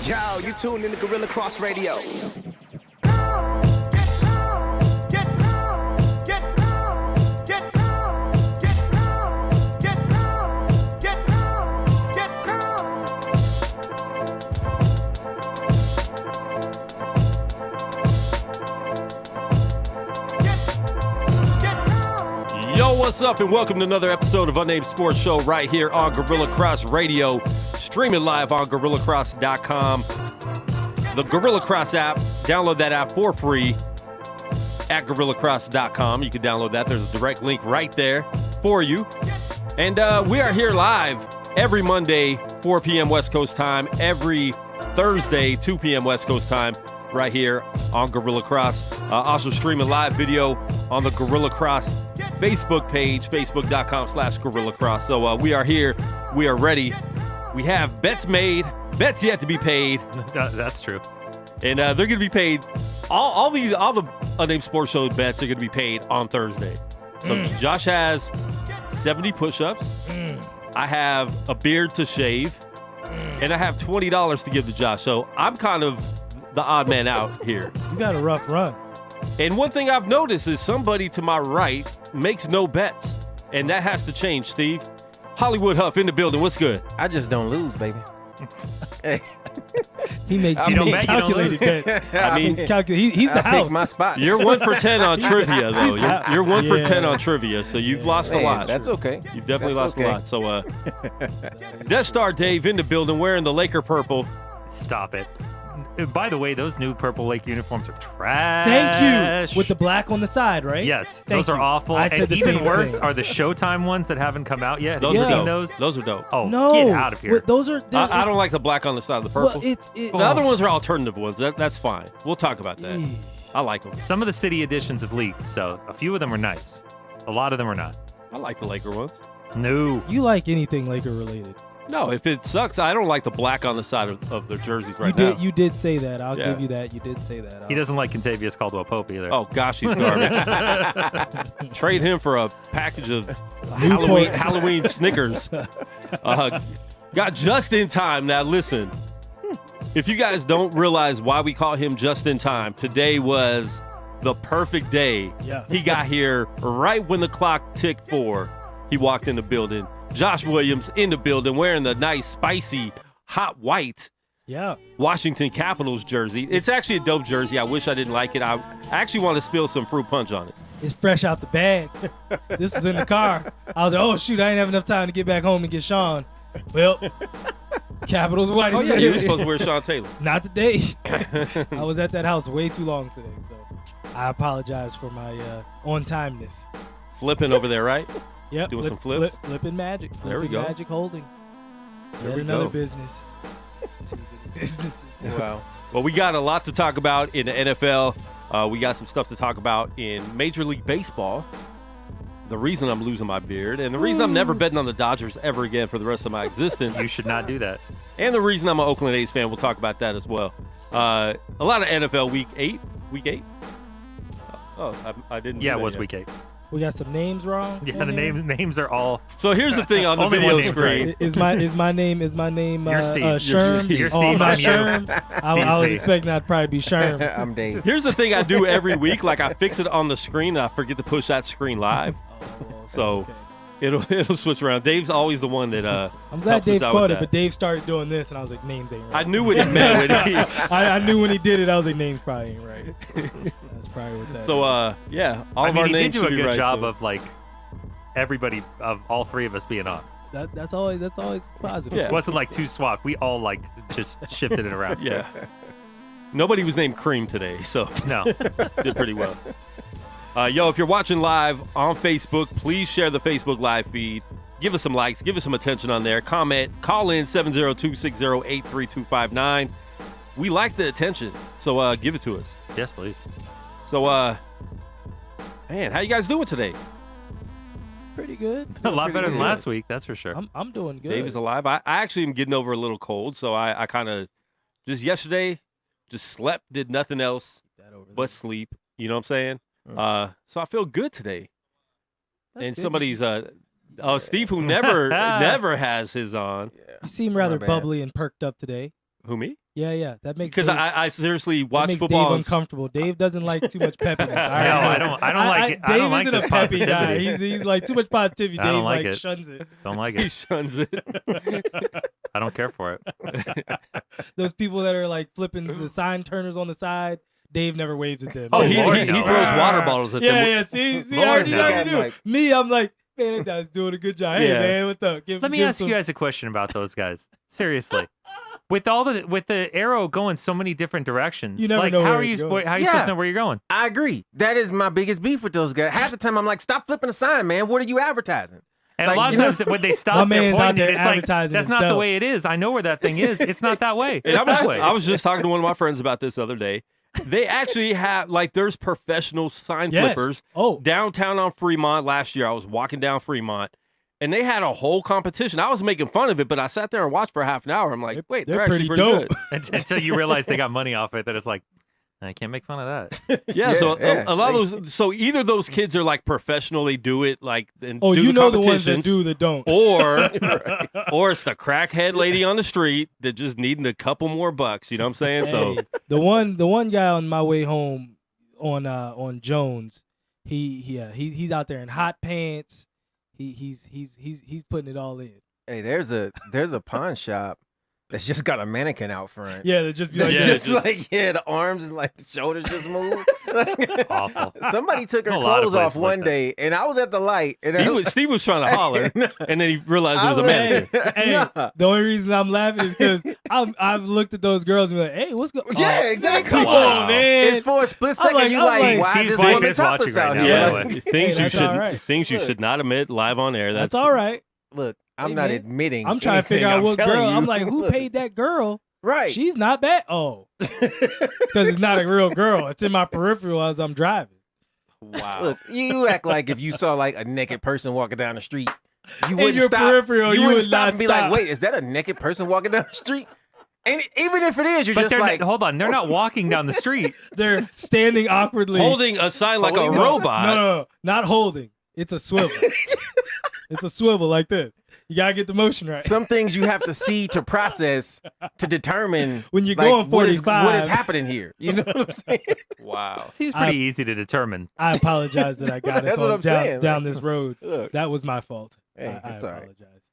Yo, you tuned in to Guerilla Cross Radio. Yo, what's up, and welcome to another episode of Unnamed Sports Show right here on Guerilla Cross Radio, streaming live on GorillaCross.com. The Guerilla Cross app, download that app for free at GorillaCross.com. You can download that. There's a direct link right there for you. And we are here live every Monday, 4 p.m. West Coast time, every Thursday, 2 p.m. West Coast time, right here on Guerilla Cross. Also streaming live video on the Guerilla Cross Facebook page, facebook.com/GorillaCross. So we are here. We are ready. We have bets made, bets yet to be paid. That's true. And they're going to be paid. All the Unnamed Sports Show bets are going to be paid on Thursday. So Josh has 70 push-ups. I have a beard to shave. And I have $20 to give to Josh. So I'm kind of the odd man out here. You got a rough run. And one thing I've noticed is somebody to my right makes no bets. And that has to change, Steve. Hollywood Huff in the building. What's good? I just don't lose, baby. Hey. He makes calculated bets. I mean, he's the I house. pick my spots. You're 1 for 10 on trivia, though. You're 1 for 10 on trivia, so you've lost a lot. That's okay. You've definitely That's lost a lot. So, Death Star Dave in the building wearing the Laker purple. Stop it. By the way, those new Purple Lake uniforms are trash. Thank you. With the black on the side, right? Yes, Thank those are you. awful. I said and the even same worse thing. are the Showtime ones that haven't come out yet. Those Have are you dope. seen those? Those are dope. Oh, No. get out of here. Well, those are. I don't like the black on the side of the purple. Well, The other ones are alternative ones. That's fine. We'll talk about that. I like them. Some of the city editions have leaked, so a few of them are nice. A lot of them are not. I like the Laker ones. No. You like anything Laker related? No, if it sucks, I don't like the black on the side of their jerseys right now. You did say that. I'll Yeah. give you that. You did say that. He doesn't like Contavious Caldwell-Pope either. Oh, gosh, he's garbage. Trade him for a package of Newports. Halloween Snickers. Got just in time. Now, listen, if you guys don't realize why we call him just in time, today was the perfect day. Yeah. He got here right when the clock ticked 4. He walked in the building. Josh Williams in the building wearing the nice, spicy, hot white Yeah. Washington Capitals jersey. It's actually a dope jersey. I wish I didn't like it. I actually want to spill some fruit punch on it. It's fresh out the bag. This was in the car. I was like, oh, shoot, I ain't have enough time to get back home and get Sean. Well, Capitals white. Oh, is yeah, ready. you were supposed to wear Sean Taylor. Not today. I was at that house way too long today, so I apologize for my on-timeness. Flipping over there, right? Yep. Doing some flips? Flipping magic. There we Flipping go. Magic holding. There Yet we another go. business. Too many businesses. Wow. Well, we got a lot to talk about in the NFL. We got some stuff to talk about in Major League Baseball. The reason I'm losing my beard, and the reason I'm never betting on the Dodgers ever again for the rest of my existence, You should not do that. and the reason I'm an Oakland A's fan. We'll talk about that as well. A lot of NFL Week 8. Week 8? Oh, I didn't. Yeah, do it that was yet. week 8. We got some names wrong. Yeah, on the here? names are all. So here's the thing on the Only video one name's screen. right. Is my name You're Steve. You're Sherm? Steve. You're Oh, Steve, I'm not I'm you. Sherm. I was Steve. expecting I'd probably be Sherm. I'm Dave. Here's the thing I do every week. Like, I fix it on the screen, and I forget to push that screen live. So it'll switch around. Dave's always the one that I'm glad helps us Dave out caught with it, that. but Dave started doing this, and I was like, names ain't I right. knew what he meant when he. I knew when he did it, I was like, names probably ain't right. That's probably what that So yeah, all I of mean, our he names did do should a be good right, job so- of like everybody of all three of us being on. That's always positive. Yeah. It wasn't like two swap. We all like just shifted it around. Yeah. Nobody was named Cream today, so No. did pretty well. Yo, if you're watching live on Facebook, please share the Facebook live feed. Give us some likes. Give us some attention on there. Comment. Call in 702-608-3259. We like the attention, so give it to us. Yes, please. So, man, how you guys doing today? Pretty good. A lot better than good. last week, that's for sure. I'm doing good. Dave is alive. I actually am getting over a little cold, so I kind of just yesterday just slept, did nothing else That over but sleep. You know what I'm saying? So I feel good today. That's And good. somebody's Steve, who never has his on. You seem rather bad. bubbly and perked up today. Who, me? Yeah. That makes Because Dave, I seriously that watch makes football. Dave uncomfortable. Dave doesn't like too much peppiness. I don't like it. I Dave don't like isn't this a peppy guy. positivity. He's like too much positivity. I don't Dave like it. shuns it. Don't like He it. shuns it. I don't care for it. Those people that are like flipping the sign turners on the side, Dave never waves at them. Oh, Lord, he no. throws water bottles at them. Yeah. See, I Lord, already know no. how you do. Like- Me, I'm like, man, that guy's doing a good job. Hey, Yeah. man, what's up? Let me ask you guys a question about those guys. Seriously. With the arrow going so many different directions, You never like know how where are you it's going. how are you supposed to know where you're going? I agree. That is my biggest beef with those guys. Half the time I'm like, stop flipping the sign, man. What are you advertising? And Like, a lot of you know- times when they My stop, they're man's out pointing. there It's like advertising that's not the himself. way it is. I know where that thing is. It's not that way. And It's that way. I was just talking to one of my friends about this the other day. They actually have, like, there's professional sign Yes. flippers Oh, downtown on Fremont last year. I was walking down Fremont, and they had a whole competition. I was making fun of it, but I sat there and watched for half an hour. I'm like, wait, they're actually pretty dope. good. Until you realize they got money off it, that it's like, I can't make fun of that. Yeah, so Yeah. a lot of those. So either those kids are like professional, they do it like and Oh, do you the know the ones that competitions, do that don't. or it's the crackhead lady on the street that just needing a couple more bucks. You know what I'm saying? So Hey, the one guy on my way home on Jones, he's out there in hot pants. He's putting it all in. Hey, there's a pawn shop that's just got a mannequin out front. Yeah, they just be like, Yeah, Just just- like the arms and like the shoulders just move. Awful. Somebody took her A lot of clothes off places like one that. day, and I was at the light, and Steve was trying to holler, and then he realized it was a Hey, mannequin. hey, Nah. the only reason I'm laughing is because I've looked at those girls and be like, hey, what's going on? Yeah, exactly. Come Wow. on, man. It's for a split I'm second. like- you I'm like, like, why Steve's is this wife woman is watching topless right out now, here? by the Like, way. Things you that's should all right. things you should not admit live on air. That's all right. Look, I'm Hey, not man. admitting. I'm trying to anything, figure out I'm what telling girl. you. I'm like, who Look, paid that girl? Right. She's not bad. Oh, because it's not a real girl. It's in my peripheral as I'm driving. Wow. Look, you act like if you saw like a naked person walking down the street, you In wouldn't your stop. peripheral, you wouldn't would stop not and be stop. like, wait, is that a naked person walking down the street? And even if it is, you're But just they're like, not, hold on, they're not walking down the street. They're standing awkwardly. Holding a sign like a Holding a- robot. No, not holding. It's a swivel. It's a swivel like this. You gotta get the motion right. some things you have to see to process to determine When you're like, going what is 45. happening here. You know what I'm saying? Wow. Seems pretty easy to determine. I apologize that I got us That's what all I'm saying, down man. this road. Look, That was my fault. Hey, I it's all right. apologize.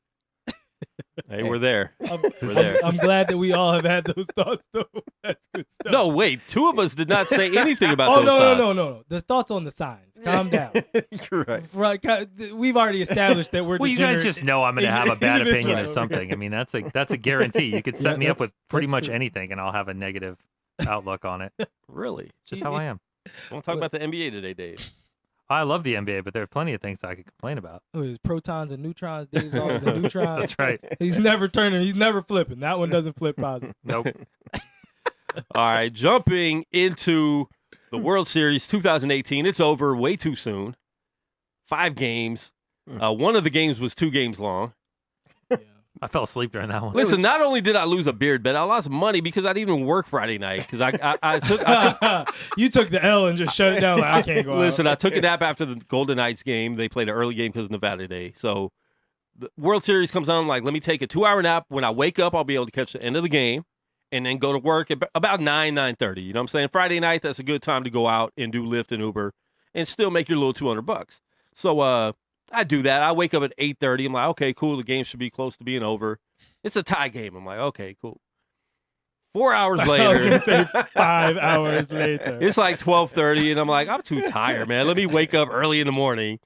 Hey, we're there. I'm, We're there. I'm glad that we all have had those thoughts, though. That's good stuff. No, wait. Two of us did not say anything about Oh those no, thoughts. no. The thoughts on the signs. Calm down. you're right. Right, we've already established that we're. Well, you guys degenerate. just know I'm going to have a bad opinion Individual. of something. I mean, that's a guarantee. You could set Yeah, me up that's- with pretty that's much true. anything, and I'll have a negative outlook on it. Really? Just how I am. Don't talk about the NBA today, Dave. I love the NBA, but there are plenty of things I could complain about. Oh, there's protons and neutrons. Dave's always a neutron. That's right. He's never turning. He's never flipping. That one doesn't flip positive. Nope. All right, jumping into the World Series 2018. It's over way too soon. 5 games. One of the games was 2 games long. Yeah. I fell asleep during that one. Listen, not only did I lose a beard bet, I lost money because I didn't even work Friday night because I took You took the L and just shut it down. Like, I can't go Listen, out. I took a nap after the Golden Knights game. They played an early game because of Nevada Day. So the World Series comes on. I'm like, let me take a 2-hour nap. When I wake up, I'll be able to catch the end of the game and then go to work at about 9:30. You know what I'm saying? Friday night, that's a good time to go out and do Lyft and Uber and still make your little $200. So I do that. I wake up at 8:30. I'm like, okay, cool. The game should be close to being over. It's a tie game. I'm like, okay, cool. 4 hours I was later. gonna say 5 hours later. It's like 12:30, and I'm like, I'm too tired, man. Let me wake up early in the morning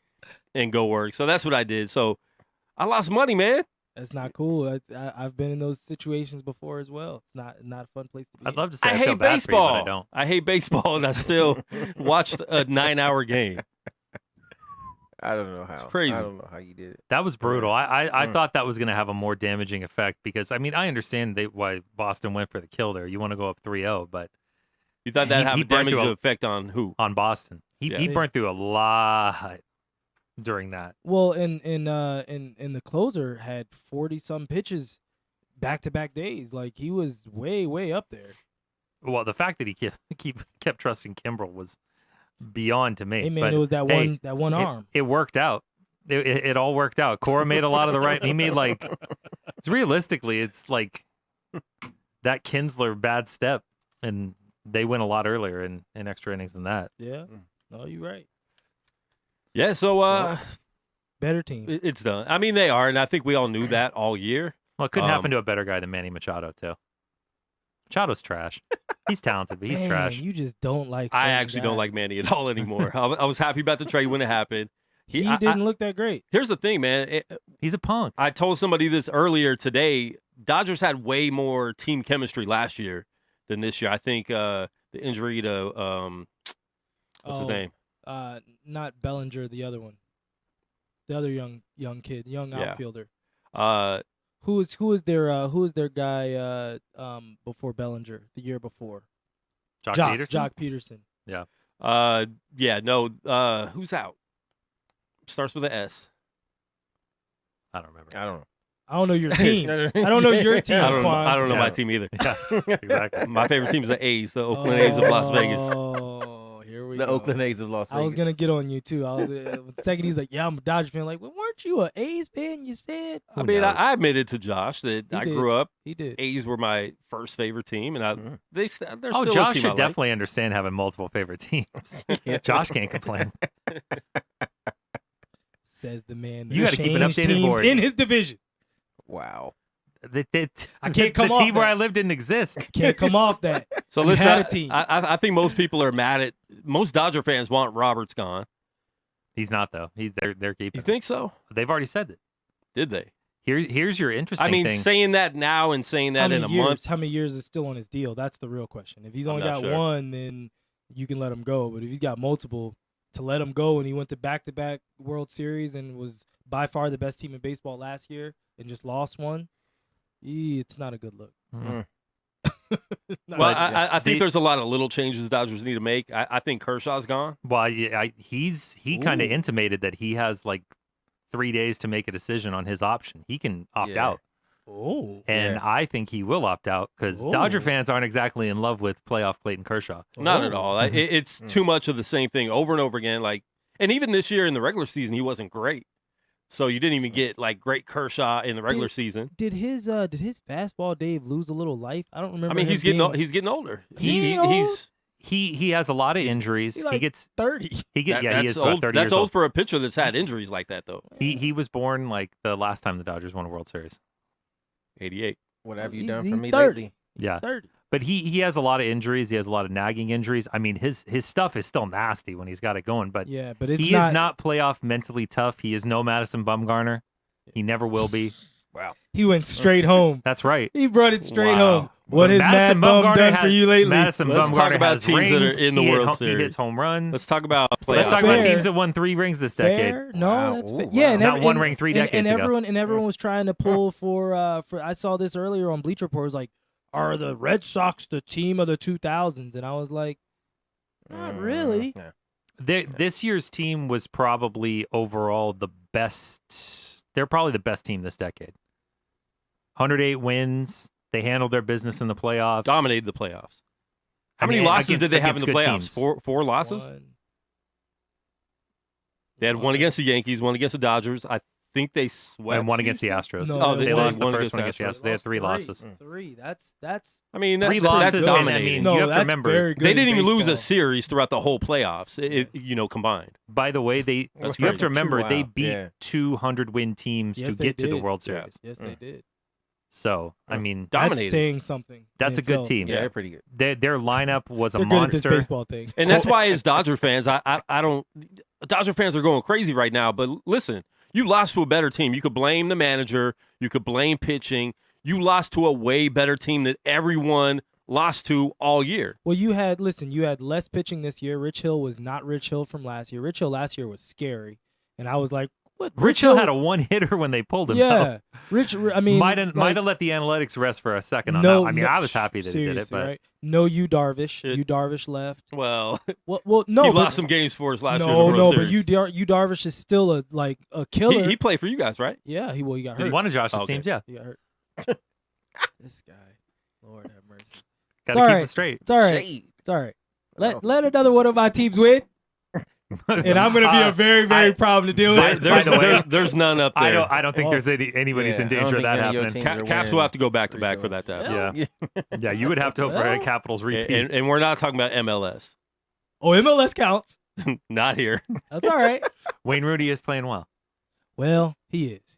and go work. So that's what I did. So I lost money, man. That's not cool. I've been in those situations before as well. It's not a fun place to be. I'd love to say I I feel hate bad for you, but baseball. I don't. I hate baseball, and I still watched a 9-hour game. I don't know how. It's crazy. I don't know how you did it. That was brutal. I thought that was going to have a more damaging effect because, I mean, I understand why Boston went for the kill there. You want to go up 3-0, but You thought that He- had he a burned damaging through a- effect on who? on Boston, he Yeah. burnt through a lot during that. Well, in the closer had 40-some pitches back-to-back days. Like he was way up there. Well, the fact that he kept trusting Kimbrel was beyond to me. Hey man, But, it was that hey, one arm. It worked out. It all worked out. Cora made a lot of the right. He made like, it's realistically, it's like that Kinsler bad step, and they win a lot earlier in extra innings than that. Yeah. No, you're right. Yeah, so Better team. it's done. I mean, they are, and I think we all knew that all year. Well, it couldn't happen to a better guy than Manny Machado, too. Machado's trash. He's talented, but he's Man, trash. You just don't like. I certain actually don't guys. like Manny at all anymore. I was happy about the trade when it happened. He didn't look that great. Here's the thing, man. He's a punk. I told somebody this earlier today. Dodgers had way more team chemistry last year than this year. I think the injury to what's his name? Not Bellinger, the other one. The other young kid, young outfielder. Who is their guy before Bellinger the year before? Jock Peterson? Jock Peterson. Yeah. Who's out? Starts with an S. I don't remember. I don't know your team. I don't know your team. I don't know Yeah. my team either. Yeah, exactly. My favorite team is the A's, the Oakland A's of Las Vegas. Oh, here we The go. Oakland A's of Las Vegas. I was gonna get on you too. I was the second he's like, "Yeah, I'm a Dodgers fan." Like, well, weren't you a A's fan? You said I mean, I admitted to Josh that He I did. grew up. he did. A's were my first favorite team, and they're still Oh, a Josh team I should like. definitely understand having multiple favorite teams. Josh can't complain. Says the man. You got gotta to keep an updated board. in his division. Wow. I can't come the off team where that. I lived didn't exist. Can't come off that. So You listen, had a team. I think most people are mad at most Dodger fans want Roberts gone. He's not though. They're keeping. You him. think so? They've already said it. Did they? Here's your interesting I mean, thing. saying that now and saying How that in many a years? month. How many years is still on his deal? That's the real question. If he's I'm only not got sure. one, then you can let him go. But if he's got multiple, to let him go, and he went to back-to-back World Series and was by far the best team in baseball last year and just lost one, it's not a good look. Mm. Well, I think there's a lot of little changes Dodgers need to make. I think Kershaw's gone. Well, he kind of Ooh. intimated that he has like 3 days to make a decision on his option. He can opt Yeah. out, Oh, and Yeah. I think he will opt out because Oh. Dodger fans aren't exactly in love with playoff Clayton Kershaw. Not at all. It's too much of the same thing over and over again. Like, and even this year in the regular season, he wasn't great. So you didn't even get like great Kershaw in the regular season. Did his fastball Dave lose a little life? I don't remember. I mean, him he's getting being he's getting older. He's He has a lot of injuries. He like he gets 30. he get yeah he that's is about old. 30 That's years old old. for a pitcher that's had injuries like that though. He was born like the last time the Dodgers won a World Series. 88. What have you He's- done he's for me 30. lately? Yeah, 30. but he has a lot of injuries. He has a lot of nagging injuries. I mean, his stuff is still nasty when he's got it going. But Yeah, but it's he is not playoff mentally tough. He is no Madison Bumgarner. He never will be. Wow. He went straight home. That's right. He brought it straight Wow. home. What has Madison Mad Bum Bumgarner done had- for you lately? Madison Let's talk Bumgarner about has teams that rings. are in the He World He Series. hits home runs. Let's talk about playoffs. Let's talk about Fair. teams that won 3 rings this decade. Fair? No, Wow. that's Ooh, fair. wow. Yeah, and Not every- one and- ring 3 and- decades and ago. everyone was trying to pull for. I saw this earlier on Bleacher Report. It was like, are the Red Sox the team of the 2000s? And I was like, not really. Yeah. This year's team was probably overall the best. They're probably the best team this decade. 108 wins. They handled their business in the playoffs. Dominated the playoffs. How I many mean, losses did they have in against the good playoffs? teams. Four losses? They had one against the Yankees, one against the Dodgers. I think they swept. And one against the Houston. Astros. No, Oh, they won lost the one first against one against the the Astros. They had 3 losses. Three. That's. I mean, Three that's losses, That's and I dominating. mean, No, you have to that's remember, very good They in didn't even lose a baseball. series throughout the whole playoffs. Combined. By the way, you That's have crazy. to remember Wow. they beat Yeah. 200-win teams Yes, to they get to the did. World Yeah. Series. Yes, they did. So, I mean, That's Dominated. saying something. that's a in good itself. team. Yeah, they're pretty good. Their lineup was a They're good at this monster. baseball thing. And that's why as Dodger fans, I don't Dodger fans are going crazy right now. But listen, you lost to a better team. You could blame the manager. You could blame pitching. You lost to a way better team that everyone lost to all year. Well, you had less pitching this year. Rich Hill was not Rich Hill from last year. Rich Hill last year was scary, and I was like, "What?" Rich Hill had a one-hitter when they pulled him. yeah. Rich, I mean, might have like, let the analytics rest for a second on no, that. I mean, no, I was happy that he did it, seriously, but right? No, you Darvish. It- You Darvish left. Well, Well, no, he but, lost some games for us last year. in the no, World no, but Series. you Darvish is still a killer. He played for you guys, right? yeah, he got hurt. one of Josh's Okay. teams, yeah, He got hurt. This guy, Lord have mercy. got to all keep right. it straight. It's all right. Shade. It's all right. Oh. Let another one of my teams win. and I'm going to be a very, very problem to deal with. There's none up there. I don't think there's anybody's in danger of that happening. Caps will have to go back to back for that to happen. Yeah, you would have to hope for a Capitals repeat. And we're not talking about MLS. Oh, MLS counts. Not here. That's all right. Wayne Rooney is playing well. Well, he is.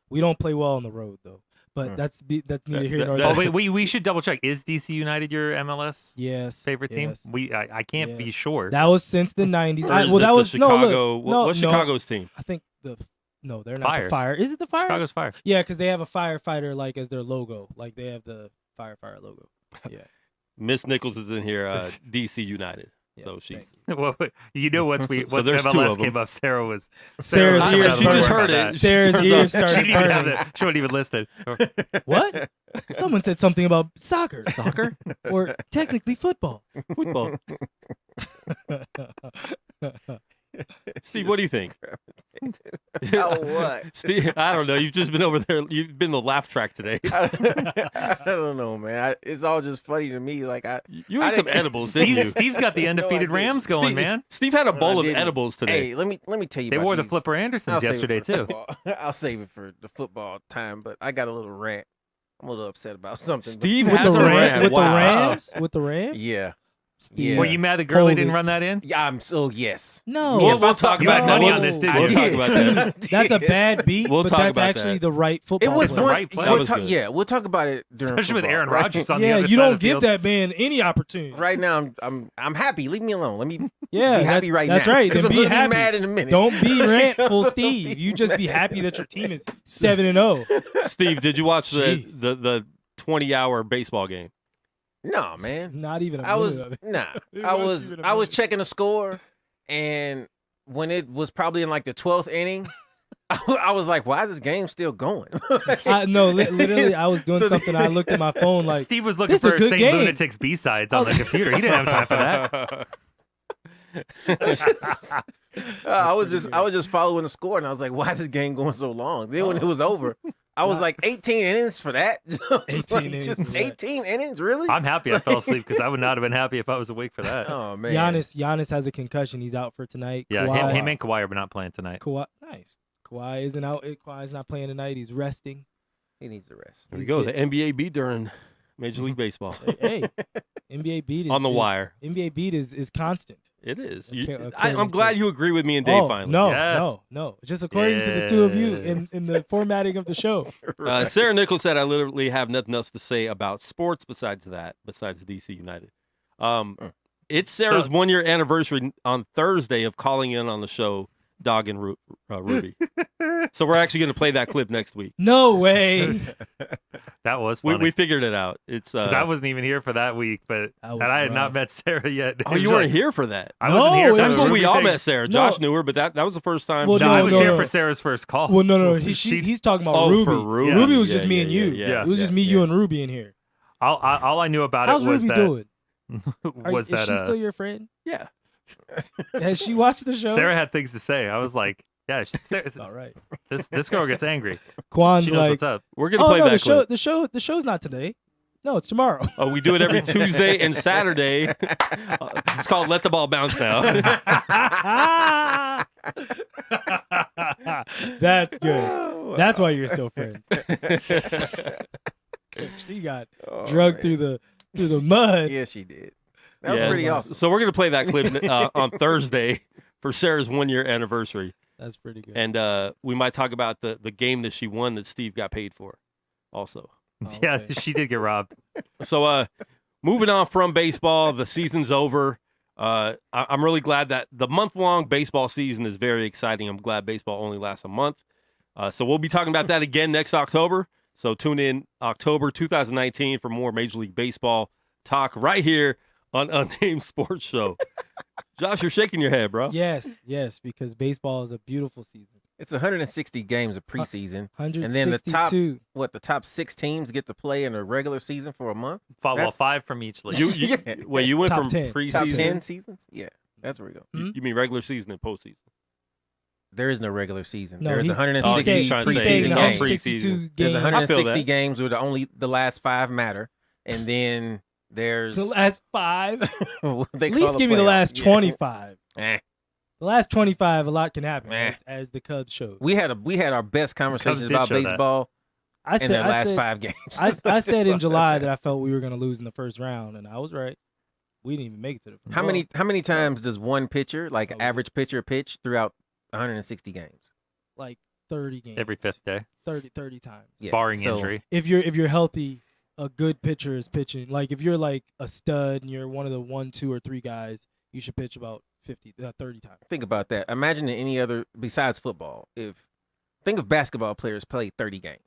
We don't play well on the road though. But that's neither here nor there. Oh wait, we should double check. Is DC United your MLS favorite team? I can't be sure. That was since the 90s. That was Chicago. What's Chicago's team? I think they're not Fire. the Fire. Is it the Fire? Chicago's Fire. Yeah, because they have a firefighter like as their logo. Like they have the firefighter logo. Yeah. Miss Nichols is in here. DC United. Yeah, So she's. Well, you know once there's two MLS of them. came up, Sarah's ears. She just heard it. Sarah's ears She started burning. wasn't even listening. What? Someone said something about soccer. Soccer? Or technically football. Football. Steve, what do you think? Oh, what? Steve, I don't know. You've just been over there. You've been the laugh track today. I don't know, man. It's all just funny to me. Like you ate some edibles, didn't you? Steve's got the undefeated Rams going, man. Steve had a bowl of edibles today. Hey, let me tell you. They about wore the these. Flipper Andersons yesterday too. I'll save it for the football time, but I got a little rant. I'm a little upset about something. Steve With has the a Rams? rant. With Wow. the Rams? With the Rams? Yeah. Steve. Were you mad that Guerilla didn't Hold it. run that in? Yeah, I'm so yes. No. We'll talk You about had that. money on this, didn't We'll you? talk about that. That's a bad beat, We'll but talk that's about actually that. the right football It was play. one. right play. We'll was talk, good. yeah, we'll talk about it during Especially with football, Aaron right? Rodgers on the Yeah, other you side don't of the give field. that man any opportunity. Right now, I'm happy. Leave me alone. Let me Yeah, be happy right now. That's right. 'Cause Then I'm be gonna happy. be mad in a minute. Don't be rantful, Steve. You just be happy that your team is 7-0. Steve, did you watch Jeez. the 20-hour baseball game? No, man. Not even a I minute was of it. I was even a I was minute. checking the score, and when it was probably in like the 12th inning, I was like, "Why is this game still going?" No, literally, I was doing So something. I looked at my phone like, Steve was looking this is a for good St. game. Lunatics B-sides on the computer. He didn't have time for that. I was just following the score, and I was like, "Why is this game going so long?" Then when it was over, I was like, 18 innings for that. 18 innings just for that. 18 innings, really? I'm happy I fell asleep because I would not have been happy if I was awake for that. Oh man, Giannis has a concussion. He's out for tonight. Yeah, Kawhi, him and Kawhi are not playing tonight. Nice. Kawhi isn't out. Kawhi's not playing tonight. He's resting. he needs to rest. There you go. The NBA beat during Major League Baseball. Hey, NBA beat is On the wire. NBA beat is constant. It is. Okay, I'm glad you agree with me and Dave Oh finally. no, Yes. no! Just according to the two of you Yes. in the formatting of the show. Sarah Nichols said, I literally have nothing else to say about sports besides DC United. It's Sarah's 1-year anniversary on Thursday of calling in on the show, Dog and Ruby. So we're actually going to play that clip next week. No way. That was funny. We figured it out. It's 'Cause I wasn't even here for that week, That and was I had not rough. met Sarah yet. Oh, you weren't here for that. I wasn't here. No, for it that was That's when Ruby we all thing. met Sarah. No. Josh knew her, but that was the first time. Well, No, I was no, here no. for Sarah's first call. Well, no. Oh, He's talking about oh, Ruby. for Ruby. Ruby was just Yeah, me and yeah, you. yeah, It was just me, yeah. you, and Ruby in here. All I knew about How's it was Ruby that doing? was is that she still your friend? Yeah. Has she watched the show? Sarah had things to say. I was like, yeah, Sarah, All right. this girl gets angry. Kwan's She knows like, what's up. We're going to oh play no, that clip. the show's not today. No, it's tomorrow. Oh, we do it every Tuesday and Saturday. It's called Let the Ball Bounce Now. That's good. That's why you're still friends. She got drugged through the mud. Yeah, she did. That was pretty awesome. So we're going to play that clip on Thursday for Sarah's 1-year anniversary. That's pretty good. And we might talk about the game that she won that Steve got paid for also. Oh, Yeah, okay. she did get robbed. So moving on from baseball, the season's over. I'm really glad that the month-long baseball season is very exciting. I'm glad baseball only lasts a month. So we'll be talking about that again next October. So tune in October 2019 for more Major League Baseball talk right here on Unnamed Sports Show. Josh, you're shaking your head, bro. Yes, because baseball is a beautiful season. It's 160 games of preseason, 162. and then the top 6 teams get to play in the regular season for a month. Well, That's- 5 from each league. Yeah. Wait, you went Top from 10. preseason? Top 10 seasons? Yeah, that's where we go. You mean regular season and postseason? There is no regular season. No, There's he's 160 he's trying to say preseason he's on games. preseason. There's I feel 160 that. games with only the last 5 matter, and then there's The last 5. what they At call least the give me the playoffs. last Yeah. 25. Eh. The last 25, a lot can happen, Man. as the Cubs showed. We had our best conversations did about show that. baseball I in their last said, 5 games. I said in July that I felt we were going to lose in the first round, and I was right. We didn't even make it to the first. How many times does one pitcher, like Oh, average pitcher, pitch throughout 160 games? Like 30 games. Every fifth day, 30 times. Yeah, barring so- injury. If you're healthy, a good pitcher is pitching. Like if you're like a stud and you're one of the 1, 2, or 3 guys, you should pitch about 30 times. Think about that. Imagine in any other besides football. Think of basketball players play 30 games.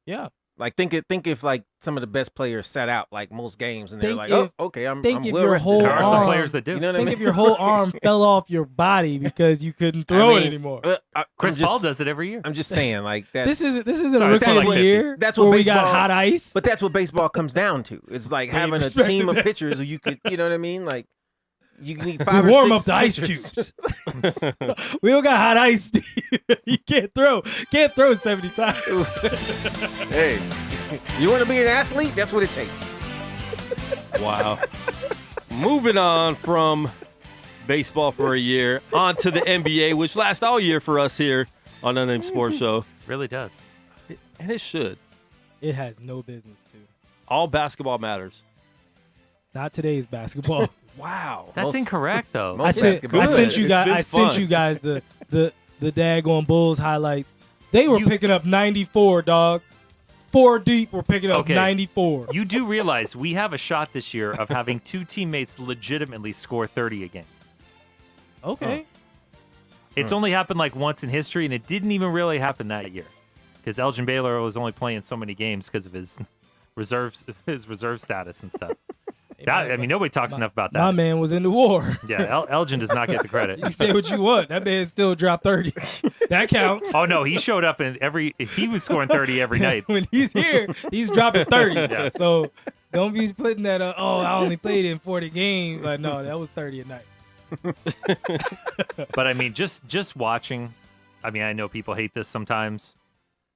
Yeah. Like think if like some of the best players sat out like most games and they're Think like, if- oh, okay, I'm think if well your rested. whole There are some arm- players that do. You know what I Think mean? if your whole arm fell off your body because you couldn't throw it anymore. Chris Paul does it every year. I'm just saying, like that. This isn't Sorry, a it's rookie like of the 50. year. That's what where we got baseball- hot ice. But that's what baseball comes down to. It's like Hey, having a respect team of that. pitchers who you could, you know what I mean? Like you need We 5 or warm 6 up the ice pitchers. cubes. We don't got hot ice. Steve. You can't throw 70 times. Hey, you want to be an athlete? That's what it takes. Wow. Moving on from baseball for a year, on to the NBA, which lasts all year for us here on Unnamed Sports Show. Really does. And it should. It has no business to. All basketball matters. Not today's basketball. Wow. That's Most- incorrect, though. most I sent basketball. I Good. sent you It's guys. been I sent fun. you guys the daggone Bulls highlights. They were You- picking up 94, dog. 4 deep were picking up Okay. 94. You do realize we have a shot this year of having 2 teammates legitimately score 30 a game. Okay. It's only happened like once in history, and it didn't even really happen that year because Elgin Baylor was only playing so many games because of his reserve status and stuff. I mean, nobody talks enough about My that. man was in the war. Yeah, Elgin does not get the credit. You say what you want. That man still dropped 30. That counts. Oh no, he showed up and he was scoring 30 every night. When he's here, he's dropping 30. Yeah. So don't be putting that, I only played in 40 games. Like, no, that was 30 a night. But I mean, just watching. I mean, I know people hate this sometimes.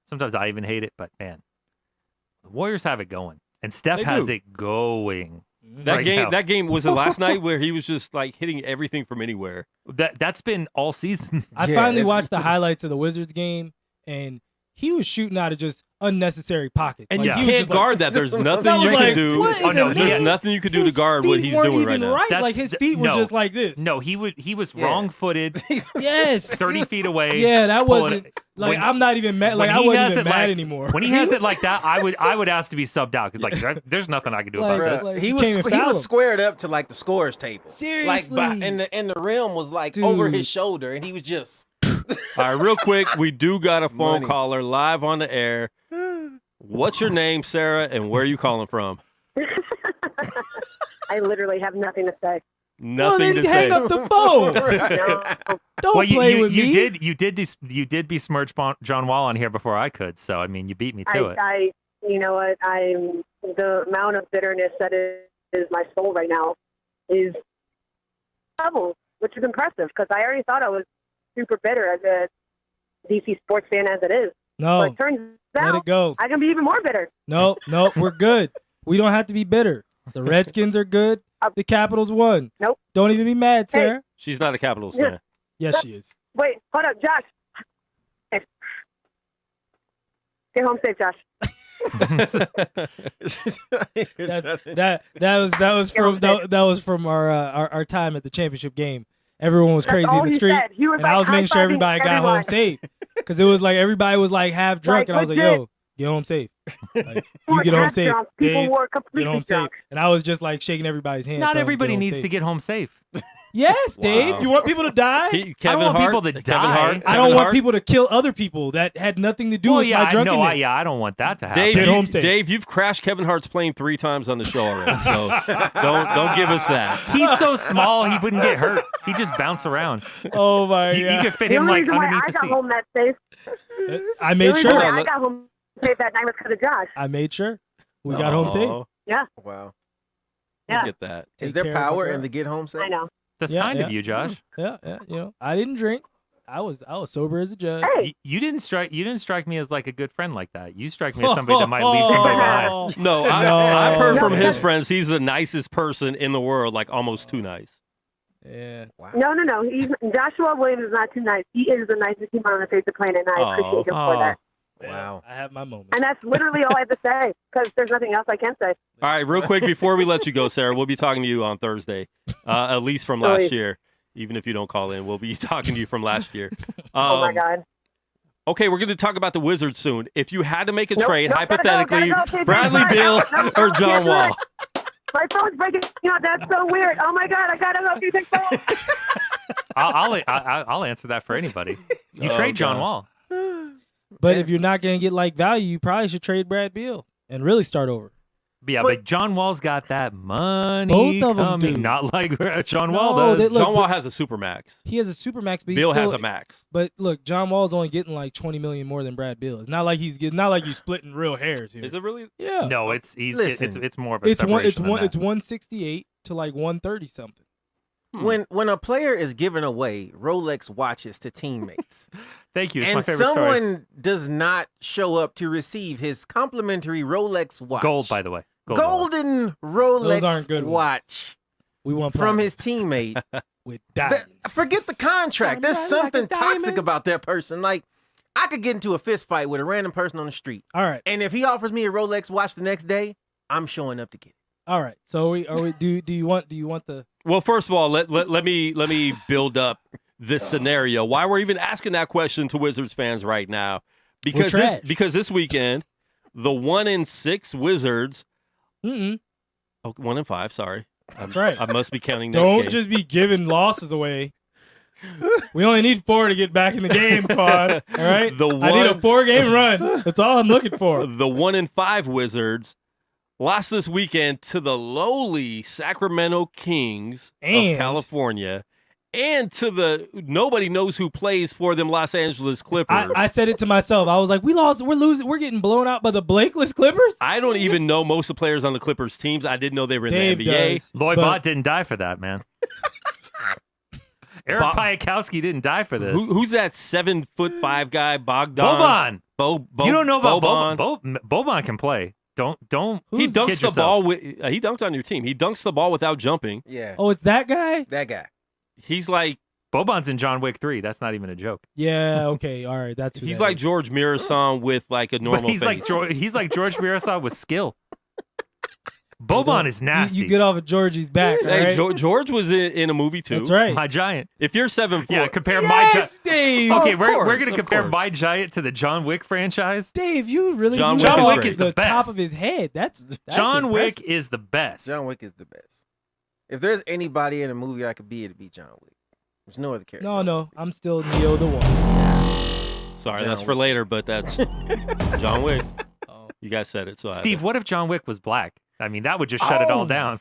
Sometimes I even hate it. But man, the Warriors have it going, and Steph They has do. it going. That right game now. that game was it last night where he was just like hitting everything from anywhere. That's been all season. I Yeah, finally it's- watched the highlights of the Wizards game, and he was shooting out of just unnecessary pockets. And Like, you he was can't just like- guard that. There's nothing That was you like, can do. what Oh, in no, the there's name? nothing you can do to His guard what feet he's weren't doing right even now. Right. That's- Like his feet were no. just like this. No, he was Yeah. wrong-footed, Yes. 30 feet away. Yeah, that pulling wasn't it. like When- I'm not even mad. Like when I he wasn't has even it mad like- anymore. When he has it like that, I would ask to be subbed out because like there's nothing I can do about Like, this. like, he you was can't even foul him. squared up to like the scorer's table. Seriously. Like and the rim was like over Dude. his shoulder, and he was just All right, real quick, we do got a phone Money. caller live on the air. What's your name, Sarah, and where are you calling from? I literally have nothing to say. Well, Nothing then to hang say. up the phone. No, Don't Well, play with you me. you did besmirch John Wall on here before I could, so I mean you beat me to it. I, you know what? I'm the amount of bitterness that is my soul right now is level, which is impressive because I already thought I was super bitter as a DC sports fan as it is. No, But it turns let out it go. I can be even more bitter. No, we're good. We don't have to be bitter. The Redskins are good. The Capitals won. Nope. Don't even be mad, Hey. Sarah. She's not a Capitals Yeah. fan. Yes, she is. Wait, hold up, Josh. Hey. Get home safe, Josh. That was from our time at the championship game. Everyone was That's crazy all in the he street, said. He was and like I was making sure high-fiving everybody got home everyone. safe. Because it was like everybody was like half drunk, Like, and I was like, legit. "Yo, get home safe. Like, People you were get home half safe, drunk. People Dave. were Get completely home safe." drunk. And I was just like shaking everybody's hand. Not telling them, everybody "Get home needs safe." to get home safe. Yes, Dave. Wow. You want people to die? Kevin want Hart, people to Kevin die. Hart, I Kevin don't want Hart. people to kill other people that had nothing to do Well, with yeah, my drunkenness. I don't want that to happen. Dave, Get home safe. Dave, you've crashed Kevin Hart's plane 3 times on the show already. So don't give us that. He's so small he wouldn't get hurt. He just bounce around. Oh my You god! could fit The him only like reason why underneath I the got seat. home that safe. I The made only reason sure. why Sure. I got home safe that night was because of Josh. I made sure. We got home safe. Oh, Wow. Yeah. Look at that. Is Take there care of my power girl. in the get home safe? I know. That's Yeah, kind of yeah. you, Josh. Yeah. You know, I didn't drink. I was sober as a judge. Hey, You didn't strike me as like a good friend like that. You strike me as somebody that might leave somebody behind. No, No. I've heard from No. his friends he's the nicest person in the world, like almost too nice. Yeah. Wow. No. Joshua Williams is not too nice. He is the nicest human on the face of the planet, and I appreciate him for that. Wow. I have my moment. And that's literally all I have to say, because there's nothing else I can say. All right, real quick before we let you go, Sarah, we'll be talking to you on Thursday, at least from last year. Even if you don't call in, we'll be talking to you from last year. Oh, my God. Okay, we're going to talk about the Wizards soon. If you had to make a trade, hypothetically, gotta go. Bradley Beal or John Wall. My phone's breaking out. That's so weird. Oh, my God. I got to go. Take phone. I'll answer that for anybody. You trade John Wall. But if you're not going to get like value, you probably should trade Brad Beal and really start over. Yeah, but John Wall's got that money. Both of them coming, do. not like John Wall does. John Wall has a supermax. He has a supermax, but Beal still, has a max. But look, John Wall's only getting like $20 million more than Brad Beal. It's not like not like you splitting real hairs here. Is it really? Yeah. No, it's more of a It's separation than that. it's 168 to like 130 something. When a player is giving away Rolex watches to teammates, Thank you. It's my and favorite someone story. does not show up to receive his complimentary Rolex watch, Gold, by the way. golden Those aren't Rolex good ones. watch We want from problems his teammate. with diamonds. Forget the contract. There's something toxic about that person. Like, I could get into a fist fight with a random person on the street, All right. and if he offers me a Rolex watch the next day, I'm showing up to get it. All right. So do you want the Well, first of all, let me build up this scenario. Why we're even asking that question to Wizards fans right now? Because this weekend, the 1-6 Wizards. Mm-mm. Oh, 1-5. Sorry, That's right. I must be counting. Next Don't game. just be giving losses away. We only need 4 to get back in the game, Quad. All right. I need a 4-game run. That's all I'm looking for. The 1-5 Wizards lost this weekend to the lowly Sacramento Kings of California, and to the nobody knows who plays for them Los Angeles Clippers. I said it to myself. I was like, we lost. We're losing. We're getting blown out by the Blakeless Clippers. I don't even know most of the players on the Clippers teams. I didn't know they were in Dave the NBA. does, Lloyd but- Bott didn't die for that, man. Eric Piakowski didn't die for this. Who's that 7'5" guy? Bogdan. Boban. You don't know about Boban. Boban can play. Don't. He kid dunks the yourself. ball with. He dunked on your team. He dunks the ball without jumping. Yeah. Oh, it's that guy. That guy. He's like Boban's in John Wick 3. That's not even a joke. Yeah. Okay. All right. That's who he's that like is. George Mirasan with like a normal But he's face. like George Mirasan with skill. Boban is nasty. You get off of Georgie's back. All Hey, right? George was in a movie too. That's right. My Giant. If you're 7'4", Yeah, compare my Yes, Giant. Dave. Okay, Of we're course, gonna of compare course. My Giant to the John Wick franchise. Dave, you really John you Wick know is like great. the top best. of his head. That's John Wick impressive. is the best. John Wick is the best. If there's anybody in a movie I could be, it'd be John Wick. There's no other character. No, I'm still Neo the one. Sorry, John that's for later, but that's John Wick. Oh. You guys said it, so Steve, what if John Wick was black? I mean, that would just shut it all down.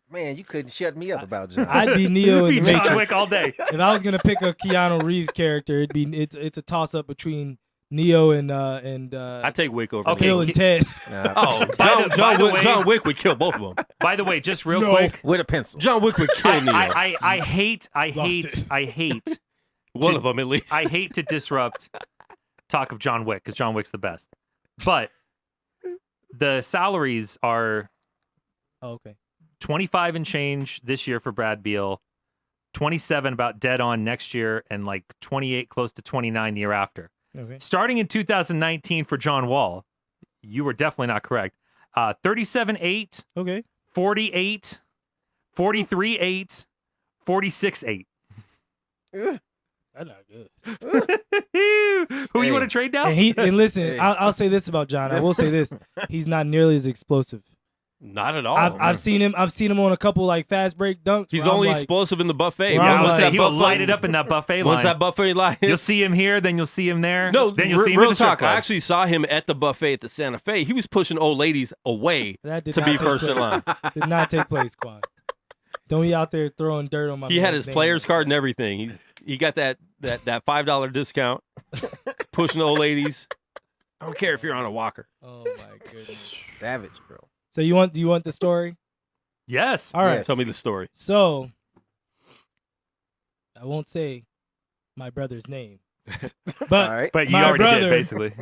Man, you couldn't shut me up about John. I'd be Neo in Be the John Matrix. Wick all day. If I was gonna pick a Keanu Reeves character, it's a toss up between Neo and I take Wick over. Okay, Bill and Ted. Nah, Oh, by the way- John Wick would kill both of them. By the way, just real No. quick, with a pencil. John Wick would kill Neo. I hate One of them at least. I hate to disrupt talk of John Wick because John Wick's the best. But the salaries are Oh, okay. 25 and change this year for Brad Beal, 27 about dead on next year, and like 28 close to 29 the year after. Okay. Starting in 2019 for John Wall, you were definitely not correct. 37-8, Okay. 48, 43-8, 46-8. That's not good. Who you want to trade now? And listen, Hey. I'll say this about John. I will say this: he's not nearly as explosive. Not at all. I've seen him. I've seen him on a couple like fast break dunks. He's where I'm only like, explosive in the buffet. Well, I'm I would like- say he will buffet- light it up in that buffet Once line. that buffet line. You'll see him here, then you'll see him there. No, then you'll see him real in the strip talk. I club. actually saw him at the buffet at the Santa Fe. He was pushing old ladies away That did to not be take first in place. line. Did not take place, Quan. Don't be out there throwing dirt on my. He had man's his name. player's card and everything. He got that $5 discount. Pushing the old ladies. I don't care if you're on a walker. Oh my goodness. Savage, bro. So do you want the story? Yes. All right. Yes. Tell me the story. So I won't say my brother's name, but All right. But you My already brother- did, basically.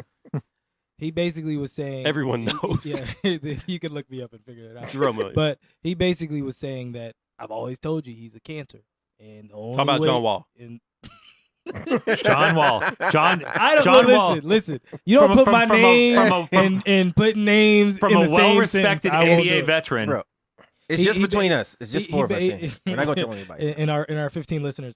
he basically was saying Everyone knows. Yeah, you can look me up and figure it out. Jerome Williams. But he basically was saying that I've always told you he's a cancer. And the only Talk about way, John Wall. and- John Wall. John. I don't John know. Wall. Listen. You don't put my name and put names From in a the same well-respected sentence. I won't do NBA it. veteran. Bro, it's He- just he between ba- us. It's just he- four of he us. ba- in. We're not gonna tell anybody. in our 15 listeners.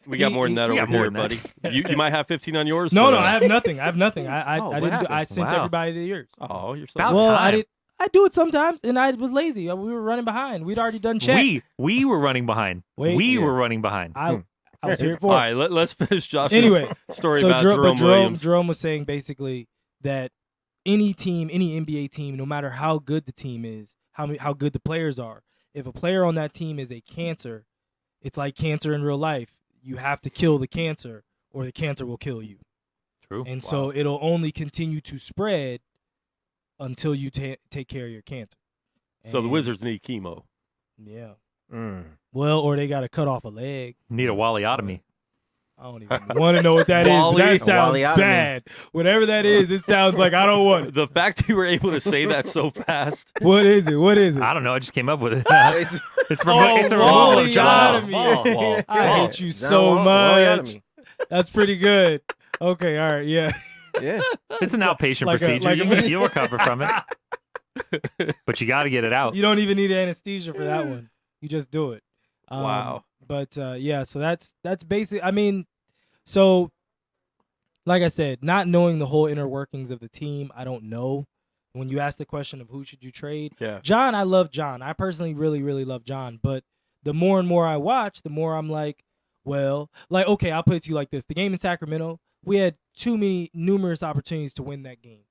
We got more than that we over got more here, than buddy. that. You might have 15 on yours. No, but, no, I have nothing. I have nothing. I Oh, what didn't. I happened? sent Wow. everybody to yours. Oh, you're so About Well, time. I do it sometimes, and I was lazy. We were running behind. We'd already done check. We were running behind. Wait. we Yeah. were running behind. I was here All for it. right, let's finish Josh's Anyway, story So about Jerome Williams. Jerome was saying basically that any team, any NBA team, no matter how good the team is, how good the players are, if a player on that team is a cancer, it's like cancer in real life. You have to kill the cancer, or the cancer will kill you. True. And so it'll only continue to spread until you take care of your cancer. So the And- Wizards need chemo. Yeah. Mm. Well, or they got to cut off a leg. Need a Wallyotomy. I don't even want to know what that is. But Wally- that sounds Wallyotomy. bad. Whatever that is, it sounds like I don't want it. The fact you were able to say that so fast. What is it? What is it? I don't know. I just came up with it. It's- it's Oh, a removal of John Wallyotomy. Wall. Wall. I Wall. hate you John so Wall- much. Wallyotomy. That's pretty good. Okay, all right, yeah. Yeah. It's an outpatient Like a- procedure. like a- You'll recover from it. But you got to get it out. You don't even need anesthesia for that one. You just do it. Wow. But yeah, so that's basic. I mean, so like I said, not knowing the whole inner workings of the team, I don't know. When you ask the question of who should you trade, Yeah. John, I love John. I personally really, really love John. But the more and more I watch, the more I'm like, well, like, okay, I'll put it to you like this. The game in Sacramento, we had numerous opportunities to win that game.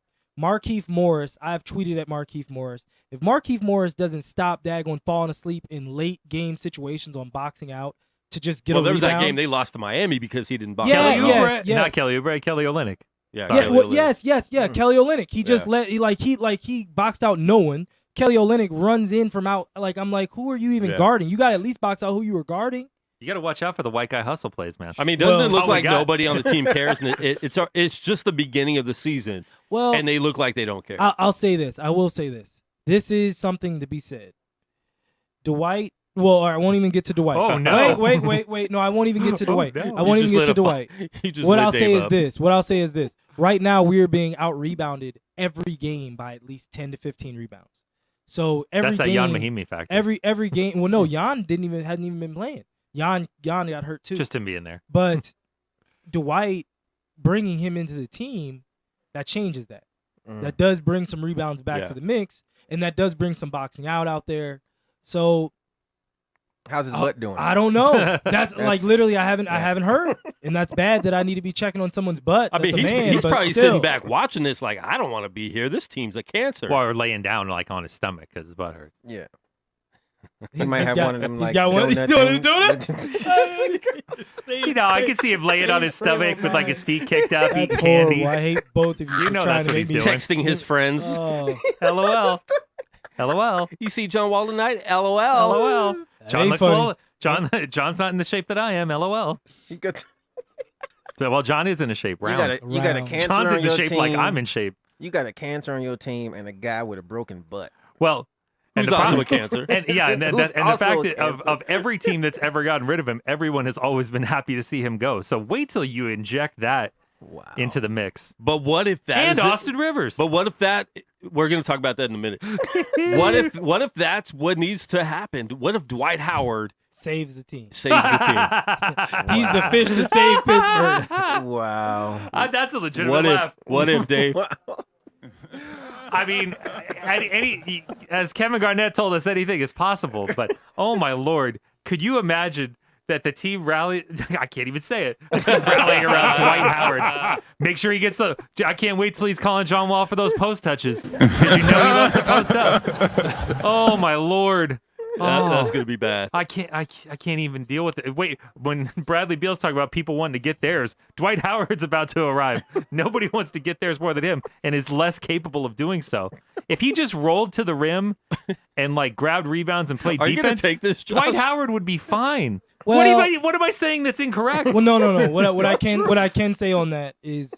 Markieff Morris, I've tweeted at Markieff Morris. If Markieff Morris doesn't stop daggone falling asleep in late game situations on boxing out to just get Well, a there was that rebound. game they lost to Miami because he didn't box. Yeah, Kelly out. Oubre? yes. Not Kelly Oubre, Kelly Olynyk. Yeah, Sorry. Yeah, well, yes, Mm. Kelly Olynyk. He just Yeah. he boxed out no one. Kelly Olynyk runs in from out. Like, I'm like, who are you even Yeah. guarding? You got to at least box out who you were guarding. You got to watch out for the white guy hustle plays, man. I mean, doesn't Well, it that's look all we like got. nobody on the team cares? And it's just the beginning of the season, Well, and they look like they don't care. I'll say this. I will say this. This is something to be said. Dwight. Well, I won't even get to Dwight. Oh, no. Wait. No, I won't even get to Oh, Dwight. no. I won't You even just get to lit Dwight. You just What lit I'll say Dave is up. this. What I'll say is this. Right now, we are being out rebounded every game by at least 10 to 15 rebounds. So every That's that game, Jan Mahimi factor. every game. Well, no, Jan hadn't even been playing. Jan got hurt too. Just him being there. But Dwight bringing him into the team, that changes that. That does bring some rebounds back Yeah. to the mix, and that does bring some boxing out there. So How's his butt doing? I don't know. That's like That's- literally I haven't heard, and that's bad that I need to be checking on someone's butt. I mean, That's a man, he's but probably still. sitting back watching this, like, I don't want to be here. This team's a cancer. Or laying down like on his stomach because his butt hurts. Yeah. He He's- might he's have got- one of them he's like got one- donut you want things. You know, I could see him laying on his stomach with like his feet kicked up, That's eating candy. horrible. I hate both of you. You for know trying that's to what make he's me doing. Texting his friends. Oh, LOL. LOL. You see John Wall tonight? LOL. LOL. that John ain't looks funny. a little, John's not in the shape that I am. LOL. You got So, well, John is in a shape. you Round. got a Round. cancer John's on in the your shape team. like I'm in shape. You got a cancer on your team and a guy with a broken butt. Well, and Who's the also problem- a cancer. And yeah, and, Who's the also fact a that of cancer. every team that's ever gotten rid of him, everyone has always been happy to see him go. So wait till you inject that Wow. into the mix. But what if that And is it? Austin Rivers. But what if that? We're going to talk about that in a minute. What if that's what needs to happen? What if Dwight Howard saves the team. saves the team? He's the fish to save Pittsburgh. Wow. That's a legitimate laugh. What if Dave? I mean, as Kevin Garnett told us, anything is possible. But oh my lord, could you imagine that the team rally? I can't even say it. The team rallying around Dwight Howard. Make sure he gets. I can't wait till he's calling John Wall for those post touches because you know he loves to post up. Oh my lord. That's going to be bad. I can't even deal with it. Wait, when Bradley Beal's talking about people wanting to get theirs, Dwight Howard's about to arrive. Nobody wants to get theirs more than him and is less capable of doing so. If he just rolled to the rim and like grabbed rebounds and played Are you going defense, to take this, Josh? Dwight Howard would be fine. Well- what am I saying that's incorrect? Well, no. What I can say on that is,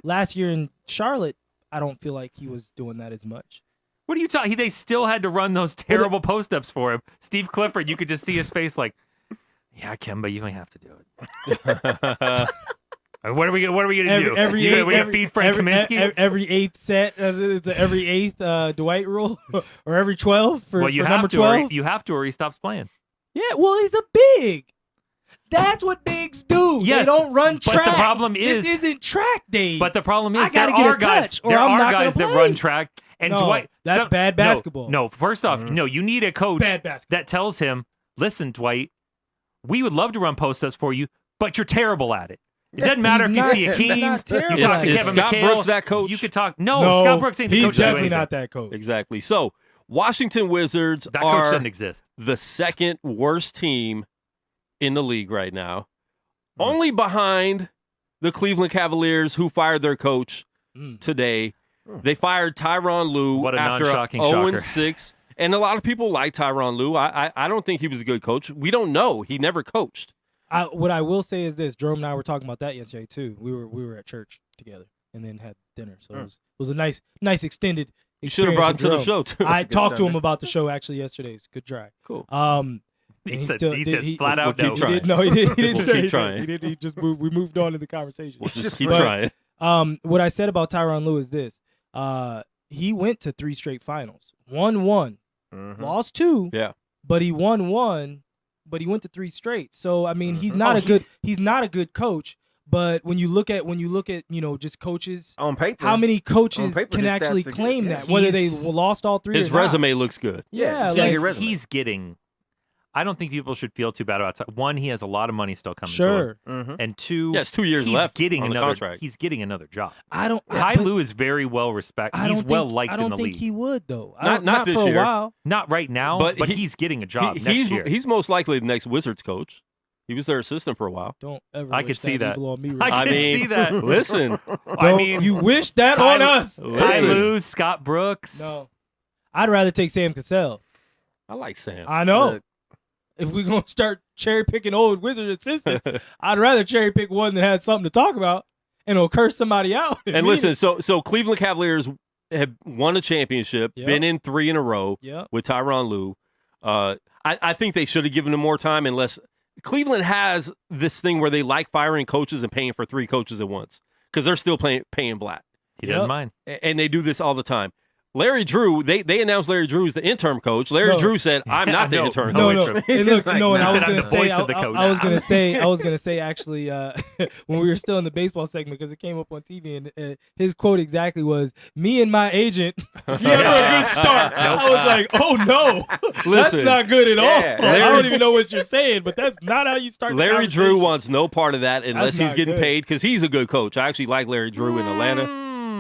last year in Charlotte, I don't feel like he was doing that as much. What are you talking? They still had to run those terrible post-ups for him. Steve Clifford, you could just see his face like, yeah, Kemba, you may have to do it. What are we gonna do? We gonna feed Frank Kaminsky? Every eighth set, it's every eighth Dwight rule, or every 12 for number 12. You have to, or he stops playing. Yeah, well, he's a big. That's what bigs do. Yes, they don't run track. But the problem is this isn't track day. But the problem is there are guys that run track. And no, Dwight, that's bad basketball. No, first off, no, you need a coach that tells him, listen, Dwight, we would love to run post-ups for you, but you're terrible at it. It doesn't matter if you see a Akeem, you talk to Kevin Scott McHale. Brooks that coach? You could talk. No, Scott Brooks ain't the coach. He's definitely not that coach. Exactly. So, Washington Wizards that coach doesn't exist. The second worst team in the league right now. Only behind the Cleveland Cavaliers, who fired their coach today. They fired Tyronn Lue after 0-6. And a lot of people like Tyronn Lue. I don't think he was a good coach. We don't know. He never coached. What I will say is this: Jerome and I were talking about that yesterday too. We were at church together and then had dinner, so it was a nice extended. You should have brought him to the show too. I talked to him about the show actually yesterday. It's a good try. Cool. He said flat out no. He didn't say keep trying. He didn't. He just moved. We moved on to the conversation. We'll just keep trying. What I said about Tyronn Lue is this: he went to 3 straight finals, won 1, lost 2, but he won 1. But he went to 3 straight. So I mean, he's not a good coach. But when you look at just coaches on paper, how many coaches can actually claim that whether they lost all 3? His or not. resume looks good. Yeah, he's getting. I don't think people should feel too bad about it. 1, he has a lot of money still coming. Sure. To him. And 2, it's 2 years left. Getting on another contract. He's getting another job. Ty Lue is very well respected. He's well liked in the league. I don't think he would though. Not this for year. a while. Not right now, but he's getting a job next year. He's most likely the next Wizards coach. He was their assistant for a while. Don't ever. I could see that. On me, I can see that. Listen, you wish that on us. Ty Lue, Scott Brooks. No, I'd rather take Sam Cassell. I like Sam. I know. If we're going to start cherry picking old Wizard assistants, I'd rather cherry pick one that has something to talk about and it'll curse somebody out. And listen, so Cleveland Cavaliers have won a championship, been in 3 in a row with Tyronn Lue. I think they should have given him more time unless Cleveland has this thing where they like firing coaches and paying for 3 coaches at once because they're still paying Blatt. He doesn't mind. And they do this all the time. Larry Drew, they announced Larry Drew as the interim coach. Larry Drew said, "I'm not the interim coach." No. And look, and I was going to say, I was gonna say actually, when we were still in the baseball segment because it came up on TV, and his quote exactly was, "Me and my agent, never a good start." I was like, "Oh no, that's not good at all." I don't even know what you're saying, but that's not how you start. Larry Drew wants no part of that unless he's getting paid because he's a good coach. I actually like Larry Drew in Atlanta.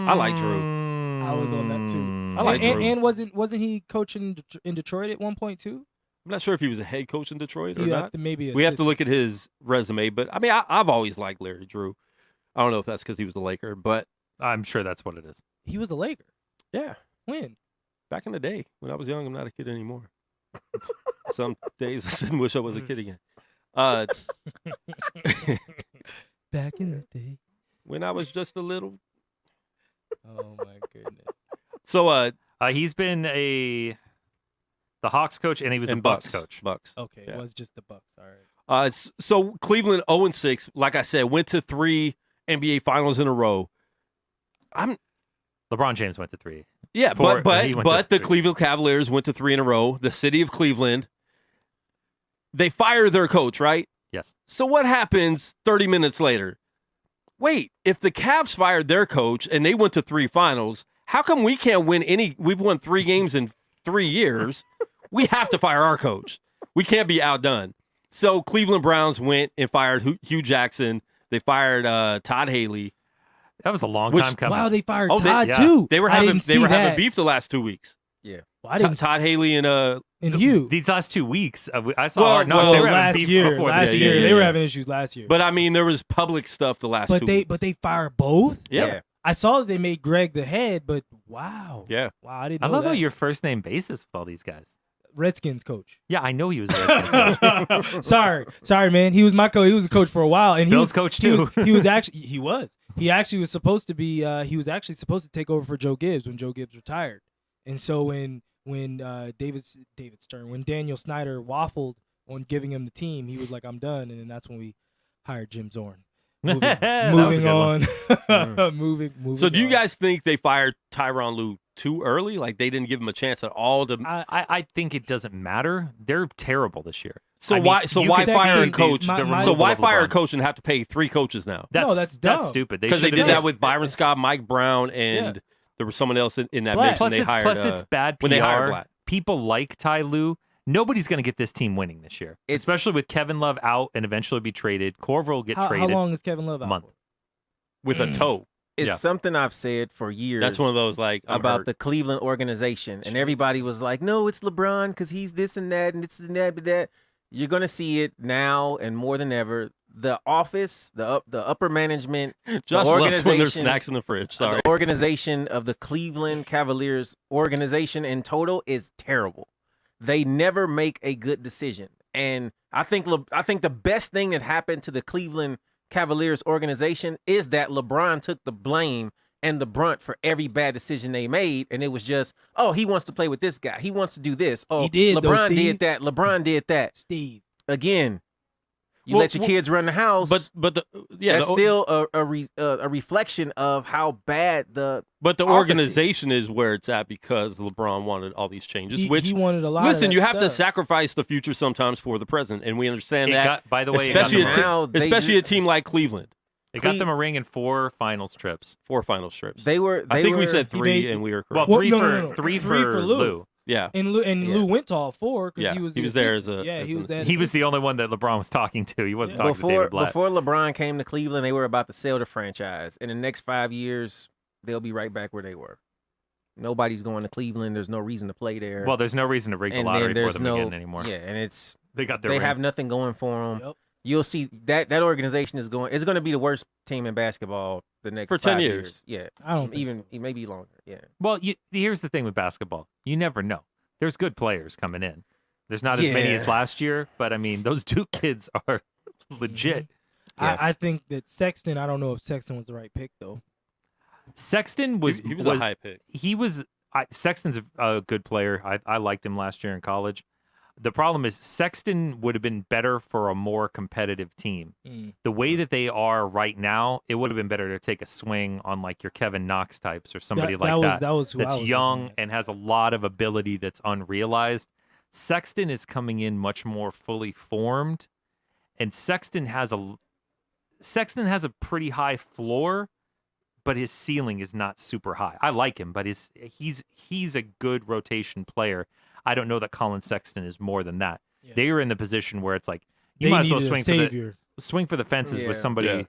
I like Drew. I was on that too. I like Drew. And wasn't he coaching in Detroit at one point too? I'm not sure if he was a head coach in Detroit or not. Maybe we have to look at his resume, but I mean, I've always liked Larry Drew. I don't know if that's because he was a Laker, but I'm sure that's what it is. He was a Laker. Yeah. When? Back in the day when I was young. I'm not a kid anymore. Some days I didn't wish I was a kid again. Back in the day when I was just a little. Oh my goodness. So he's been the Hawks coach and he was the Bucks coach. Bucks. Okay, it was just the Bucks. All right. So Cleveland 0-6, like I said, went to 3 NBA finals in a row. LeBron James went to 3. Yeah, but the Cleveland Cavaliers went to 3 in a row. The city of Cleveland. They fired their coach, right? Yes. So what happens 30 minutes later? Wait, if the Cavs fired their coach and they went to 3 finals, how come we can't win any? We've won 3 games in 3 years. We have to fire our coach. We can't be outdone. So Cleveland Browns went and fired Hugh Jackson. They fired Todd Haley. That was a long time coming. Wow, they fired Todd too. They were having beef the last 2 weeks. Yeah. Well, Todd Haley and Hugh. These last 2 weeks, I saw. They were having beef before. Last year, they were having issues last year. But I mean, there was public stuff the last 2 weeks. But they fired both. Yeah. I saw that they made Greg the head, but wow. Yeah. Wow, I didn't know I love that. how you're first name basis with all these guys. Redskins coach. Yeah, I know he was a Redskins coach. Sorry, man. He was my coach. He was a coach for a while, and Bill's coach too. He was actually supposed to be. He was actually supposed to take over for Joe Gibbs when Joe Gibbs retired. And so when David Stern, when Daniel Snyder waffled on giving him the team, he was like, "I'm done," and then that's when we hired Jim Zorn. Moving on. moving. So do you on. guys think they fired Tyronn Lue too early? Like they didn't give him a chance at all to. I think it doesn't matter. They're terrible this year. So I mean, why fire a coach? So why fire a LeBron. coach and have to pay 3 coaches now? That's dumb. That's stupid. Because they should've did that just- with Byron Scott, Mike Brown, and there was someone else in that Blatt. mix. Plus, and they hired, it's bad PR. when they hired Blatt. People like Ty Lue. Nobody's going to get this team winning this year, especially with Kevin Love out and eventually be traded. Corver will get How traded. long is Kevin Love out? Month. for? with a toe. It's something I've said for years. That's one of those like I'm about hurt. the Cleveland organization, and everybody was like, "No, it's LeBron because he's this and that and this and that." But that you're gonna see it now and more than ever. The office, the upper management, Josh the loves when there's organization, snacks in the fridge. Sorry. the organization of the Cleveland Cavaliers organization in total is terrible. They never make a good decision, and I think the best thing that happened to the Cleveland Cavaliers organization is that LeBron took the blame and the brunt for every bad decision they made, and it was just, oh, he wants to play with this guy, he wants to do this. Oh, He did, though, LeBron Steve. did that. LeBron did that. Steve. Again, you Well, let your kids run the house, But that's that's still a reflection of how bad the But the office organization is where it's at because LeBron wanted all these changes. which he wanted a lot. listen, of that you have to stuff. sacrifice the future sometimes for the present, and we understand that. By the way, it got especially them a now they especially a do- team like Cleveland. It got them a ring in 4 finals trips. 4 final strips. They were. I think we were- said 3, made- and we were Well, correct. three no, for no, no. three Three for for Lou. Lou. Yeah. And Lou went to all 4 because Yeah, he was he was there as assistant. a- he was there. He was the only one that LeBron was talking to. He wasn't talking to David Blatt. Before LeBron came to Cleveland, they were about to sell the franchise. In the next 5 years, they'll be right back where they were. Nobody's going to Cleveland. There's no reason to play there. Well, there's no reason to rig the and lottery then for there's them no again anymore. Yeah, and it's They got their they ring. have nothing going for them. Yep. You'll see that organization is going. It's going to be the worst team in basketball the next For 10 5 years. Yeah, I don't think even maybe longer. Yeah, Well, here's the thing with basketball. You never know. There's good players coming in. There's not as many as Yeah. last year, but I mean, those Duke kids are legit. Yeah. I think that Sexton. I don't know if Sexton was the right pick though. Sexton was he was a high pick. He was Sexton's a good player. I liked him last year in college. The problem is Sexton would have been better for a more competitive team. The way that they are right now, it would have been better to take a swing on like your Kevin Knox types or somebody like that. That was who I That's was young looking at. and has a lot of ability that's unrealized. Sexton is coming in much more fully formed, and Sexton has a pretty high floor, but his ceiling is not super high. I like him, but he's a good rotation player. I don't know that Colin Sexton is more than that. Yeah. They are in the position where it's like you They might as well needed a swing for the fences with somebody Yeah.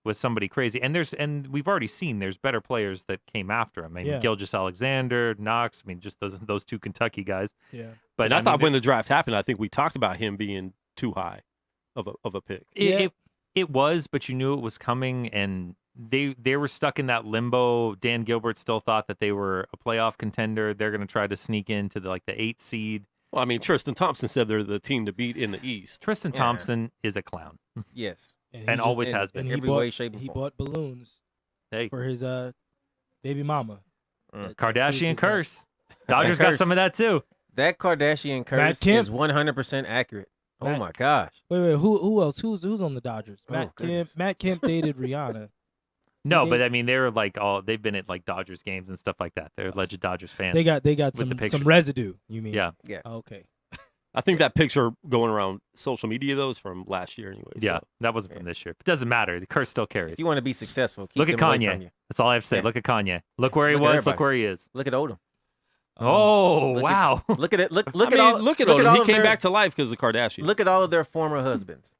with somebody crazy. And we've already seen there's better players that came after him. I mean, Yeah. Gilgeous Alexander, Knox. I mean, just those 2 Kentucky guys. Yeah. But And I thought mean, when the draft happened, I think we talked about him being too high of a pick. it was, but you knew it was coming, and they were stuck in that limbo. Dan Gilbert still thought that they were a playoff contender. They're going to try to sneak into the 8th seed. Well, I mean, Tristan Thompson said they're the team to beat in the East. Tristan Yeah. Thompson is a clown. yes. And he just- always has been. And he Every bought, way, shape, and he form. bought balloons Hey, for his baby mama. Kardashian That- curse. Dodgers got curse. some of that too. That Kardashian curse Kemp. is 100% accurate. Oh Matt- my gosh. Wait, who else? Who's on the Dodgers? Oh, Matt Kemp. goodness. Matt Kemp dated Rihanna. No, They- but I mean, they're they've been at Dodgers games and stuff like that. They're alleged Dodgers fans. They got the some pictures. residue. You mean? Yeah. Yeah. Okay. I think that picture going around social media, though, is from last year anyway. Yeah, So. that wasn't from this year. It doesn't matter. The curse still carries. If you want to be successful, keep Look at them away from Kanye. you. That's all I have to say. Yeah. Look at Kanye. Look where he Look at was. everybody. Look where he is. Look at Odom. Oh, Look at- wow. Look at it. Look I at mean, all. look at all Odom. He of came their- back to life because of Kardashian. Look at all of their former husbands.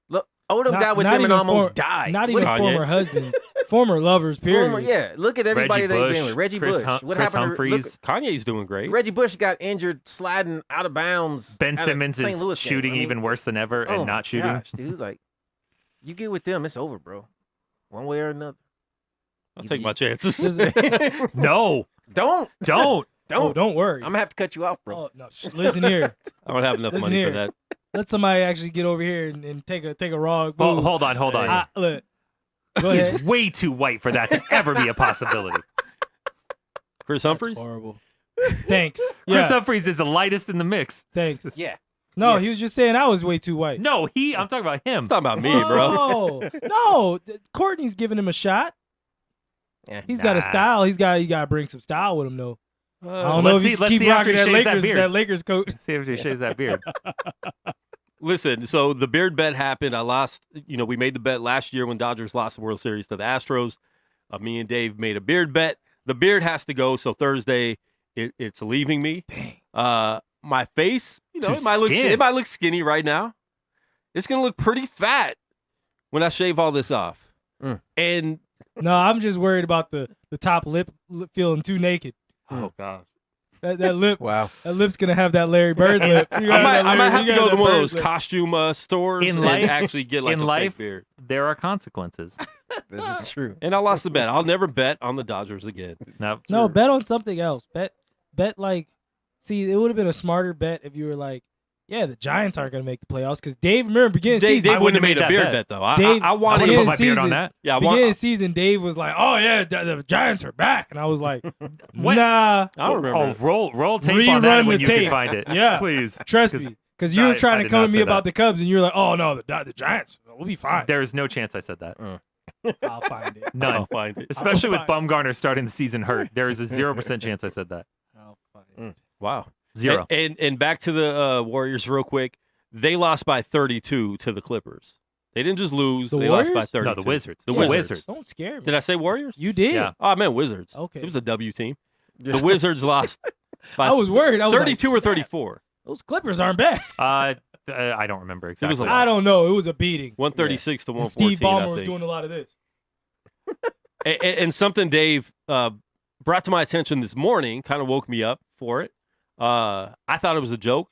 Look, Odom Not- got with not them and even almost for- died. Not What- even Kanye. former husbands, former lovers. Period. former, yeah. Look at everybody Reggie they've Bush, been with. Reggie Chris Bush. Hum- What Chris happened? Humphries. Kanye's doing great. Reggie Bush got injured sliding out of bounds. Ben at a Simmons St. is Louis game. shooting I mean, even worse than ever oh and my not shooting. Gosh, dude, like you get with them, it's over, bro. One way or another. I'll You- take you- my chances. No, Don't. don't. Oh, don't worry. I'm gonna have to cut you off, bro. Oh no! Listen here. I don't have enough Listen money here. for that. Let somebody actually get over here and take a raw. Oh, move. hold on. Look. Go ahead. He's way too white for that to ever be a possibility. Chris That's Humphries? horrible. Thanks. Chris Yeah. Humphries is the lightest in the mix. Thanks. Yeah. No, Yeah. he was just saying I was way too white. No, I'm talking about him. It's talking about me, bro. No, Courtney's giving him a shot. Yeah. He's got a style. He got to bring some style with him though. I don't know let's if he see- let's keep see after rocking he that shaves that Lakers beard. Lakers coat. See if he shaves that beard. Listen, so the beard bet happened. I lost, we made the bet last year when Dodgers lost the World Series to the Astros. Me and Dave made a beard bet. The beard has to go, so Thursday it's leaving me. My face, Too it might look skinny right now. It's going to look pretty fat when I shave all this off. And No, I'm just worried about the top lip feeling too naked. oh gosh. That lip, Wow. that lip's gonna have that Larry Bird lip. I might have to go to one of those costume stores In and life- actually get like in a life- fake beard. There are consequences. This is true. And I lost the bet. I'll never bet on the Dodgers again. No, bet on something else. Bet like, see, it would have been a smarter bet if you were like, yeah, the Giants aren't gonna make the playoffs because Dave, remember beginning of Dave season, wouldn't have made made a that beard bet. bet though. I Dave- I wanted wouldn't Yeah, put my beard on season. that. Yeah, I beginning of season, Dave was like, oh yeah, the Giants are back, and I was like, What? nah, I don't remember. Oh, roll tape on Rerun that the when you tape. can find it. Yeah. Please. trust 'Cause me, because you were I trying to did come not at me say about that. the Cubs, and you were like, oh no, the Giants, we'll be fine. There is no chance I said that. I'll find it. None. I'll find it. Especially with find Bumgarner starting the season hurt. There is a 0% chance I said that. I'll find it. Wow. 0. And back to the Warriors real quick. They lost by 32 to the Clippers. They didn't just lose. The they lost by Warriors? 32. No, the Wizards. The Yeah, Wizards. Wizards. Don't scare me. Did I say Warriors? You did. Yeah. Oh, I meant Wizards. Okay. It was a W team. The Wizards lost by I was worried. I was 32 like, or 34. Those Clippers aren't bad. I don't remember exactly. was a I don't know. It was a beating. 136 to And 114. Steve Ballmer I was think. doing a lot of this. And something Dave brought to my attention this morning kind of woke me up for it. I thought it was a joke,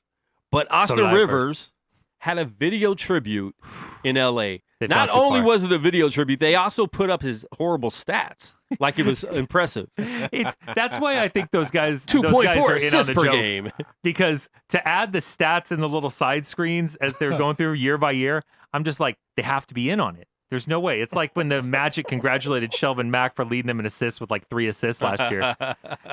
but Austin did I at Rivers had a video tribute in L.A. They've Not gone too only far. was it a video tribute, they also put up his horrible stats like it was impressive. That's why I think those guys 2.4 are in on assists the per joke. game. Because to add the stats in the little side screens as they're going through year by year, I'm just like, they have to be in on it. There's no way. It's like when the Magic congratulated Shelvin Mack for leading them in assists with like 3 assists last year.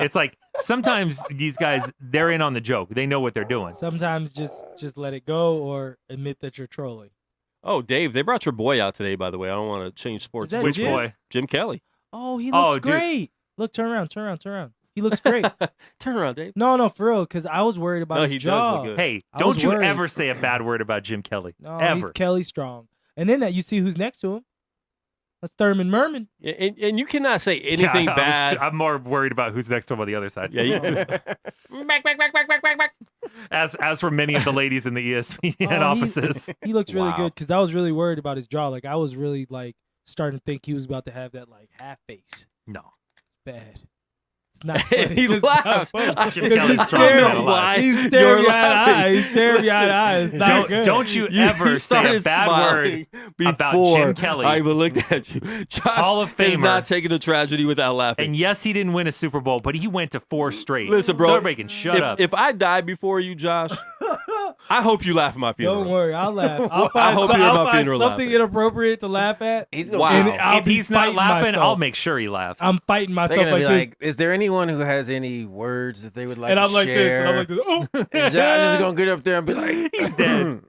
It's like sometimes these guys, they're in on the joke. They know what they're doing. Sometimes just let it go or admit that you're trolling. Oh, Dave, they brought your boy out today, by the way. I don't want to change sports. Is that Which Jim? boy? Jim Kelly. Oh, he Oh, looks dude. great. Look, turn around. He looks great. Turn around, Dave. No, for real, because I was worried about No, his he does jaw. look good. Hey, I was don't you worried. ever say a bad word about Jim Kelly. No, ever. he's Kelly strong. And then that you see who's next to him. That's Thurman Merman. And you cannot say anything Yeah, bad. I'm more worried about who's next to him on the other side. Yeah, As for many of the ladies in the E ESPN Oh, offices. He looks really Wow. good because I was really worried about his jaw. Like I was really like starting to think he was about to have that like half face. No. Bad. It's not. And funny. he It's not laughs. funny. Jim Because Kelly's he's strong, staring- man, alive. He's You're staring me eye to laughing. eye. He's staring me eye to eye. It's not good. Don't you ever say a bad word about Jim Kelly. I even looked at you. Josh Hall of is Famer. not taking a tragedy without laughing. And yes, he didn't win a Super Bowl, but he went to 4 straight. Listen, bro, So everybody can shut up. If I die before you, Josh, I hope you laugh at my funeral. Don't worry, I'll laugh. I'll I find, hope some- you're at I'll my find funeral something laughing. inappropriate to laugh at. He's gonna Wow. And I'll if be he's not fighting laughing, myself. I'll make sure he laughs. I'm fighting They're myself gonna like be this. like, is there anyone who has any words that they would like And to I'm like this. share? And I'm like this. Oh. And Josh is gonna get up there and be like, He's dead.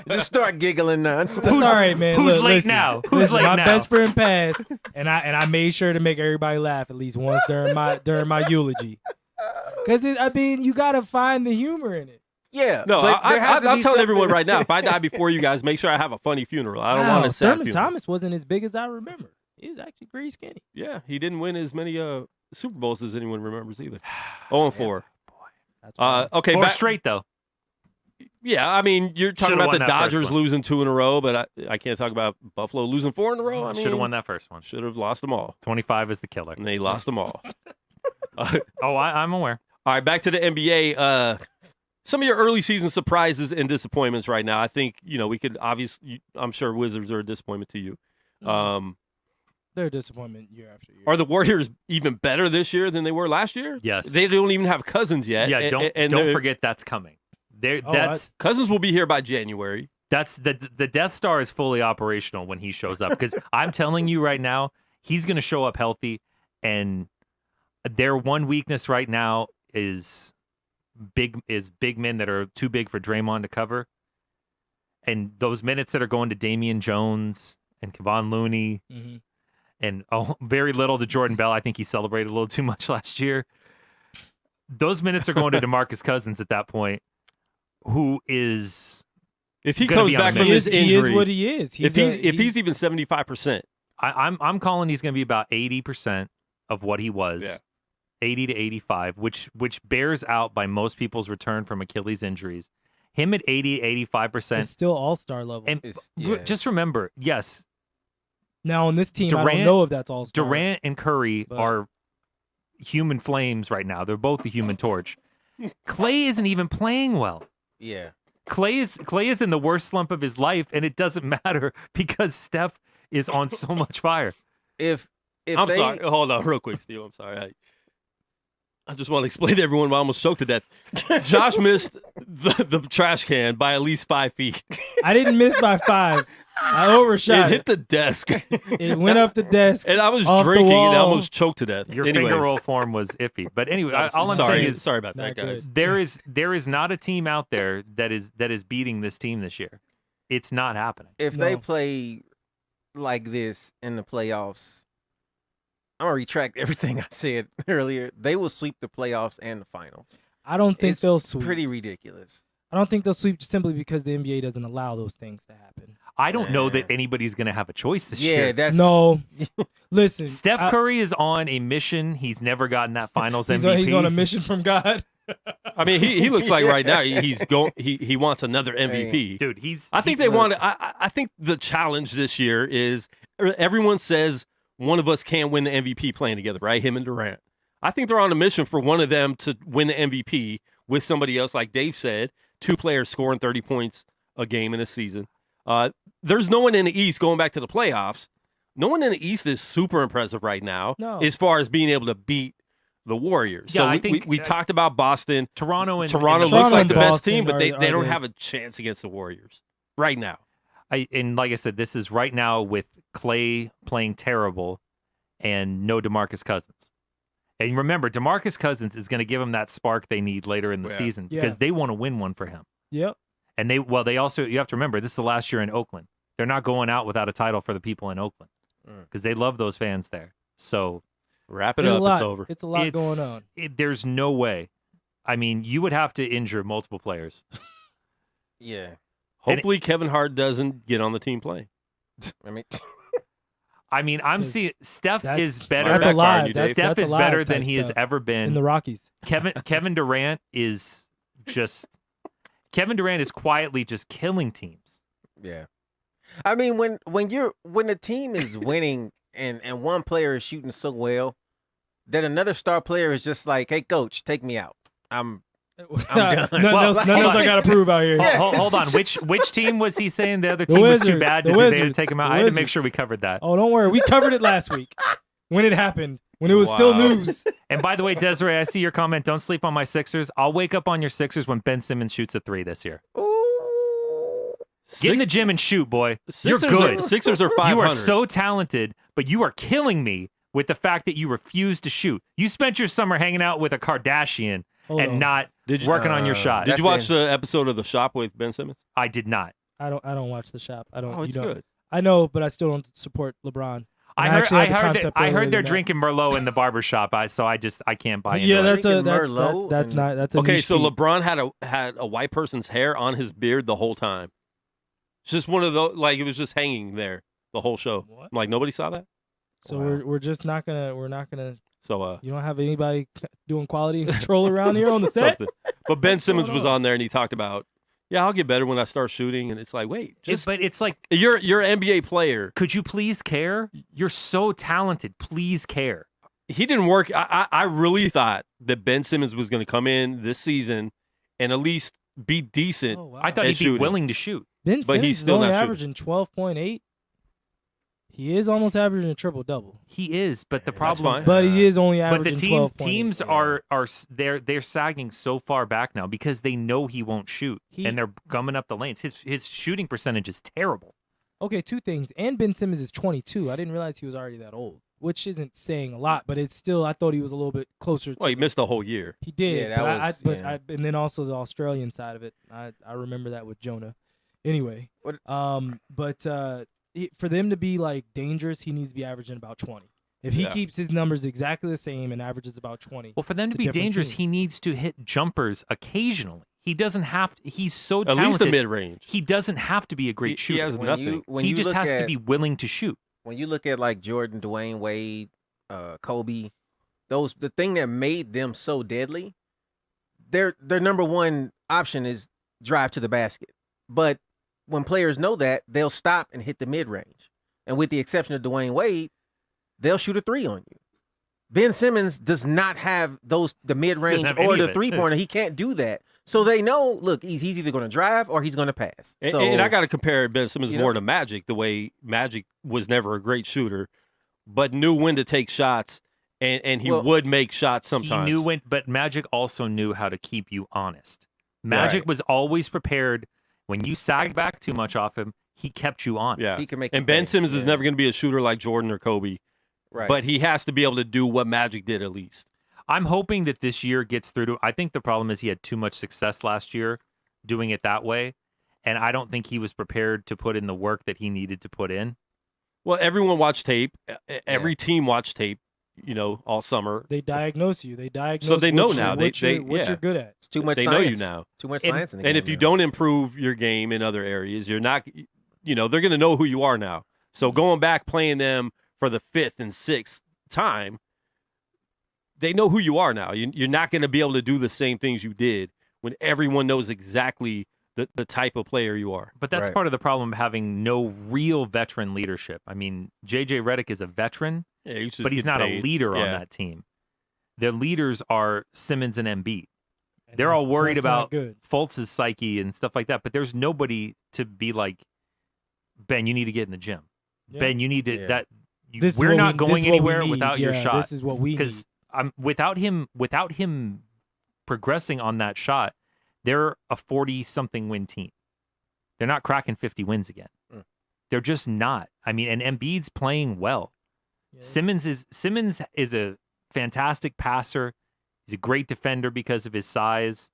just start giggling nonstop. That's all right, man. who's Look, late listen, now? Who's listen, late my now? best friend passed, and I made sure to make everybody laugh at least once during my eulogy. Because I mean, you gotta find the humor in it. Yeah, No, but there has to I'm be telling everyone something- right now, if I die before you guys, make sure I have a funny funeral. I don't Wow, want a sad Thurman funeral. Thomas wasn't as big as I remember. He's actually pretty skinny. Yeah, he didn't win as many Super Bowls as anyone remembers either. 0-4. That's fine. Okay, 4 back, straight, though. yeah, I mean, you're talking Should've about won the that first Dodgers one. losing 2 in a row, but I can't talk about Buffalo losing 4 in a row. I mean, Should have won that first one. Should have lost them all, 25 is the killer. and they lost them all. Oh, I'm aware. All right, back to the NBA. Some of your early season surprises and disappointments right now. I think, we could obviously, I'm sure Wizards are a disappointment to you. They're a disappointment year after year. Are the Warriors even better this year than they were last year? Yes. They don't even have Cousins yet. Yeah, and don't they're- forget that's coming. Oh, That's Cousins will be here by January. the Death Star is fully operational when he shows up because I'm telling you right now, he's going to show up healthy, and Their one weakness right now is big men that are too big for Draymond to cover. And those minutes that are going to Damian Jones and Kevon Looney and very little to Jordan Bell. I think he celebrated a little too much last year. Those minutes are going to DeMarcus Cousins at that point, who is if he comes back from his injury, he is what he is. If he's even 75%, I'm calling he's going to be about 80% of what he was. Yeah. 80 to 85, which bears out by most people's return from Achilles injuries. Him at 80, 85%. It's still all-star level. And just remember, yes. Now on this team, I don't know if that's all-star. Durant and Curry are human flames right now. They're both the Human Torch. Clay isn't even playing well. Yeah. Clay is in the worst slump of his life, and it doesn't matter because Steph is on so much fire. If I'm sorry. Hold on real quick, Steve. I'm sorry. I just want to explain to everyone why I almost choked to death. Josh missed the trash can by at least 5 feet. I didn't miss by 5. I overshot it. Hit the desk. It went up the desk. And I was drinking and I almost choked to death. Your finger roll form was iffy. But anyway, all I'm saying is sorry about that, guys. There is not a team out there that is beating this team this year. It's not happening. If they play like this in the playoffs, I'm gonna retract everything I said earlier. They will sweep the playoffs and the finals. I don't think they'll sweep. Pretty ridiculous. I don't think they'll sweep simply because the NBA doesn't allow those things to happen. I don't know that anybody's going to have a choice this year. Yeah, that's no. Listen, Steph Curry is on a mission. He's never gotten that Finals MVP. He's on a mission from God. I mean, he looks like right now he wants another MVP, dude. I think they want. I think the challenge this year is everyone says one of us can't win the MVP playing together, right? Him and Durant. I think they're on a mission for one of them to win the MVP with somebody else, like Dave said. 2 players scoring 30 points a game in a season. There's no one in the East going back to the playoffs. No one in the East is super impressive right now as far as being able to beat the Warriors. Yeah, so we talked about Boston. Toronto looks like the best team, but they don't have a chance against the Warriors right now. And like I said, this is right now with Clay playing terrible and no DeMarcus Cousins. And remember, DeMarcus Cousins is going to give them that spark they need later in the season because they want to win one for him. Yep. And they also, you have to remember, this is the last year in Oakland. They're not going out without a title for the people in Oakland because they love those fans there. So wrap it up. It's over. It's a lot going on. There's no way. I mean, you would have to injure multiple players. Yeah. Hopefully Kevin Hart doesn't get on the team playing. I mean, I'm seeing Steph is better. That's a lie. Steph is better than he has ever been in the Rockies. Kevin Durant is quietly just killing teams. Yeah. I mean, when the team is winning and one player is shooting so well that another star player is just like, "Hey, coach, take me out. I'm done." Nothing else I got to prove out here. Hold on. Which team was he saying the other team was too bad? Did they take him out? I had to make sure we covered that. Oh, don't worry. We covered it last week when it happened, when it was still news. And by the way, Desiree, I see your comment. Don't sleep on my Sixers. I'll wake up on your Sixers when Ben Simmons shoots a 3 this year. Get in the gym and shoot, boy. You're good. Sixers are 500. You are so talented, but you are killing me with the fact that you refuse to shoot. You spent your summer hanging out with a Kardashian not working on your shot. Did you watch the episode of The Shop with Ben Simmons? I did not. I don't watch The Shop. I don't. Oh, it's good. I know, but I still don't support LeBron. I heard they're drinking Merlot in the barbershop. So I can't buy into it. That's okay. So LeBron had a white person's hair on his beard the whole time. It's just one of those, like, it was just hanging there the whole show. What? Like, nobody saw that. So we're just not gonna. So you don't have anybody doing quality control around here on the set. But Ben Simmons was on there and he talked about, I'll get better when I start shooting. And it's like, wait, but it's like you're an NBA player. Could you please care? You're so talented. Please care. He didn't work. I really thought that Ben Simmons was going to come in this season and at least be decent. Oh, wow. I thought he'd be willing to shoot. Ben Simmons he's still only averaging 12.8. He is almost averaging a triple-double. He is, but the problem, but he is only averaging 12. But the teams are they're sagging so far back now because they know he won't shoot, and they're gumming up the lanes. His shooting percentage is terrible. Okay, two things. And Ben Simmons is 22. I didn't realize he was already that old, which isn't saying a lot, but it's still. I thought he was a little bit closer. Well, he to missed a whole year. He did. Yeah, that was. And then also the Australian side of it. I remember that with Jonah. Anyway, What- for them to be like dangerous, he needs to be averaging about 20. If he Yeah. keeps his numbers exactly the same and averages about 20, Well, for them it's to a be different dangerous, team. he needs to hit jumpers occasionally. He doesn't have to. He's so At talented. least the mid-range. He doesn't have to be a great He shooter. has When nothing. you- when He you just look has to at- be willing to shoot. When you look at like Jordan, Dwayne Wade, Kobe, the thing that made them so deadly, their number one option is drive to the basket. But when players know that, they'll stop and hit the mid range. And with the exception of Dwayne Wade, they'll shoot a three on you. Ben Simmons does not have the mid range have or any of the it. 3-pointer. He can't do that. So they know, look, he's either going to drive or he's going to pass. And, So and I got to compare Ben Simmons you more know- to Magic, the way Magic was never a great shooter, but knew when to take shots, and he Well, would make shots sometimes. He knew when, but Magic also knew how to keep you honest. Magic Right. was always prepared. When you sagged back too much off him, he kept you honest. Yeah. he can make And the Ben play. Simmons is Yeah. never going to be a shooter like Jordan or Kobe, right. but he has to be able to do what Magic did at least. I'm hoping that this year gets through to. I think the problem is he had too much success last year doing it that way, and I don't think he was prepared to put in the work that he needed to put in. Well, everyone watched tape. Every team watched tape, all summer. they diagnose you. They diagnose. they know what now. What They- you're yeah. good at. It's too much They science. know you now. Too much And- science in the And game if you now. don't improve your game in other areas, you're not, they're going to know who you are now. So going back playing them for the 5th and 6th time, they know who you are now. You're not going to be able to do the same things you did when everyone knows exactly the type of player you are. But that's Right. part of the problem of having no real veteran leadership. I mean, JJ Redick is a veteran, Yeah, just but he's getting not a paid. leader on Yeah. that team. The leaders are Simmons and Embiid. And They're all that's- worried that's not about good. Fultz's psyche and stuff like that, but there's nobody to be like, Ben, you need to get in the gym. Yeah. Ben, you need to Yeah. that. This is We're what not this going is what we anywhere need. without your Yeah, shot. This is what we need. Because without him progressing on that shot, they're a 40-something win team. They're not cracking 50 wins again. Mm. They're just not. I mean, and Embiid's playing well. Yeah. Simmons is a fantastic passer. He's a great defender because of his size,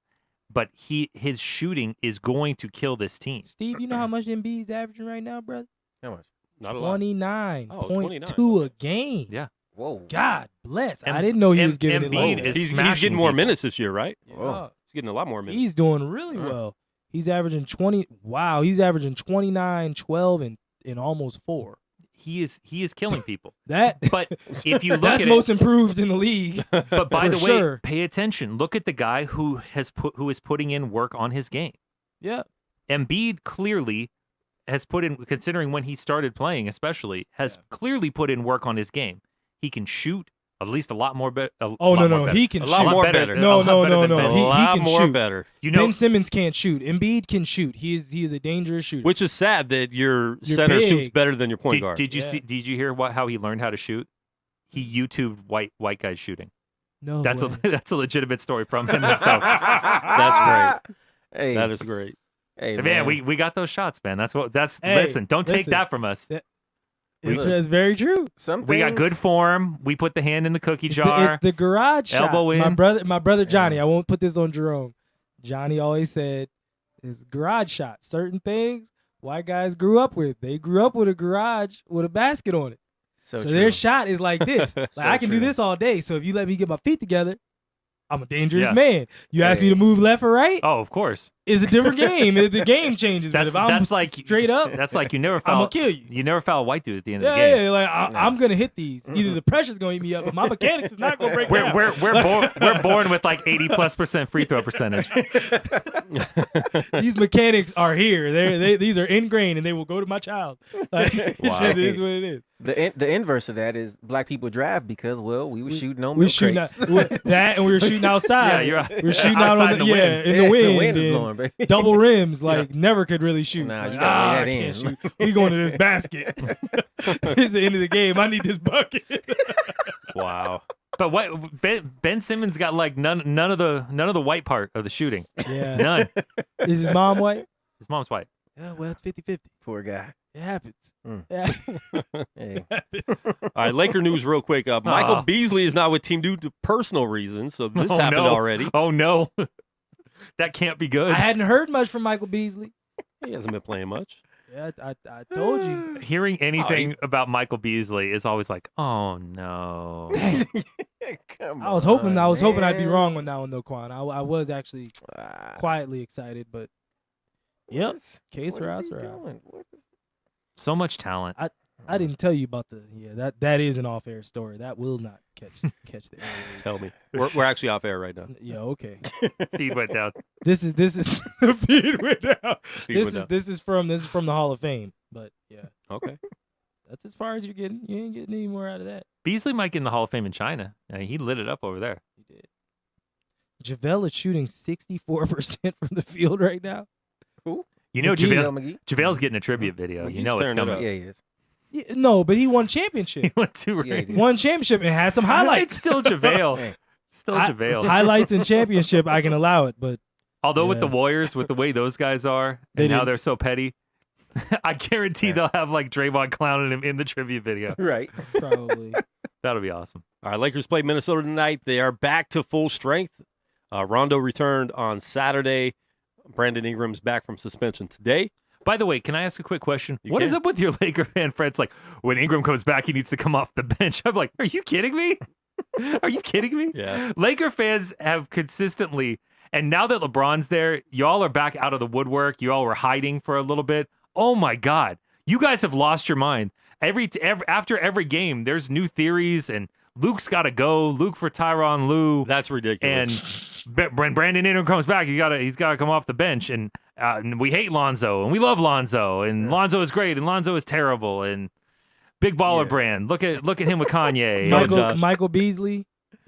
but his shooting is going to kill this team. Steve, you know how much Embiid's averaging right now, brother? How much? Not a lot. 29.2 a game. Yeah. Whoa. God bless. Em- I didn't know he Em- was giving it Embiid low. is He's smashing getting more people. minutes this year, right? Yeah. He's getting a lot more minutes. He's doing really well. He's averaging 20. Wow, he's averaging 29, 12, and almost 4. He is killing people. That But if you look that's at most it, improved in the league. but by for the way, sure. pay attention. Look at the guy who is putting in work on his game. Yeah. Embiid clearly has put in, considering when he started playing, especially, has clearly put in work on his game. He can shoot at least a lot more better. Oh no, he can A shoot. lot more better. No, no, no, no. A He lot can more shoot. better. You know, Ben Simmons can't shoot. Embiid can shoot. He is a dangerous shooter. Which is sad that your You're center big. shoots better than your point guard. did you Yeah. see? Did you hear how he learned how to shoot? He YouTubed white guys shooting. no, That's way. that's a legitimate story from him himself. That's great. Hey, That is great. hey, Man, we got those shots, man. Hey, listen. Don't take listen. that from us. It's very true. Some We got things- good form. We put the hand in the cookie It's jar. the garage shot. Elbow in. My brother Johnny. I won't put this on Jerome. Johnny always said, "It's garage shot. Certain things white guys grew up with. They grew up with a garage with a basket on it. So true. their shot is like this. Like I can do true. this all day. So if you let me get my feet together, I'm a dangerous Yeah. man. You ask me to move left or right, Oh, of course. it's a different game. The game changes. But That's if I'm that's like straight up, That's like you never I'm gonna foul. kill you. You never foul a white dude at the end of Yeah, the game. yeah, like I'm gonna hit these. Either the pressure's gonna eat me up, but my mechanics is not gonna break down. We're born with like 80+% free throw percentage. These mechanics are here. These are ingrained, and they will go to my child. Like, it is what it is. The inverse of that is black people drive because we were shooting on We milk shooting crates. that, and we were shooting outside. Yeah, you're right. We were shooting out Outside on the, in the yeah, wind. in Yeah, the wind. the wind is and blowing, baby. double rims, like never could really shoot. Nah, Like, you gotta lay I that can't in. shoot. We going to this basket. It's the end of the game. I need this bucket. Wow. But what Ben Simmons got like none of the white part of the shooting. Yeah. None. Is his mom white? His mom's white. Yeah, well, it's 50-50. Poor guy. It happens. Mm. Hey. It happens. All right, Laker news real quick. Michael Beasley is not with team due to personal reasons, so this happened already. Oh, no. That can't be good. I hadn't heard much from Michael Beasley. He hasn't been playing much. Yeah, I told you. Hearing anything about Michael Beasley is always like, oh, no. Come I was hoping I'd be man. wrong on that one though, Quan. I was actually Ah, quietly excited, but yep. what is- Case what or is ass he or out. doing? What is- So much talent. I didn't tell you about that is an off-air story. That will not catch the airwaves. Tell me. We're actually off air right now. Yeah, okay. Feed went down. This is the feed went down. Feed went down. This is from the Hall of Fame. But yeah, Okay. that's as far as you're getting. You ain't getting any more out of that. Beasley might get in the Hall of Fame in China. I mean, he lit it up over there. You did. JaVale is shooting 64% from the field right now. You know, McGee. JaVale, JaVale's getting a tribute video. Well, You he's know it's tearing it coming. up. Yeah, he is. Yeah, no, but he won championship. He went 2 Yeah, he rings. did. Won championship and had some highlights. It's still JaVale. Hey. Still JaVale. Highlights and championship, I can allow it, but Although with the Yeah. Warriors, with the way those guys are, They and how didn't- they're so petty, I guarantee they'll have like Draymond clowning him in the tribute video. Right. probably. That'll be awesome. All right, Lakers play Minnesota tonight. They are back to full strength. Rondo returned on Saturday. Brandon Ingram's back from suspension today. By the way, can I ask a quick question? You What is can. up with your Laker fan friends? Like, when Ingram comes back, he needs to come off the bench. I'm like, are you kidding me? Are you kidding me? Yeah. Laker fans have consistently, and now that LeBron's there, y'all are back out of the woodwork. You all were hiding for a little bit. Oh my God, you guys have lost your mind. After every game, there's new theories, and Luke's got to go. Luke for Tyronn Lue. That's ridiculous. And when Brandon Ingram comes back, he's got to come off the bench. And we hate Lonzo, and we love Lonzo, and Lonzo is great, and Lonzo is terrible, and big baller brand. Look at him with Kanye. No, And- Josh. Michael Beasley,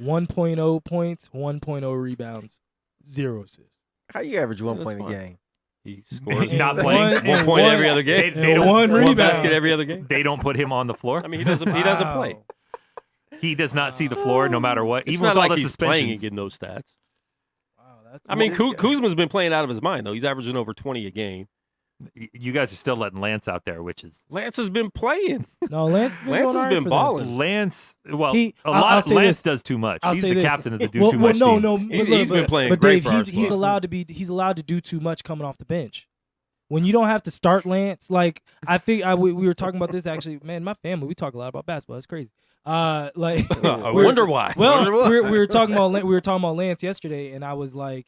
1.0 points, 1.0 rebounds, 0 assists. How you average one That's point a fine. game? He scores Not one, playing. one point every other game. They and don't- one One rebound. basket every other game. They don't put him on the floor. I mean, he doesn't play. Wow. He does not see the floor no matter what. It's Even not with all like the he's playing and suspensions. getting those stats. Wow, that's I mean, Well, Kuzma's been playing out of his mind, though. He's averaging over 20 a game. You guys are still letting Lance out there, which is Lance has been playing. no Lance. Been Lance going has all right been for them. balling. Lance. Well, I'll Lance say this. does too much. I'll He's say the this. captain of the do well, too well, much no, team. no. He's been playing but great Dave, for our he's squad. he's allowed to do too much coming off the bench. When you don't have to start Lance, like we were talking about this actually. Man, my family, we talk a lot about basketball. It's crazy. Like I we're- wonder why. Well, we were talking about Lance yesterday, and I was like,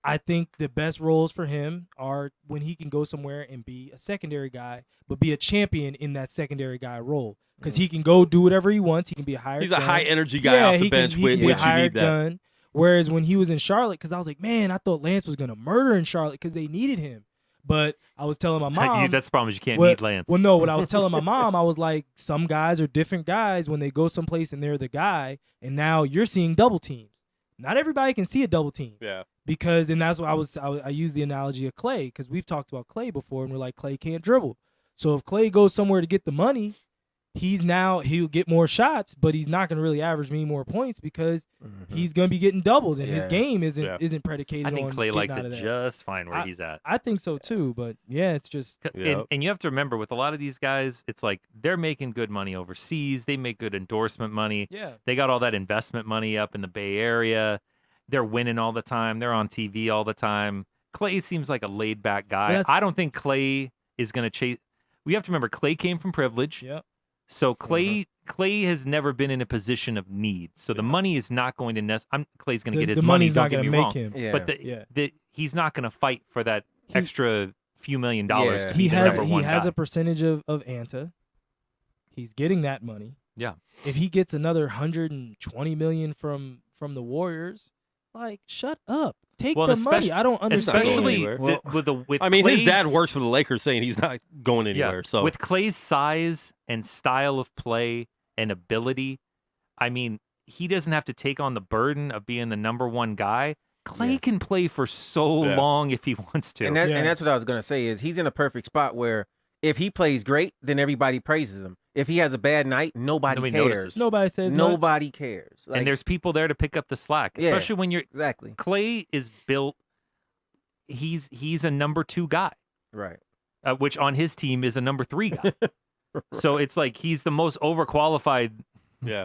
I think the best roles for him are when he can go somewhere and be a secondary guy, but be a champion in that secondary guy role, because he can go do whatever he wants. He can be a hired. He's a gun. high energy guy off the he bench, can, he which can be a you need hired that. gun. Whereas when he was in Charlotte, because I was like, man, I thought Lance was gonna murder in Charlotte because they needed him. But I was telling my mom, That's the problem is you can't Well- need Lance. well, no, what I was telling my mom, I was like, some guys are different guys when they go someplace and they're the guy, and now you're seeing double teams. Not everybody can see a double team Yeah. because, and that's what I used the analogy of Clay, because we've talked about Clay before, and we're like, Clay can't dribble. So if Clay goes somewhere to get the money, he'll get more shots, but he's not going to really average me more points because he's going to be getting doubled, and his Yeah. game isn't Yeah. isn't predicated I think on Clay getting likes out it of that. just fine where he's at. I think so too, but yeah, it's just Yeah. And you have to remember, with a lot of these guys, it's like they're making good money overseas. They make good endorsement money. yeah. They got all that investment money up in the Bay Area. They're winning all the time. They're on TV all the time. Clay seems like a laid back guy. That's- I don't think Clay is going to chase. We have to remember Clay came from privilege. Yep. So Clay has never been in a position of need. So the money is not going to Clay's going to get his the money. money's Don't not get going me to wrong. make him. Yeah. But Yeah. he's not going to fight for that extra few $1 million Yeah. to He be the has number one guy. a percentage of Anta. He's getting that money. Yeah. If he gets another 120 million from the Warriors, like shut up. Take Well, the especially- money. I don't understand. Especially anywhere. with I mean, his dad Clay's- works for the Lakers, saying he's not going anywhere. So with Clay's size and style of play and ability, I mean, he doesn't have to take on the burden of being the number one guy. Clay Yes. can play for so Yeah. long if he wants to. And that's what I was gonna say is he's in a perfect spot where if he plays great, then everybody praises him. If he has a bad night, nobody Nobody cares. notices. Nobody says much. Nobody cares. Like, And there's people there to pick up the slack, Yeah. especially when you're exactly Clay is built. He's a number two guy. right. which on his team is a number 3 guy. So it's like he's the most overqualified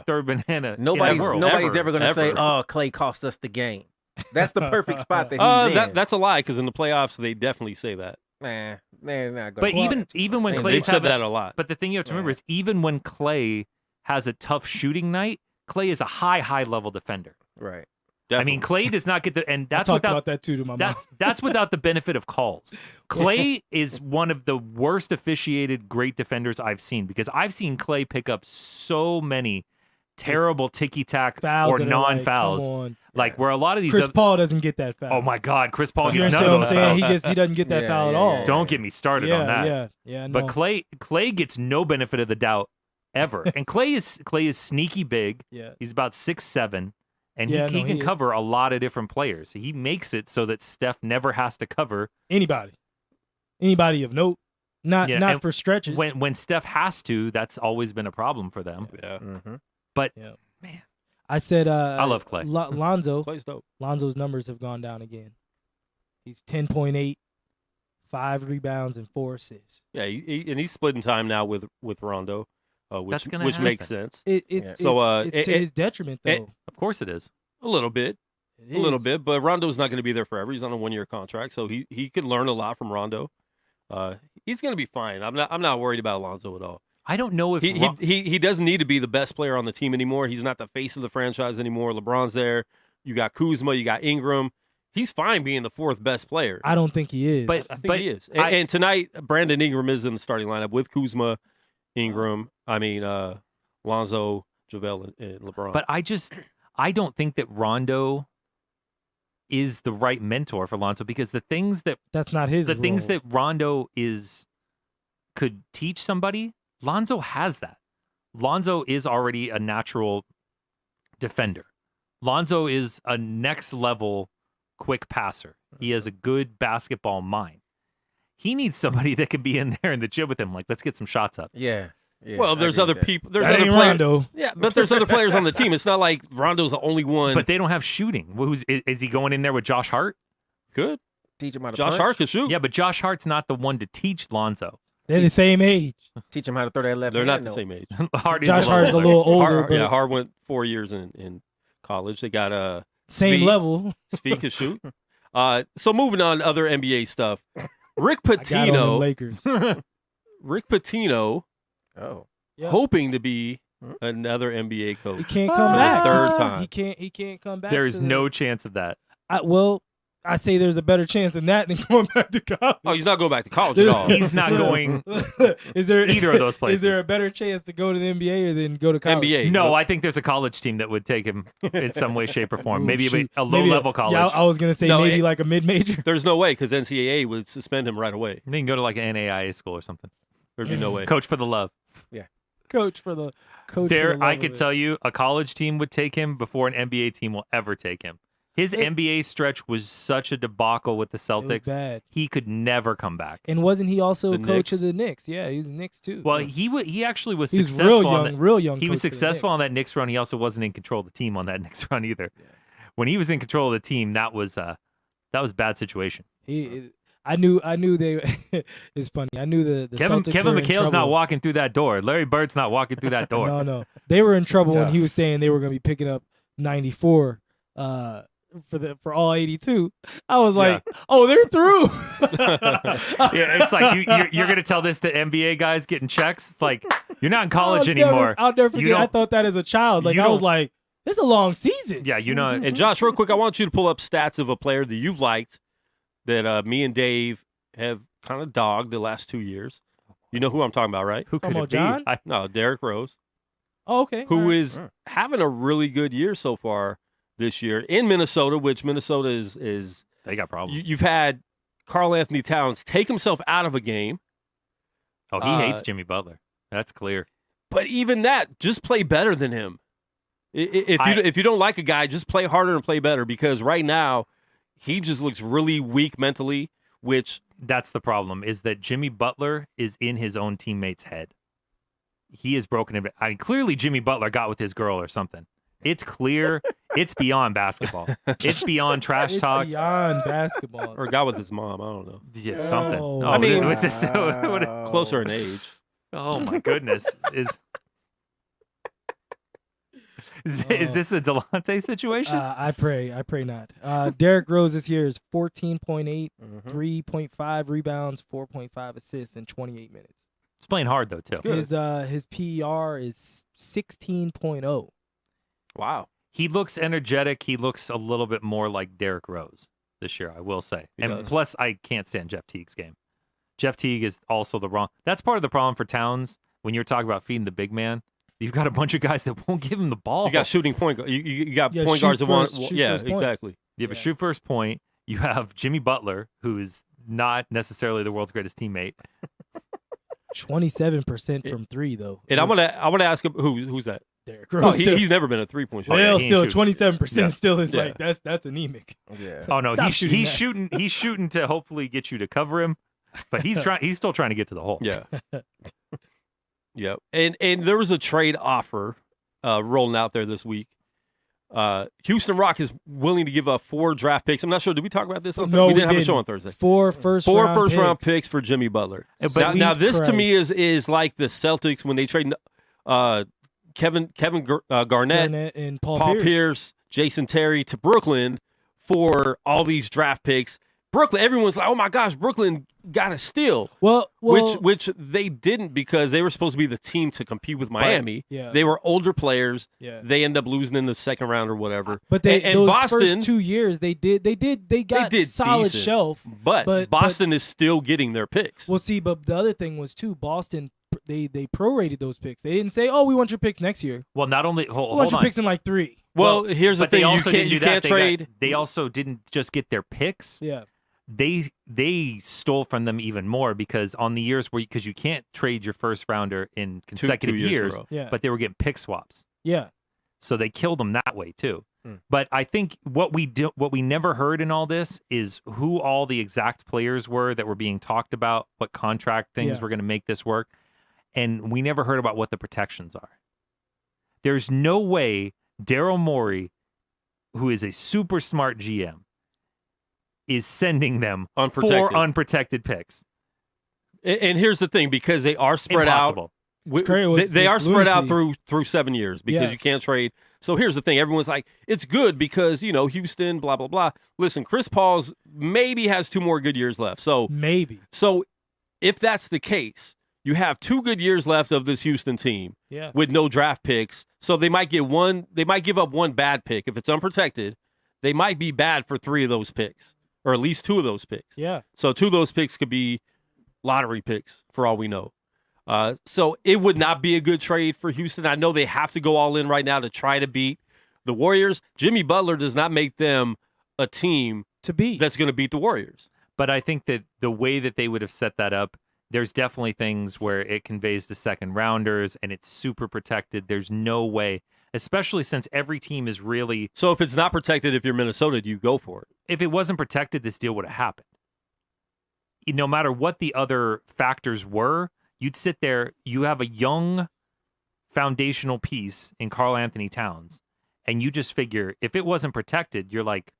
third banana in the world. Nobody's ever going to say, "Oh, Clay cost us the game." That's the perfect spot that he's in. That's a lie because in the playoffs they definitely say that. Nah, they're not going. But even when Clay's they've said that a lot. But the thing you have to remember is even when Clay has a tough shooting night, Clay is a high level defender. Right. Definitely. I mean, Clay does not get the, and that's I talked without about that too to my mom. that's without the benefit of calls. Clay is one of the worst officiated great defenders I've seen because I've seen Clay pick up so many terrible ticky-tack fouls or that are non-fouls. Like where a lot of these Chris Paul doesn't get that foul. Oh my God, Chris Paul You gets none understand of what those I'm saying? fouls. He doesn't get that foul at all. Don't get me started on that. Yeah. But No. Clay gets no benefit of the doubt ever. And Clay is sneaky big. Yeah. He's about 6'7", and Yeah, he no, can he cover a lot of different players. He makes it so that Steph never has to cover anybody of note. Not and for stretches. when Steph has to. That's always been a problem for them. Yeah. Mm-hmm. But Yeah. man, I said I love Clay. Lonzo. Clay's dope. Lonzo's numbers have gone down again. He's 10.8, 5 rebounds and 4 assists. Yeah, and he's splitting time now with Rondo, That's gonna which makes happen. sense. It's So, to his detriment though. of course it is. A little bit. It A little is. bit, but Rondo's not going to be there forever. He's on a 1-year contract, so he could learn a lot from Rondo. He's going to be fine. I'm not worried about Alonzo at all. I don't know if He doesn't need to be the best player on the team anymore. He's not the face of the franchise anymore. LeBron's there. You got Kuzma. You got Ingram. He's fine being the 4th best player. I don't think he is. But I think he is. And tonight, Brandon Ingram is in the starting lineup with Kuzma, Ingram. Lonzo, JaVale, and LeBron. But I don't think that Rondo is the right mentor for Lonzo because the things that things that Rondo could teach somebody, Lonzo has that. Lonzo is already a natural defender. Lonzo is a next level quick passer. He has a good basketball mind. He needs somebody that can be in there in the gym with him. Like, let's get some shots up. Yeah. Well, there's other people. There's That other ain't players. Rondo. Yeah, but there's other players on the team. It's not like Rondo's the only one. But they don't have shooting. Is he going in there with Josh Hart? Good. Teach him how to Josh punch. Hart can shoot. Yeah, but Josh Hart's not the one to teach Lonzo. They're the same age. Teach him how to throw that left. They're not hand, the though. same age. Josh Hart's a little older, but Hart went 4 years in college. They got same Svi. level. Svi can shoot. So moving on to other NBA stuff. Rick I got on them Pitino. Lakers. Rick Pitino Oh. Yeah. hoping to be another NBA He coach. can't For come the back. third time. He can't come back. There is to no chance of that. I say there's a better chance than that than going back to college. Oh, he's not going back to college at all. He's not going Is there either of those places. Is there a better chance to go to the NBA or than go to college? NBA. No, I think there's a college team that would take him in some way, shape, or form. Ooh, Maybe shoot. a Maybe low-level college. Yeah, I was gonna say No, maybe it- like a mid-major. There's no way because NCAA would suspend him right away. They can go to like an NAIA school or something. There'd be no way. Coach for the love. Coach for the coach. There, for the I love could of it. tell you, a college team would take him before an NBA team will ever take him. His NBA stretch was such a debacle with the It was Celtics. bad. He could never come back. And wasn't he also The coach Knicks? of the Knicks? Yeah, he was the Knicks too. Well, he actually was he was successful. real on young, that- real young. He was coach for the successful on Knicks. that Knicks run. He also wasn't in control of the team on that Knicks run either. When he was in control of the team, that was a bad situation. I knew they. It's funny. I knew the Kevin Celtics were in McHale's not trouble. walking through that door. Larry Bird's not walking through that door. No, they were in trouble when Tough. he was saying they were going to be picking up 94 for all 82. I was like, oh, they're through. Yeah, it's like you're going to tell this to NBA guys getting checks. It's like you're not in college anymore. I'll never You forget. I don't- thought that as a child. Like you I was don't- like, it's a long season. Yeah, you know. And Josh, real quick, I want you to pull up stats of a player that you've liked that me and Dave have kind of dogged the last 2 years. You know who I'm talking about, right? Who could Come on, it be? John? No, Derrick Rose, Oh, okay. who all right. is having a really good year so far this year in Minnesota, which Minnesota is They got problems. you've had Karl Anthony Towns take himself out of a game. Oh, he hates Jimmy Butler. That's clear. But even that, just play better than him. If you don't like a guy, just play harder and play better because right now he just looks really weak mentally, which That's the problem, is that Jimmy Butler is in his own teammate's head. He is broken. I mean, clearly Jimmy Butler got with his girl or something It's clear. It's beyond basketball. It's beyond trash It's talk. beyond basketball. Or a guy with his mom. I don't know. Yeah, something. Oh. Oh, I mean, what's this? What- Closer in age. oh my goodness. Is this a Delonte situation? I pray not. Derrick Rose this year is 14.8, 3.5 rebounds, 4.5 assists in 28 minutes. He's playing hard though too. His PER is 16.0. Wow. He looks energetic. He looks a little bit more like Derrick Rose this year, I will say. He And does. plus, I can't stand Jeff Teague's game. Jeff Teague is also the wrong. That's part of the problem for Towns when you're talking about feeding the big man. You've got a bunch of guys that won't give him the ball. You got shooting point. You got Yeah, point shoot guards that want. first- shoot Yeah, first points. exactly. You have a Yeah. shoot first point. You have Jimmy Butler, who is not necessarily the world's greatest teammate. 27% from three though. And I want to ask him who's that? Derrick Oh, Rose. still, he's never been a 3-point shooter. yeah, well, he ain't still shooting. 27% Yeah. still is Yeah. like that's anemic. Yeah. Oh no, Stop he's shooting that. shooting. He's shooting to hopefully get you to cover him, but he's trying. He's still trying to get to the hole. Yeah. Yep. And there was a trade offer rolling out there this week. Houston Rock is willing to give up 4 draft picks. I'm not sure. Did we talk about this on Thursday? No, We we didn't have a didn't. show on Thursday. 4 first round picks for Jimmy Butler. But now this Christ. to me is like the Celtics when they trade Kevin Garnett, Garnett and Paul Pierce, Jason Terry to Brooklyn for all these draft picks. Brooklyn, everyone's like, oh my gosh, Brooklyn got a steal. Well, Which they didn't because they were supposed to be the team to compete with Miami. yeah. They were older players. Yeah. They end up losing in the second round or whatever. But they and those Boston, first 2 years they got did solid decent. shelf. but Boston is still getting their picks. Well, see, but the other thing was too Boston. They prorated those picks. They didn't say, "Oh, we want your picks next year. Well, not only We hold want your on. picks in like 3." Well, here's the But they thing: you also can't didn't do that. can't trade. They also didn't just get their picks. Yeah. They stole from them even more because on the years where because you can't trade your first rounder in consecutive years in a years, row. Yeah. but they were getting pick swaps. Yeah. So they killed them that way too. Hmm. But I think what we never heard in all this is who all the exact players were that were being talked about, what contract things Yeah. were going to make this work, and we never heard about what the protections are. There's no way Daryl Morey, who is a super smart GM, is sending them Unprotected. 4 unprotected picks. And here's the thing: because they are spread Impossible. out, crazy. they are It's spread out lunacy. through 7 years because Yeah. you can't trade. So here's the thing: everyone's like, it's good because Houston, blah blah blah. Listen, Chris Paul's maybe has 2 more good years left. So Maybe. if that's the case, you have 2 good years left of this Houston team Yeah. with no draft picks. So they might get one. They might give up 1 bad pick if it's unprotected. They might be bad for 3 of those picks, or at least 2 of those picks. Yeah. So 2 of those picks could be lottery picks for all we know. So it would not be a good trade for Houston. I know they have to go all in right now to try to beat the Warriors. Jimmy Butler does not make them a team To be. that's going to beat the Warriors. But I think that the way that they would have set that up, there's definitely things where it conveys the second rounders and it's super protected. There's no way, especially since every team is really, So if it's not protected, if you're Minnesota, do you go for it? if it wasn't protected, this deal would have happened. No matter what the other factors were, you'd sit there, you have a young foundational piece in Karl Anthony Towns, and you just figure if it wasn't protected, you're like,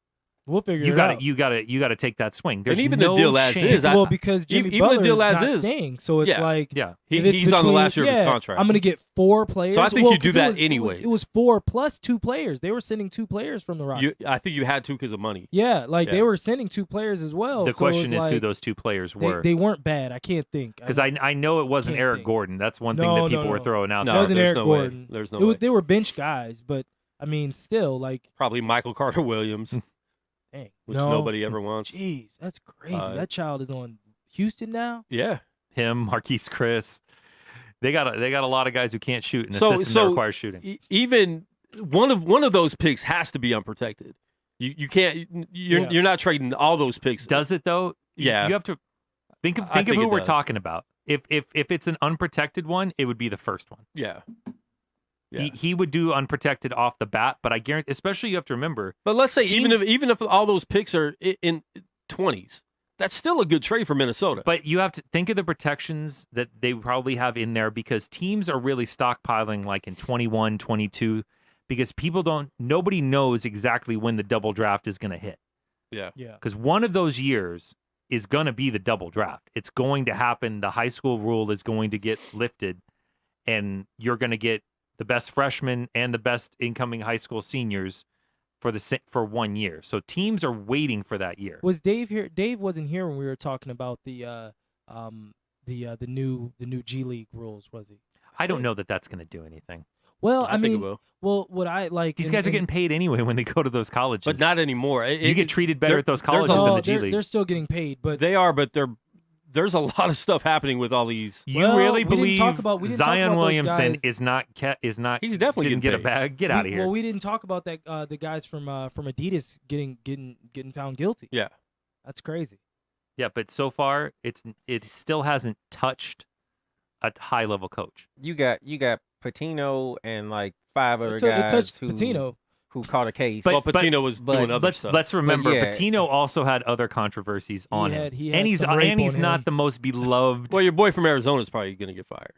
We'll figure you it got out. to you got to take that swing. There's And even no the deal as chance. is, well, because Jimmy even the Butler's deal as not is. staying, so it's Yeah. like Yeah. if it's He's on the between- last year of his yeah, contract. I'm going to get 4 players. So I think Well, you do 'cause that it was, anyways. It was 4 plus 2 players. They were sending 2 players from the Rockets. I think you had to because of money. Yeah, like Yeah. they were sending 2 players as well. The so it was question is who like, those 2 players were. They weren't bad. I can't think. Because I know it wasn't can't Eric think. Gordon. That's one thing No, that people no, were no. throwing out No, It there. wasn't there's Eric no way. Gordon. There's no It was, way. they were bench guys, but I mean, still, like, Probably Michael Carter Williams, dang, which no, nobody ever wants. Jeez, that's crazy. Uh, That child is on Houston now. Yeah. Him, Marquise Chris. They got a lot of guys who can't shoot in a So- system so that requires shooting. Even one of those picks has to be unprotected. You can't. Yeah. You're not trading all those picks. Does it though? Yeah. You have to think of I think who it we're does. talking about. If it's an unprotected one, it would be the first one. Yeah. Yeah. He would do unprotected off the bat, but I guarantee, especially you have to remember, But let's say Team- even if all those picks are in 20s, that's still a good trade for Minnesota. but you have to think of the protections that they probably have in there because teams are really stockpiling like in 21, 22 because nobody knows exactly when the double draft is going to hit. Yeah. Yeah. Because one of those years is going to be the double draft. It's going to happen. The high school rule is going to get lifted, and you're going to get the best freshmen and the best incoming high school seniors for 1 year. So teams are waiting for that year. Was Dave here? Dave wasn't here when we were talking about the new G League rules, was he? I don't know that that's going to do anything. Well, I think it will. well, what I like These guys are getting paid anyway when they go to those colleges. But not anymore. You get treated better at those there's a- colleges than Oh, the G League. they're still getting paid, but They are, but there's a lot of stuff happening with all these. You Well, really we didn't believe talk about- we didn't talk Zion about those Williamson guys. is not He's definitely didn't get getting a bag? Get out of here. Well, we didn't talk about that. The guys from Adidas getting found guilty. Yeah. That's crazy. Yeah, but so far it still hasn't touched a high level coach. You got Patino and like 5 other It guys touched who Patino. caught a case. But- Well, Patino was but doing other stuff. Let's remember, yeah. Patino also had other controversies on him, He had and he's some rape on not him. the most beloved. Well, your boy from Arizona is probably going to get fired.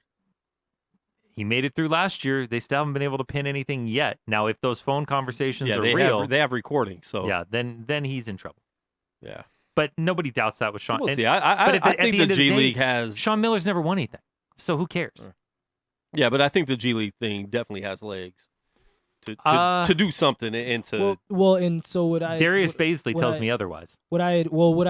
He made it through last year. They still haven't been able to pin anything yet. Now, if those phone conversations Yeah, are they real, have recordings. So yeah, then he's in trouble. yeah. But nobody doubts that with So Sean. we'll and see. I but at the- at think the the end of the G day, League has. Sean Miller's never won anything, so who cares? Yeah, but I think the G League thing definitely has legs to do something and to. Well, and so what I Darius what, Baisley what tells I- me otherwise. what I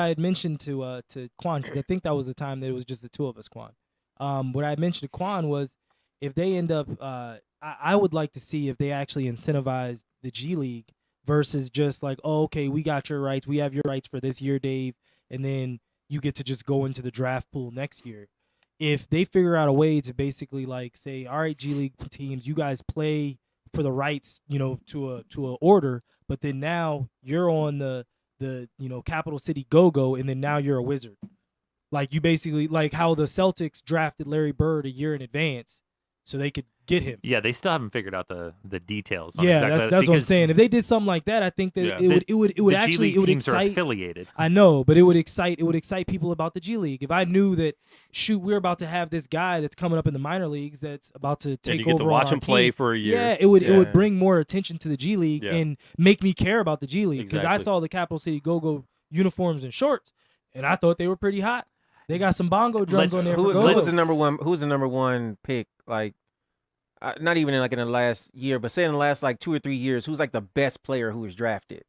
had mentioned to Quan, because I think that was the time that it was just the two of us, Quan. What I had mentioned to Quan was if they end up, I would like to see if they actually incentivize the G League versus just like, oh, okay, we got your rights, we have your rights for this year, Dave, and then you get to just go into the draft pool next year. If they figure out a way to basically like say, all right, G League teams, you guys play for the rights, to a order, but then now you're on the Capital City Go-Go, and then now you're a Wizard. Like you basically like how the Celtics drafted Larry Bird a year in advance so they could get him. Yeah, they still haven't figured out the details. On Yeah, exactly that's what I'm because saying. If they did something like that, I think that Yeah. it would the actually G-League it would teams are excite. affiliated. I know, but it would excite people about the G League. If I knew that, shoot, we're about to have this guy that's coming up in the minor leagues that's about to And take you get over to watch on our him play team, for a year. Yeah, it would Yeah. bring more attention to the G League Yeah. and make me care about the G League because I Exactly. saw the Capital City Go-Go uniforms and shorts, and I thought they were pretty hot. They got some bongo drums Let's- on there who, for who go-go. was the number one? Who's the number one pick? Like, not even in the last year, but say in the last like 2 or 3 years, who's like the best player who was drafted?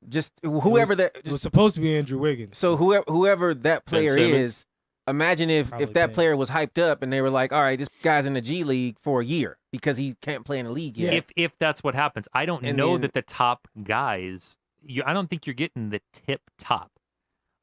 Just whoever that. It was supposed to be Andrew Wiggins. So whoever that player Simmons? is, imagine if Probably that Ben. player was hyped up and they were like, all right, this guy's in the G League for a year because he can't play in the league yet. If that's what happens, I don't And know then- that the top guys. I don't think you're getting the tip top.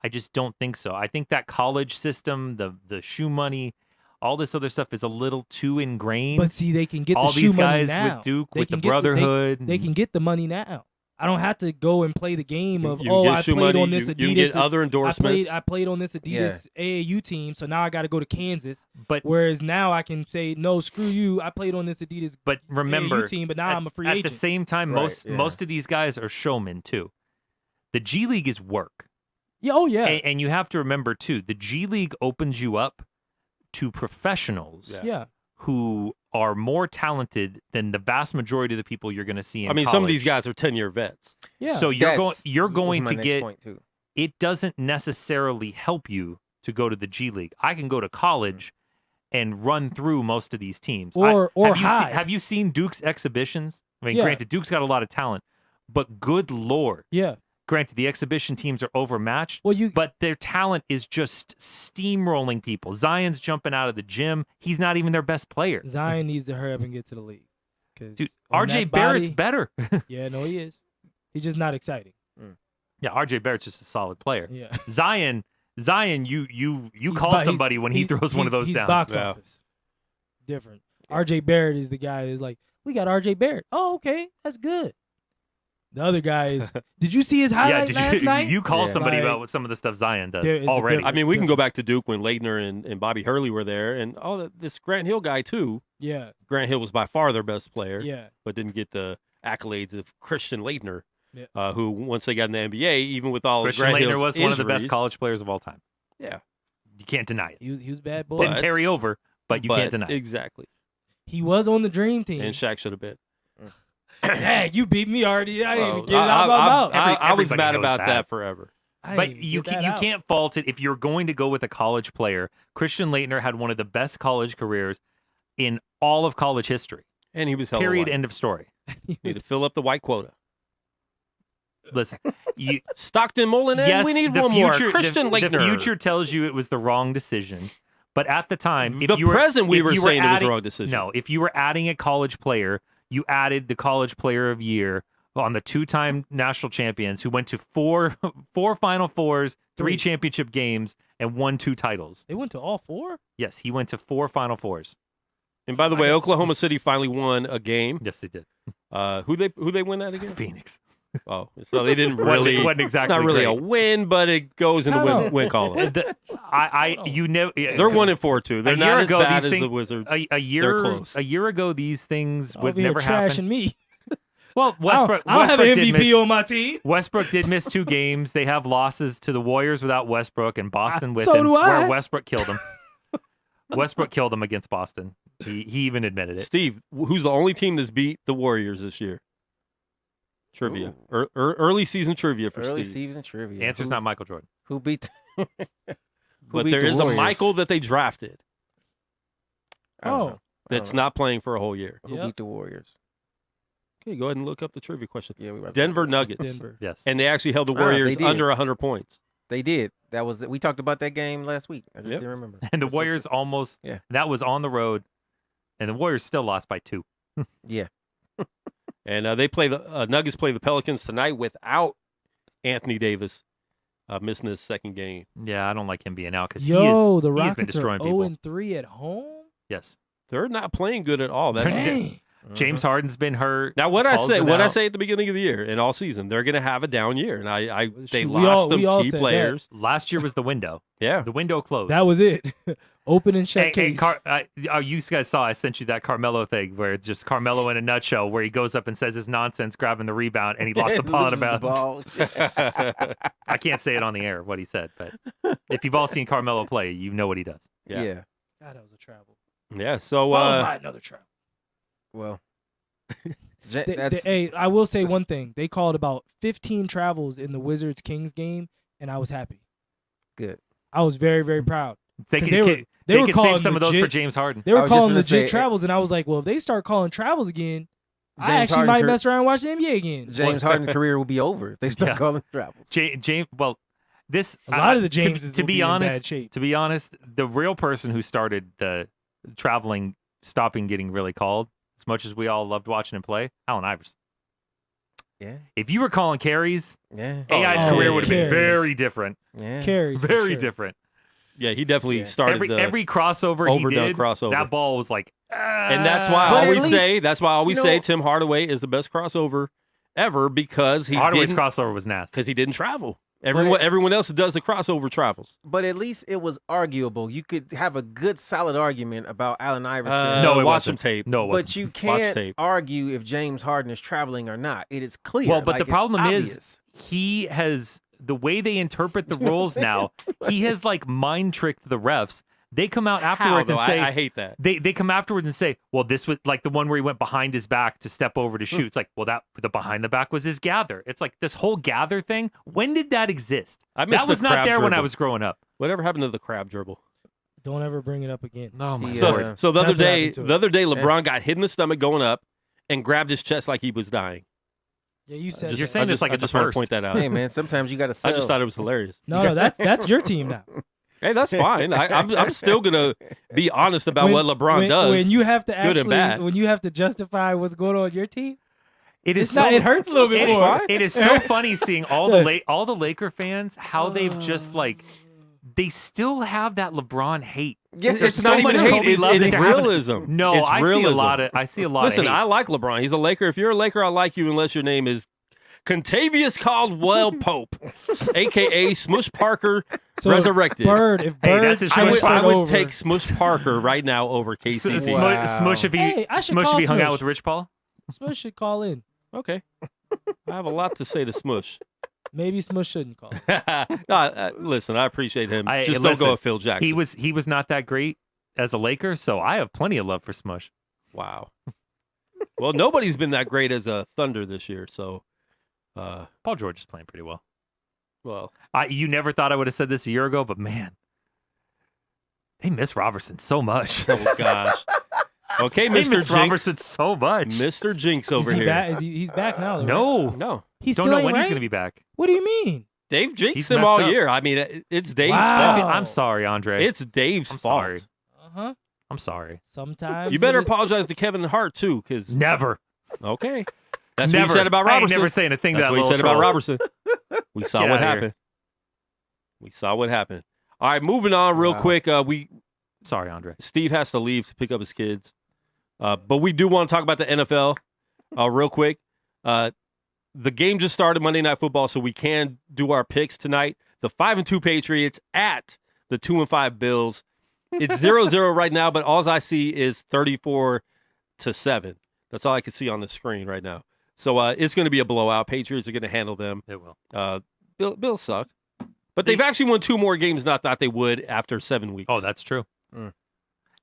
I just don't think so. I think that college system, the shoe money, all this other stuff is a little too ingrained. But see, they can get all the these shoe money guys now. with Duke, They with the can get brotherhood, they can get the money now. I don't have to go and play the game of You oh get I shoe played money, on this you Adidas. can get other endorsements. I played on this Adidas AAU team, so now I got to go to Kansas. but Whereas now I can say no, screw you. I played on this Adidas but remember, AAU team, but now I'm a free at agent. the same time, Right, yeah. most of these guys are showmen too. The G League is work. Yeah, oh yeah, And you have to remember too, the G League opens you up to professionals Yeah. yeah. who are more talented than the vast majority of the people you're going to see in I mean, some of these college. guys are 10-year vets. Yeah. So you're was going my to next get point, too. it doesn't necessarily help you to go to the G League. I can go to college and run through most of these teams. Or have hide. have you seen Duke's exhibitions? I mean, Yeah. granted, Duke's got a lot of talent, but good lord. yeah. Granted, the exhibition teams are overmatched, Well, you but their talent is just steamrolling people. Zion's jumping out of the gym. He's not even their best player. Zion needs to hurry up and get to the league. Cause Dude, on RJ that Barrett's body- better. Yeah, no, he is. He's just not exciting. Yeah, RJ Barrett's just a solid player. Yeah. Zion, you He's call bo- somebody he's- when he throws one of those he's down. box Yeah. office. Different. RJ Barrett is the guy who's like, we got RJ Barrett. Oh, okay, that's good. The other guy is. Did you see his Yeah, highlight did last night? you call Yeah. somebody Like, about what some of the stuff Zion does there is a already? difference. I mean, we can go back to Duke when Leitner and Bobby Hurley were there, and this Grant Hill guy too. Yeah, Grant Hill was by far their best player, yeah, but didn't get the accolades of Christian Leitner, Yeah. who once they got in the NBA, even with all Christian of Grant Leitner Hill's was one of the best injuries- college players of all time. Yeah, You can't deny it. he was a bad boy. But- Didn't carry over, but you can't deny it. Exactly. He was on the dream team. And Shaq should have been. Dang, you beat me already. I didn't even Oh, get it out of my mouth. I was Everybody mad knows about that. that forever. I But didn't even you get that out. can't fault it if you're going to go with a college player. Christian Laettner had one of the best college careers in all of college history. And he was hella Period. white. End of story. Need to fill up the white quota. Listen, you, Stockton, Mullen, yes, we need the one future, more. Christian the Laettner. future tells you it was the wrong decision. But at the time, if The you were, present, we if were you saying it was adding- the wrong decision. No, if you were adding a college player, you added the college player of year on the 2-time national champions who went to four Final Fours, 3 Three. championship games, and won 2 titles. They went to all 4? Yes, he went to 4 Final Fours. And by the way, Oklahoma City finally won a game. Yes, they did. Who they win that again? Phoenix. Oh, so they didn't Wasn't- really. wasn't exactly It's not really great. a win, but it goes in the win column. You never. They're 1-4 too. They're A year not as ago, bad these as the things- Wizards. a year close. a year ago, these things would Over here never happen. trashing me. Well, Westbrook. I don't have an Westbrook did MVP miss- on my team. Westbrook did miss 2 games. They have losses to the Warriors without Westbrook and Boston with So him, do I. where Westbrook killed him. Westbrook killed him against Boston. He even admitted it. Steve, who's the only team that's beat the Warriors this year? Trivia. Early season trivia for Early Steve. season trivia. Answer's Who's- not Michael Jordan. Who beat? who But beat there the is a Warriors? Michael that they drafted I don't Oh. know. I don't that's know. not playing for a whole year. Who Yep. beat the Warriors? Okay, go ahead and look up the trivia question. Yeah, we about to- Denver Nuggets. Denver. Yes. And they actually held the Ah, they Warriors did. under 100 points. They did. That was we talked about that game last week. I just Yep. didn't remember. And the That's Warriors almost. Yeah. That was on the road, and the Warriors still lost by 2. Yeah. And they play the Nuggets play the Pelicans tonight without Anthony Davis missing his second game. Yeah, I don't like him being out because Yo, the he has been Rockets are destroying people. 0-3 at home. Yes. They're not playing good at all. That's Dang. James Harden's been hurt. now what I Paul's say. been What I out. say at the beginning of the year and all season, they're going to have a down year, and they Shoot, lost we all some key said that. players. Last year was the window. Yeah, The window closed. That was it. Open and shut Hey, case. you guys saw I sent you that Carmelo thing where it's just Carmelo in a nutshell where he goes up and says his nonsense grabbing the rebound and he lost the ball out of Loses the bounds. ball. I can't say it on the air what he said, but if you've all seen Carmelo play, you know what he does. Yeah. Yeah. God, that was a travel. yeah. So Followed by another travel. Well, Hey, I will say one thing. They called about 15 travels in the Wizards Kings game, and I was happy. good. I was very, very proud. They 'Cause could, they were could calling save some of those for legit- James Harden. They I were was just calling gonna legit say, travels, and I was like, well, if they start calling travels again, I James actually Harden might career- mess around and watch the NBA again. James Harden's career will be over if they start Yeah. calling travels. James, well, this A lot of the Jameses to will be be in honest, bad shape. to be honest, the real person who started the traveling, stopping getting really called, as much as we all loved watching him play, Allen Iverson. Yeah. If you were calling carries, Yeah. AI's Oh, career yeah. would have been Carries. very different. Yeah. Carries, for Very sure. different. yeah, he definitely Yeah. started Every crossover he overdone did, crossover. that ball was like, and that's why But I at always least, say you know- Tim Hardaway is the best crossover ever because he Hardaway's didn't crossover was nasty. because he didn't travel. But Everyone else that does the crossover travels. But at least it was arguable. You could have a good, solid argument about Allen Iverson. No, it watch wasn't. some tape. No, it wasn't. But you Watch can't tape. argue if James Harden is traveling or not. It is clear. Well, but Like, the it's problem is obvious. he has the way they interpret the rules now. He has like mind tricked the refs. They come out afterwards How, and though? say I hate that. they come afterwards and say, well, this was like the one where he went behind his back to step over to shoot. It's like, well, that the behind the back was his gather. It's like this whole gather thing. When did that exist? I missed That was the not crab there when I dribble. was growing up. Whatever happened to the crab dribble? Don't ever bring it up again. Oh my Yeah. So, lord! so the other That's what day, happened to the it. other day, LeBron got hit in the stomach going up and grabbed his chest like he was dying. Yeah, you said You're that. saying this like I it's just a want to first. point that out. Hey, man, sometimes you got to I sell. just thought it was hilarious. No, that's your team now. Hey, that's fine. I'm still gonna be honest about what LeBron does. When you have to good and actually, bad. when you have to justify what's going on with your team, It is it's not. It hurts a little bit It- more. It is so funny seeing all the Laker fans how they've just like they still have that LeBron hate. Yeah, There's it's so not even much hate. Kobe It's, love it's that they haven't- realism. No, It's I see a realism. lot of Listen, of I hate. like LeBron. He's a Laker. If you're a Laker, I like you unless your name is Contavious Caldwell Pope, a.k.a. Smush Parker So resurrected. Bird, if Hey, Bird that's his I would, transferred I would over, take Smush Parker right now over KCP. Wow. Smush if he Hey, I should Smush if call he hung out Smush. with Rich Paul. Smush should call in. Okay. I have a lot to say to Smush. Maybe Smush shouldn't call. No, listen, I appreciate him. I- Just listen, don't go with Phil Jackson. He was not that great as a Laker, so I have plenty of love for Smush. Wow. Well, nobody's been that great as a Thunder this year. So, Paul George is playing pretty well. well, You never thought I would have said this a year ago, but man, they miss Robertson so much. oh gosh. Okay, They Mr. miss Jinx. Robertson so much. Mr. Jinx over Is he here. back? He's back now? Though, right? No, No, He's don't still know ain't when he's right? going to be back. What do you mean? Dave jinxed He's him messed all up. year. I mean, it's Dave's Wow. fault. I'm sorry, Andre. It's Dave's I'm fault. sorry. Uh-huh. I'm sorry. Sometimes You better just- apologize to Kevin Hart too, because Never. okay, that's Never. what you said about I ain't Robertson. never saying a thing That's that what you little said about troll. Robertson. We saw Get what outta here. happened. We saw what happened. All right, moving on real Wow. quick. Sorry, Andre. Steve has to leave to pick up his kids, but we do want to talk about the NFL real quick. The game just started, Monday Night Football, so we can do our picks tonight. The 5-2 Patriots at the 2-5 Bills. It's 0-0 right now, but all I see is 34-7. That's all I can see on the screen right now. So it's going to be a blowout. Patriots are going to handle them. It will. Bills suck, but they've actually won 2 more games than I thought they would after 7 weeks. Oh, that's true. Mm.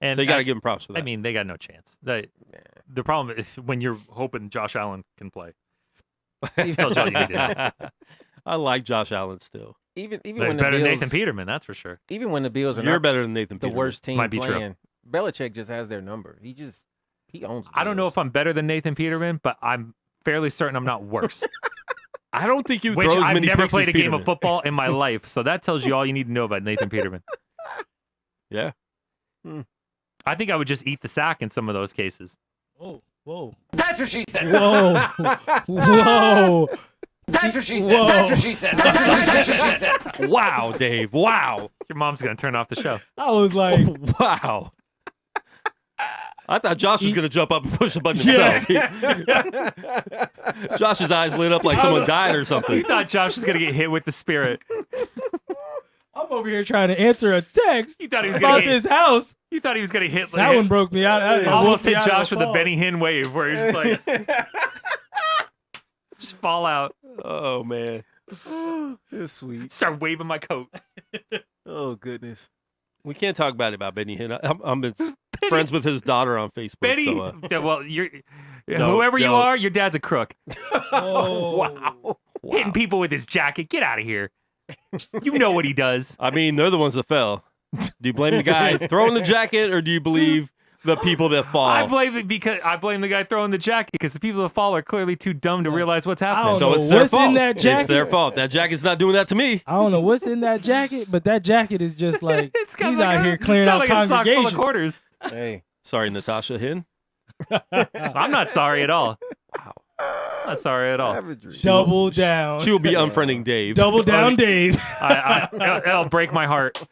And so you got to give them props for that. I mean, they got no chance. The problem is when you're hoping Josh Allen can play. tells you all you need to I like Josh Allen still. Even They're when the better than Bills, Nathan Peterman, that's for sure. even when the Bills are You're not better than Nathan the Peterman. worst team Might be true. playing, Belichick just has their number. He owns. The I don't know Bills. if I'm better than Nathan Peterman, but I'm fairly certain I'm not worse. I don't think you Which throw as I've many never picks played as a game Peterman. of football in my life, so that tells you all you need to know about Nathan Peterman. Yeah. I think I would just eat the sack in some of those cases. Whoa, whoa, That's what she said. whoa, whoa. That's what she said. Whoa. That's what she said. That's what she said. Wow, Dave. Wow. Your mom's gonna turn off the show. I was like, Wow. I thought Josh was going to jump up and push the button Yeah. himself. Josh's eyes lit up like someone died or You something. thought Josh was gonna get hit with the spirit. I'm over here trying to answer a text You thought he was gonna about hit. this house. You thought he was gonna hit. That one broke me out. That almost woke me hit out of Josh with a fall. Benny Hinn wave, where he's just like, just fall out, Oh, man. It's sweet. start waving my coat. Oh goodness. We can't talk about it about Benny Hinn. I'm friends with his daughter on Facebook. Benny, So, Yeah, well, you're No, whoever you no. are, your dad's a crook. Oh. Wow. Hitting people with his jacket. Get out of here. You know what he does. I mean, they're the ones that fell. Do you blame the guy throwing the jacket, or do you believe the people that fall? I blame the guy throwing the jacket because the people that fall are clearly too dumb to realize what's happening. don't so know it's their what's in fault. that It's jacket. their fault. That jacket's not doing that to me. I don't know what's in that jacket, but that jacket is just like It's got he's like out a- here clearing it's got out like a sock full of congregations. quarters. Hey. Sorry, Natasha Hinn. I'm not sorry at all. Wow. I'm not sorry at all. Savagery. Double down. She will be unfriending Dave. Double down, Dave. It'll break my heart.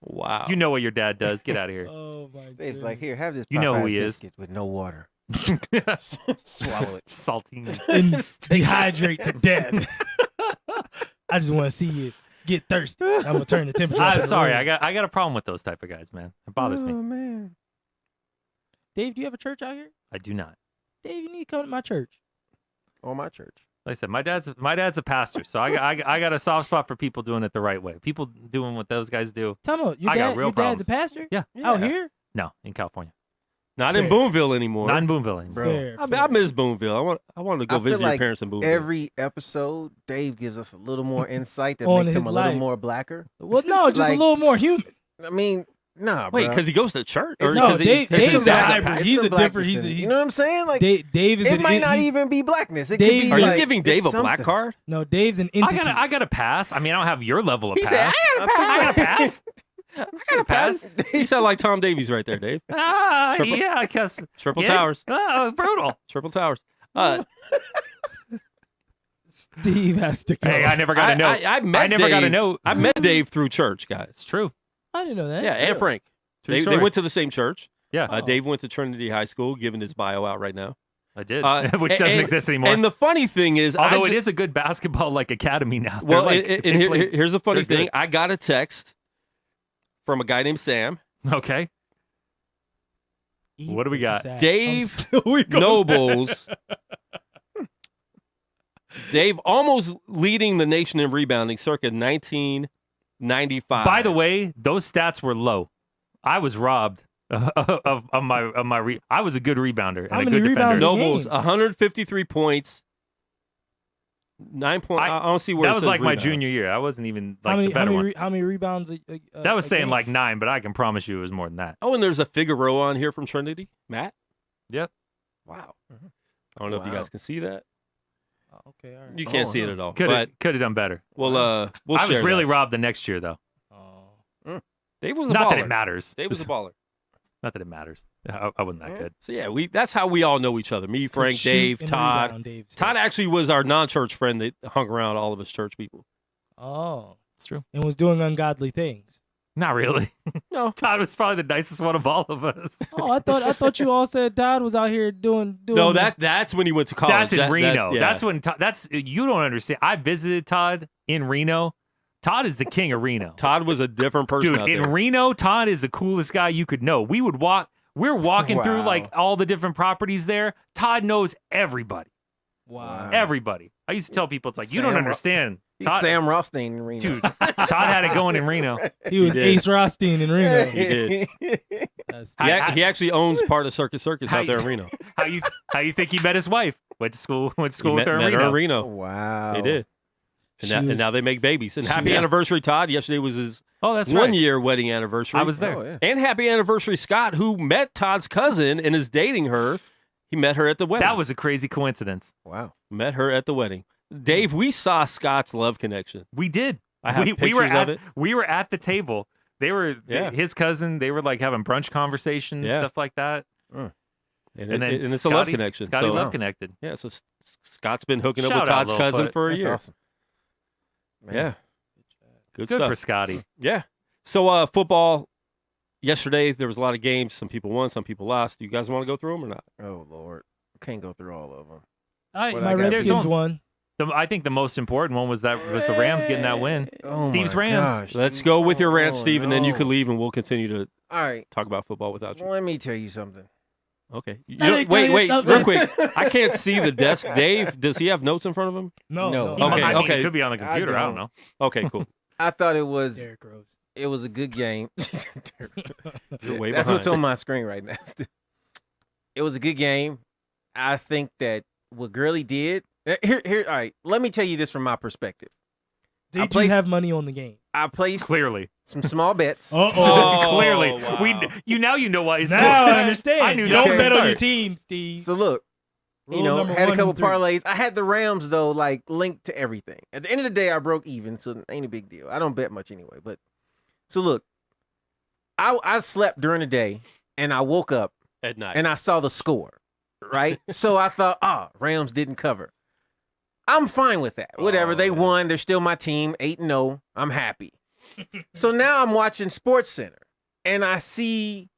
Wow. You know what your dad does. Get out of here. Oh my god. Dave's like, here, have this. You know who Popeye's he is. biscuit with no water. Swallow it. Saltine. and dehydrate to death. I just want to see you get thirsty. I'm gonna turn the temperature. up I'm in the sorry. room. I got a problem with those type of guys, man. It bothers me. Oh man. Dave, do you have a church out here? I do not. Dave, you need to come to my church. Or my church. Like I said, my dad's a pastor, so I got a soft spot for people doing it the right way. People doing what those guys do. Tell me, I got real your dad's a problems. pastor Yeah. out here. No, in California, Not in Fair. Boonville anymore. not in Boonville anymore. Bro. Fair, I fair. miss Boonville. I want to go I feel visit your like parents in Boonville. Every episode, Dave gives us a little more insight that On makes him his a little life. more blacker. Well, no, just Like- a little more human. I mean, nah, Wait, bro. because he goes to church? Or It's- No, 'cause he- Dave- 'cause Dave's his a dad's hybrid. pastor? He's It's a some different- blackness he's a- in it. he's- You know what I'm saying? Like, Dave is it an might not he- even be blackness. It Dave's- could be Are you like, giving Dave a it's black something. card? No, Dave's an entity. I got a pass. I mean, I don't have your level of He pass. said, I got a pass. I got a pass. You sound like Tom Davies right there, Dave. Triple- Yeah, I guess. Triple Yeah. towers. Oh, brutal. Triple towers. Steve has to go. Hey, I never got a note. I met never got a Dave- note. I met Dave through church, guys. It's true. I didn't know that. Yeah, and Frank. True They story. went to the same church. Yeah, Oh. Dave went to Trinity High School, giving his bio out right now. I did, and- which doesn't exist anymore. And the funny thing is, Although it is a good basketball like academy now. They're well, like, and they play- here's the funny they're thing. good. I got a text from a guy named Sam Okay. Eat What do we the got? sack. Dave I'm still weak on Nobles. Dave almost leading the nation in rebounding circa 1995. By the way, those stats were low. I was robbed of my I was a good rebounder and How a many good rebounds defender. a Nobles, game? 153 points. 9 points. I don't see where That it was says like my rebounds. junior year. I wasn't even How like many the better one. how many rebounds? That was a saying game? like 9, but I can promise you it was more than that. Oh, and there's a Figueroa on here from Trinity. Matt? Yep. Wow. I don't know if you Wow. guys can see that. Oh, okay, all right. You can't see it at all. Could But have done better. we'll I was share really that. robbed the next year though. Oh. Dave was a Not baller. that it matters. Dave was a baller. Not that it matters. I wasn't that good. So yeah, that's how we all know each other. Me, Frank, Shoot Dave, and Todd. rebound, Dave said. Todd actually was our non-church friend that hung around all of us church people. Oh, It's true. and was doing ungodly things. Not really. No. Todd was probably the nicest one of all of us. Oh, I thought you all said Todd was out here doing. No, that's when he went to college. That's in Reno. yeah. That's when that's you don't understand. I visited Todd in Reno. Todd is the king of Reno. Todd was a different person Dude, out in there. Reno, Todd is the coolest guy you could know. We're walking through Wow. like all the different properties there. Todd knows everybody. Wow. Everybody. I used to tell people, it's like, you don't Sam understand. He's Todd, Sam Rothstein in Reno. dude, Todd had it going in Reno. He was did. Ace Rothstein in Reno. He did. That's He actually owns part of Circus Circus out there in Reno. How you think he met his wife? Went to school He with met her in her Reno. in Reno. Wow. They did. She And was- now they make babies. And happy Yeah. anniversary, Todd. Yesterday was his Oh, that's 1 right. year wedding anniversary. I was there. Oh, yeah. And happy anniversary, Scott, who met Todd's cousin and is dating her. He met her at the wedding. That was a crazy coincidence. Wow. Met her at the wedding. Dave, we saw Scott's love connection. We did. I have we pictures were of at it. we were at the table. They were Yeah. his cousin. They were like having brunch conversations, Yeah. stuff like that. And And then it's a love Scotty- connection. Scotty so, love connected. Yeah, so Scott's been hooking up Shout with out, Todd's cousin Littlefoot. for a That's year. awesome. Man. Yeah. Good Good stuff. for Scotty. Yeah. So football yesterday there was a lot of games. Some people won, some people lost. Do you guys want to go through them or not? Oh Lord, can't go through all of them. I, What My I got there's Redskins only- won. I think the most important one was the Rams getting that win. Oh Steve's my Rams. gosh. Let's go with your rant, Oh, Steve, and then you no. can leave and we'll continue to All right. talk about football without you. Let me tell you something. Okay. Hey, Wait, stop real that. quick. I can't see the desk. Dave, does he have notes in front of him? No. No. He Okay, might- I mean, okay. It could be on the computer. I don't know. Okay, cool. I thought it was Derrick Rose. it was a good game. You're way That's behind. what's on my screen right now. It was a good game. I think that what Gurley did. Here. All right. Let me tell you this from my perspective. Did you placed- have money on the game? I placed Clearly. some small bets. Oh, Clearly. wow. You know why he's Now I understand. I knew you that don't from the bet on your start. team, Steve. So look, Rule number had a 1 couple and 3. parlays. I had the Rams though, like linked to everything. At the end of the day, I broke even, so it ain't a big deal. I don't bet much anyway. But so look, I slept during the day and I woke up At night. and I saw the score. Right, so I thought, Rams didn't cover. I'm fine with that. Whatever, they won. They're still my team, 8-0. I'm happy. So now I'm watching Sports Center and I see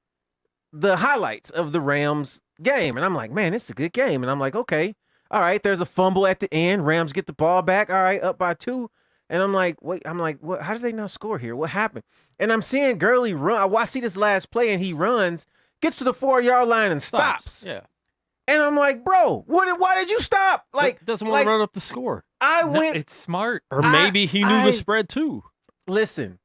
the highlights of the Rams game. And I'm like, man, it's a good game. And I'm like, okay, all right, there's a fumble at the end. Rams get the ball back. All right, up by 2. And I'm like, wait, what? How did they not score here? What happened? And I'm seeing Gurley run. I see this last play and he runs, gets to the 4-yard line and stops. Yeah. And I'm like, bro, why did you stop? Like, Doesn't want to run up the score. I No, went, it's smart. Or maybe he knew the spread too. listen,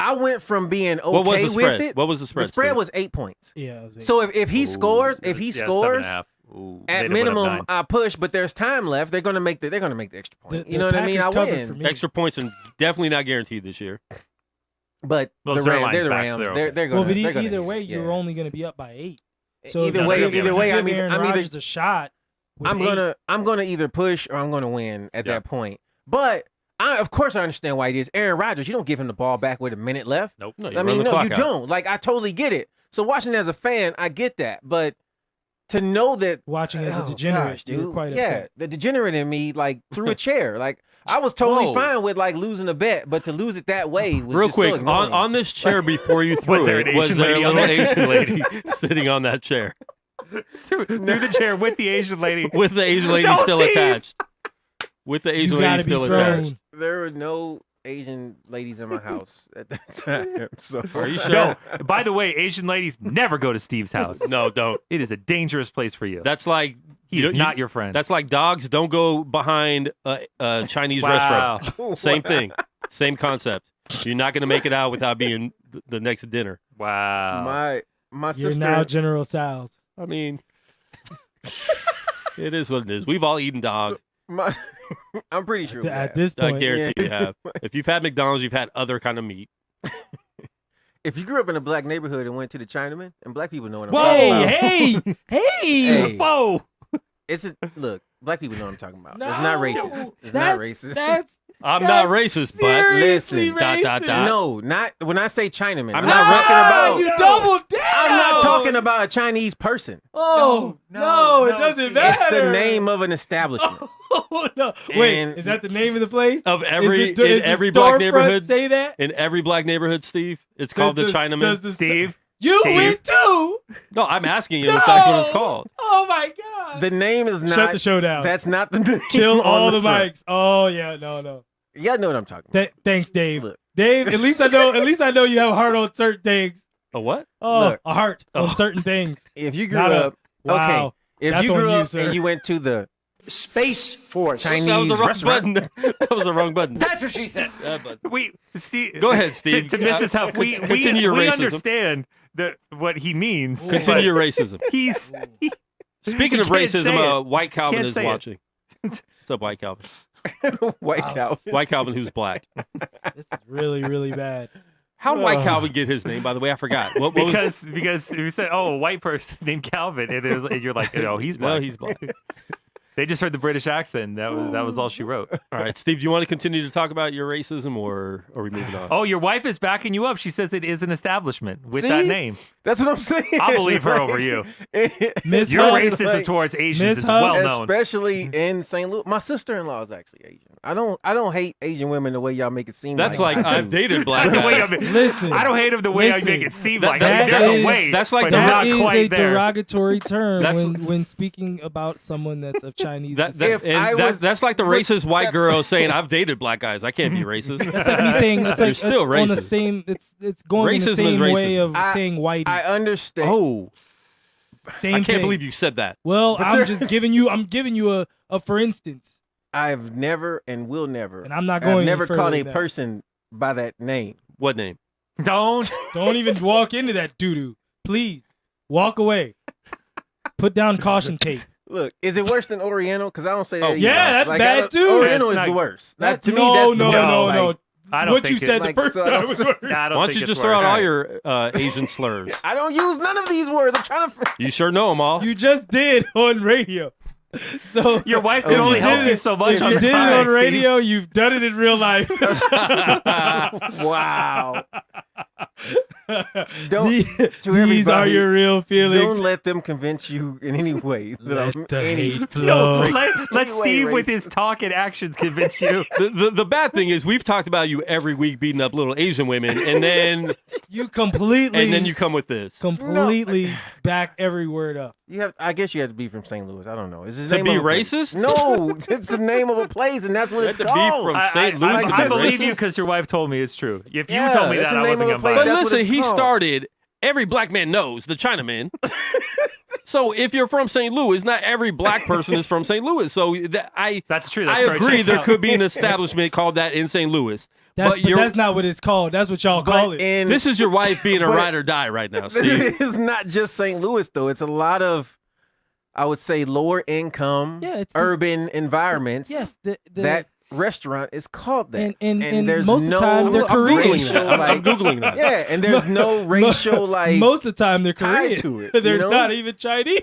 I went from being okay What was the with spread? it. What was the spread? The spread Steve? was 8 points. Yeah, it was 8. So if he scores, Yeah, 7.5. Ooh, they'd at have went up minimum 9. I push, but there's time left. They're gonna make the extra point. The You know what I mean? I Packers covered for win. me. Extra points and definitely not guaranteed this year. But Well, the Zerline's they're the back, so Rams. they're They're, okay. they're gonna. Well, but they're gonna- either way, you're yeah. only going to be up by 8. So Either No, way, they're gonna be either able to way. give I mean, Aaron I'm either Rodgers a shot. with I'm 8. gonna either push or I'm gonna win at Yeah. that point. But of course I understand why it is. Aaron Rodgers, you don't give him the ball back with a minute left. Nope. No, you I run mean, the no, clock you out. don't. Like, I totally get it. So watching as a fan, I get that. But to know that Watching as a oh, degenerate, gosh, you were dude. quite yeah, upset. the degenerate in me like threw a chair. Like I was totally Whoa. fine with like losing a bet, but to lose it that way was Real just so quick, annoying. on this chair before you threw Was there it, an was Asian there a lady on little there? Asian lady sitting on that chair through the chair with the Asian lady. with the Asian lady No, still Steve! attached? With the Asian You lady gotta be still thrown. attached. There were no Asian ladies in my house at that time. So Are you sure? No. By the way, Asian ladies never go to Steve's house. No, don't. It is a dangerous place for you. That's like He you is don't- not your friend. That's like dogs don't go behind a Chinese Wow. restaurant. Same thing. Same concept. You're not going to make it out without being the next dinner. Wow. My You're sister. now General Sal's. I mean, it is what it is. We've all eaten dog. I'm pretty sure. At this I point, guarantee you have. If you've had McDonald's, you've had other kind of meat. If you grew up in a black neighborhood and went to the Chinaman, and black people know what I'm Whoa, talking about. hey, Whoa! Look, black people know what I'm talking about. It's not racist. It's that's, not racist. That's I'm not racist, but seriously listen, racist. No, not when I say Chinaman. I'm not not talking about. You doubled down. I'm not talking about a Chinese person. Oh no, it doesn't matter. It's the name of an establishment. Oh no! Wait, And- is that the name of the place? of every Is the in every black storefront neighborhood, say that? in every black neighborhood, Steve, it's called the Chinaman. Does the Steve. You Steve. went too. No, I'm asking you if that's what it's No. called. Oh my god! The name is not. Shut the show down. That's not the name. Kill on all the front. mics. Oh yeah, no. Y'all know what I'm talking about. Thanks, Dave. Look. Dave, at least I know you have a heart on certain things. A what? Oh, Look. a heart Oh. on certain things. If you grew Not a- up, wow. okay. If That's you on grew you, up sir. and you went to the Space Force. Chinese That was the wrong restaurant, button. That was the wrong button. That's what she said. That button. Steve. Go ahead, Steve. To Mrs. Huff, we Continue your racism. understand what he means. Continue your racism. He's Speaking of can't say racism, it. White Calvin Can't is say it. watching. What's up, White Calvin? White cow. White Calvin, who's black. This is really, really bad. How did White Calvin get his name? By the way, I forgot. What was? because you said, "Oh, a white person named Calvin," and you're like, "No, he's black." No, he's black. They just heard the British accent. That was all she wrote. All right, Steve, do you want to continue to talk about your racism, or are we moving on? Oh, your wife is backing you up. She says it is an establishment with See? that name. That's what I'm saying. I'll believe her over you. Miss Your Huff, It's racism like- towards Asians Miss is Huff, well known. Especially in St. Louis. My sister-in-law is actually Asian. I don't hate Asian women the way y'all make it seem. That's like I I've do. dated black The way guys. I mean, Listen, I don't hate him the way I listen. make it seem That- like that- there's is- a way. that's like but the- they're that not is quite a there. derogatory term That's- when speaking about someone that's of Chinese That, descent. that, If I and was- that's like the Look, racist white that's- girl saying, "I've dated black guys. I can't be racist." That's like me saying it's You're like still it's on the racist. same. It's going in Racism the is same way racism. of I- saying whitey. I understand. Oh, Same I can't thing. believe you said that. Well, But I'm there- just giving you. I'm giving you a for instance, I've never and will never. and I'm not I've going. never any further called a than that. person by that name. What name? Don't. Don't even walk into that doo doo. Please walk away. Put down caution tape. Look, is it worse than Oriental? Because I don't say that. Oh, either. yeah, that's Like, bad, too. Oriental That's is the not- worst. That, To me, no, that's the no, worst. no, Like, no. I don't What you think said like, the first so- time was worse. I don't Why don't think you it's just throw out worse. all your Asian slurs? I don't use none of these words. I'm trying to. You sure know them all. You just did on radio. So Your wife Oh, can you only did help it. you so much if on you the did it podcast, on Steve. radio, you've done it in real life. Wow. These are everybody, your real Don't feelings. let them convince you in any way that Let I'm the any. hate flow. Let Anyway, Steve with racist. his talk and actions convince you. The bad thing is we've talked about you every week beating up little Asian women, and then You completely, you come with this. completely back every word up. I guess you have to be from St. Louis. I don't know. Is it To name be of a place? racist? No, it's the name of a place, and that's what You it's have to be called. from St. Louis to I be believe racist? you because your wife told me it's true. If you Yeah, told me that's that, the I name wasn't of a going place. to buy But it. That's what listen, it's he called. started. Every black man knows the Chinaman. So if you're from St. Louis, not every black person is from St. Louis. So That's true. I That story agree checks there out. could be an establishment called that in St. Louis. But you're- that's not what it's called. That's what y'all call But it. in this is your wife being a But- ride or die right now, Steve. it's not just St. Louis though. It's a lot of, I would say, lower income, Yeah, it's the- urban environments. Yes, that restaurant is called that. and there's most of the no time they're I'm Googling Korean. that. I'm Googling that. Yeah, and there's no racial like. most of the time they're tied Korean. to it, They're you know? not even Chinese.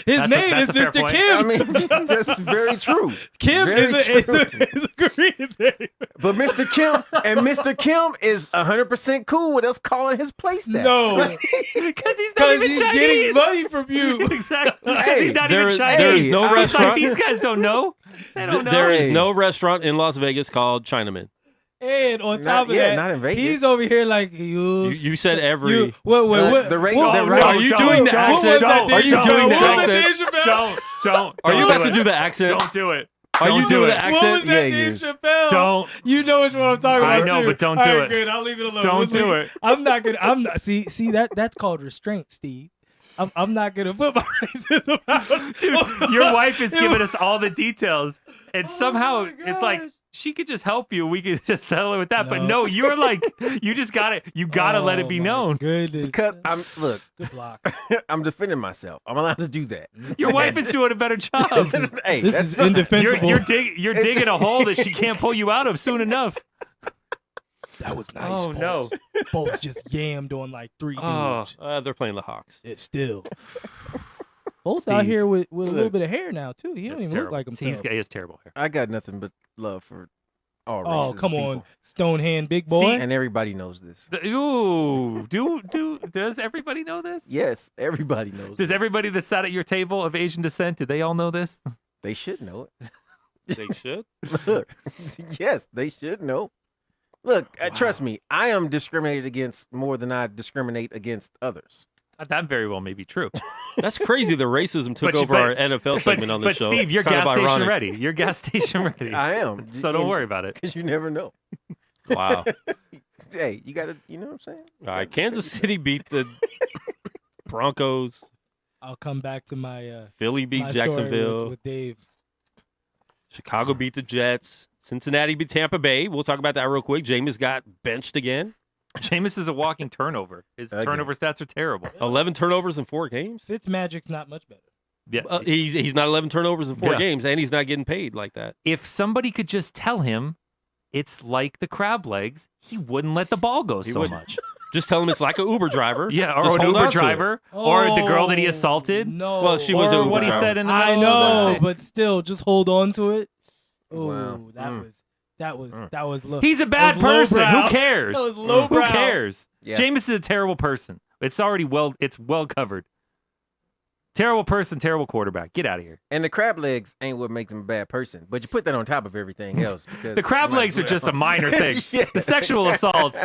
His That's name is a fair Mr. point. Kim. I mean, that's very true. Kim very is true. a Korean name. But Mr. Kim is 100% cool with us calling his place that. No, Because he's not because even he's Chinese. getting money from you. Exactly. Because Hey, he's not there even is- Chinese. there is no I was restaurant- Like, these guys don't know. They don't know. There is Hey. no restaurant in Las Vegas called Chinaman. And on Not- top of yeah, that, not in Vegas. he's over here like You said every. You, what? The rate- what- the what- rate- Are you Don't, doing the don't, accent? don't, Are you don't, doing the don't, What was accent? Dave Chappelle? Don't. Are you don't about to it. do the accent? Don't do it. Are you Don't do doing it. the What was accent? that, Yeah, Dave he is. Chappelle? Don't. You know which one I'm talking I about. know, too. but don't All do right, it. Good, I'll leave it alone. Don't do it. I'm not gonna. I'm not. See that's called restraint, Steve. I'm not gonna put my racism out. Dude, your wife is It giving was- us all the details, and somehow my it's like gosh. she could just help you. We could just settle it with that. But no, you're like, you just got it. You got to let it be known. Goodness. Because look, Good block. I'm defending myself. I'm allowed to do that. Your wife is doing a better job. Hey, This that's is fine. indefensible. You're digging a hole that she can't pull you out of soon enough. That was nice. Oh, no. Bolts just yammed on like 3 Oh, dudes. they're playing the Hawks. It's still. Bolts out Steve. here with a little bit of hair now too. He don't It's even terrible. look like himself. He has terrible hair. I got nothing but love for all Oh, races come of on, people. stone hand, big boy. And everybody knows this. Ooh, does everybody know this? Yes, everybody knows. Does this. everybody that sat at your table of Asian descent, did they all know this? They should know They should. it. Look, yes, they should know. Look, trust me, I am discriminated against more than I discriminate against others. That very well may be true. That's crazy. The racism took But- over but- our NFL segment on the but show. Steve, you're Kind of gas station ironic. ready. You're gas station ready. I am. So don't worry about it. Because you never know. Wow. Hey, you got to, you know what I'm saying? All right, Kansas City beat the Broncos. I'll come back to my Philly beat my story Jacksonville. with Dave. Chicago beat the Jets. Cincinnati beat Tampa Bay. We'll talk about that real quick. Jameis got benched again. Jameis is a walking turnover. His Again. turnover stats are terrible. 11 turnovers in 4 games. Fitzmagic's not much better. Yeah. He's not 11 turnovers in 4 Yeah. games, and he's not getting paid like that. If somebody could just tell him it's like the crab legs, he wouldn't let the ball go so wouldn't. much. Just tell him it's like an Uber driver. Yeah, or Just an hold Uber on to it. driver, or the girl that he Oh, assaulted. No. Well, she was or an what he Uber said in the I middle know, of the- but still, just hold on to it. Oh, Wow. that was low. He's a bad that was person. lowbrow. Who cares? That was lowbrow. Who cares? Yeah. Jameis is a terrible person. It's already well covered. Terrible person, terrible quarterback. Get out of here. And the crab legs ain't what makes him a bad person. But you put that on top of everything else. Because The crab you might legs are as just a well. minor thing. Yeah. The sexual assault,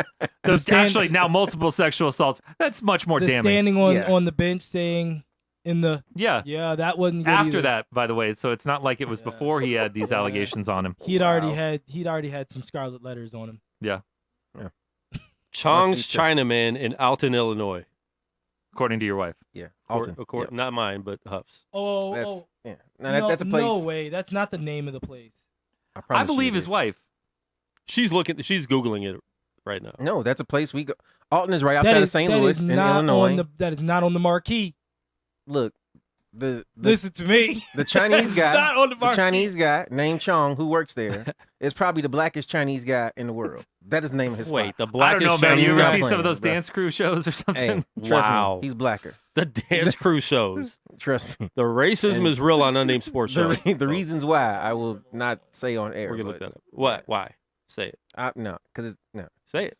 those stand- actually now multiple sexual assaults, that's much more The damning. standing on, Yeah. on the bench saying in the Yeah. that wasn't good After either. that, by the way, so it's not like it was before he had these allegations on him. He'd Wow. already had some scarlet letters on him. Yeah, Chong's Must be Chinaman in Alton, Illinois. according to your wife. Yeah. Alton. Yep. Not mine, but Huff's. That's, yeah. No, that's a place. No way, that's not the name of the place. I promise you believe it his is. wife. She's Googling it right now. No, that's a place we go. Alton is right outside of St. that Louis is in not Illinois. that is not on the marquee. Look, the Listen to me. the Chinese guy, Not on the the marquee. Chinese guy named Chong who works there is probably the blackest Chinese guy in the world. That is the name of his Wait, spot. the I blackest don't know, man. You Chinese ever guy? see some of playing, those bro. dance crew shows or something? Hey, trust Wow. me, he's blacker. The dance crew shows. Trust me. The racism And is real on Unnamed Sports Show. The reasons why I will not say on air. We're gonna look but- that up. What? Why? Say it. No, because it's no. Say it.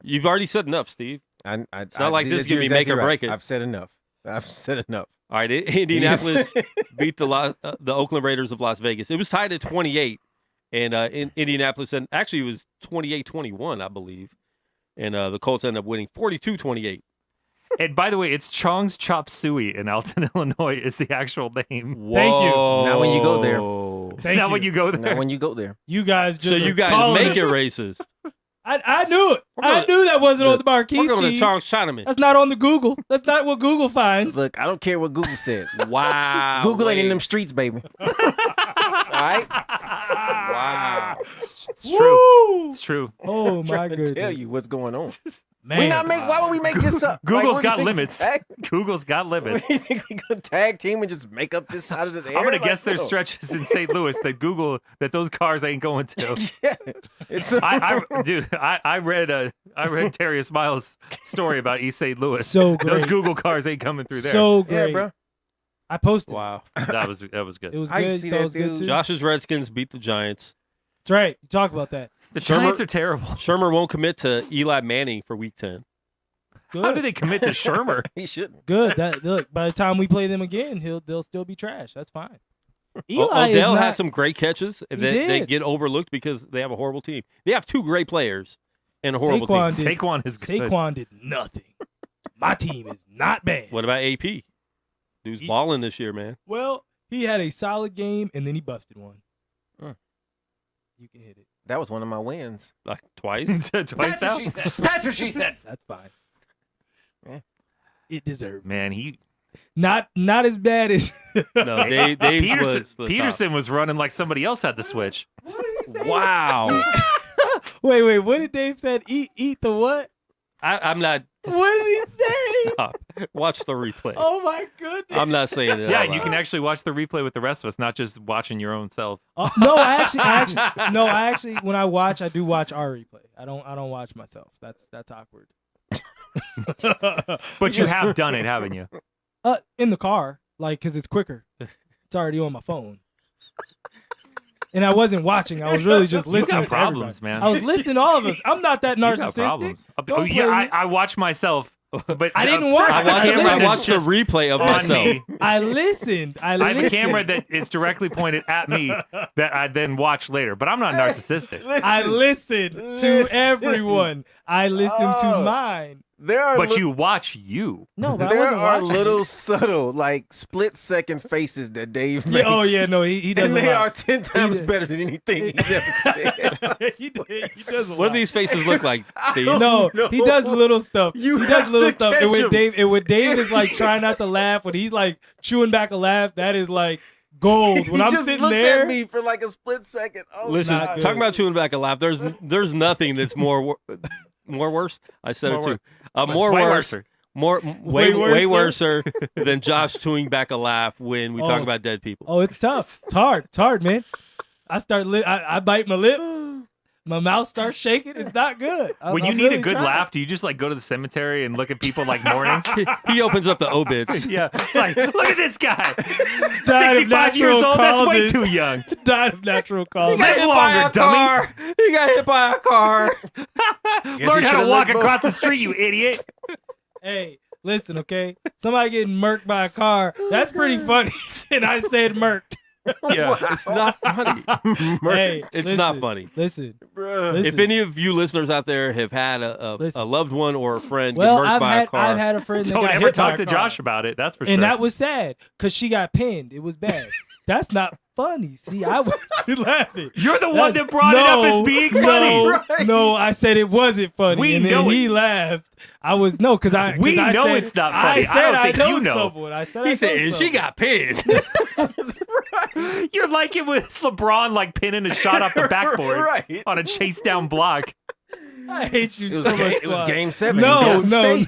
You've already said enough, Steve. It's not like this is gonna be make or break it. I've said enough. I've said enough. All right, Indianapolis beat the Oakland Raiders of Las Vegas. It was tied at 28, and in Indianapolis, and actually it was 28-21, I believe, and the Colts ended up winning 42-28. And by the way, it's Chong's Chop Suey in Alton, Illinois is the actual name. Whoa. Not when you go there. Thank Now you. when you go there. Not when you go there. You guys So just you are guys calling make it racist. I knew it. We're gonna- I knew that wasn't on the marquee. We're going to Steve. Chong's Chinaman. That's not on the Google. That's not what Google finds. Look, I don't care what Google says. Wow. Google ain't in wait. them streets, baby. All right? Wow. It's true. Woo! It's true. Oh I'm my trying to goodness. tell you what's going on. Man. Why would we make this up? Google's we're got just thinking limits. Tag, Google's got limits. you think we could tag team and just make up this out of the air? I'm gonna Like, guess there's no. stretches in St. Louis that those cars ain't going to. Yeah. It's I read Terry Smiles' story about East St. Louis. So Those great. Google cars ain't coming through there. So yeah, great. bro. I posted. Wow. that was good. It was I used good. to see That that was good dude. too. Josh's Redskins beat the Giants. That's right. You talk about that. The Shermer- Giants are terrible. Shermer won't commit to Eli Manning for Week 10. Good. How do they commit to Shermer? He shouldn't. Good. That look. By the time we play them again, they'll still be trash. That's fine. Eli Odell is had not, some great catches that they did. get overlooked because they have a horrible team. They have 2 great players and a horrible Saquon team. did- Saquon is good. Saquon did nothing. My team is not bad. What about AP? Dude's balling this year, man. Well, he had a solid game and then he busted one. Mm. You can hit it. That was one of my wins. Like twice. Twice That's now? what she said. That's what she said. That's fine. Yeah. It deserved. Man, he Not as bad as No, Dave's Peterson was the Peterson was running like somebody else had the switch. What did he say? Wow. Wait. What did Dave said? Eat the what? I'm not. What did he say? Stop. Watch the replay. Oh my goodness. I'm not saying it. Yeah, out and you loud. can actually watch the replay with the rest of us, not just watching your own self. No, I actually, when I watch, I do watch our replay. I don't watch myself. That's awkward. But you have done it, haven't you? In the car, like, cause it's quicker. It's already on my phone. And I wasn't watching. I was really just You listening got to problems, everybody. man. I was listening to all of us. I'm not that You got narcissistic. problems. Don't Yeah, play me. I watch myself, but I didn't watch. I watched the Just replay of on myself. me. I listened. I have a camera that is directly pointed at me that I then watch later. But I'm not narcissistic. I listened to Listen. everyone. I listened to mine. There are But you watch you. No, but I there wasn't are watching. little subtle, like split-second faces that Dave Yeah, makes. oh yeah, no, he doesn't. and they lie. are 10 times did. better than anything he's ever said. he doesn't. What lie. do these faces look like, Steve? No, No. he does little stuff. You he does have little to stuff. catch And when him. Dave is like trying not to laugh, when he's like chewing back a laugh, that is like gold. When he I'm just sitting looked there, at me for like a split second. Oh, Listen, not good. talking about chewing back a laugh. There's nothing that's more worse. I said More it too. It's More way worse. worser. Way worser? worser than Josh chewing back a laugh when we talk Oh. about dead people. oh, it's tough. It's hard, man. I bite my lip. My mouth starts shaking. It's not good. When you I'm need really a good trying. laugh, do you just like go to the cemetery and look at people like mourning? He opens up the obits. Yeah. It's like, look at this guy. Died of 65 years natural old. That's way causes. too young. Died of natural causes. Live longer, dummy. He got hit by a car. Learn how to walk across the street, you idiot. Hey, listen, okay? Somebody getting murked by a car. That's pretty funny. And I said murked. Yeah. It's not funny. Hey, It's listen, not funny. Listen. Bruh. Listen. If any of you listeners out there have had a Listen. loved one or a friend Well, get murked by a car, I've had a friend that Don't got ever hit by talk a to car. Josh about it. That's for sure. And that was sad because she got pinned. It was bad. That's not funny. See, I wasn't laughing. You're the one that brought it up as being funny. No, I said it wasn't funny. We and then know he laughed. I was no, because I We I know said, it's not funny. I said I don't think you know. someone. I said he I said, know and she someone. got pinned. You're like it was LeBron like pinning a shot off the backboard Right. on a chase down block. I hate you It was, so much. it was Squad. game 7. No, in Golden no. State.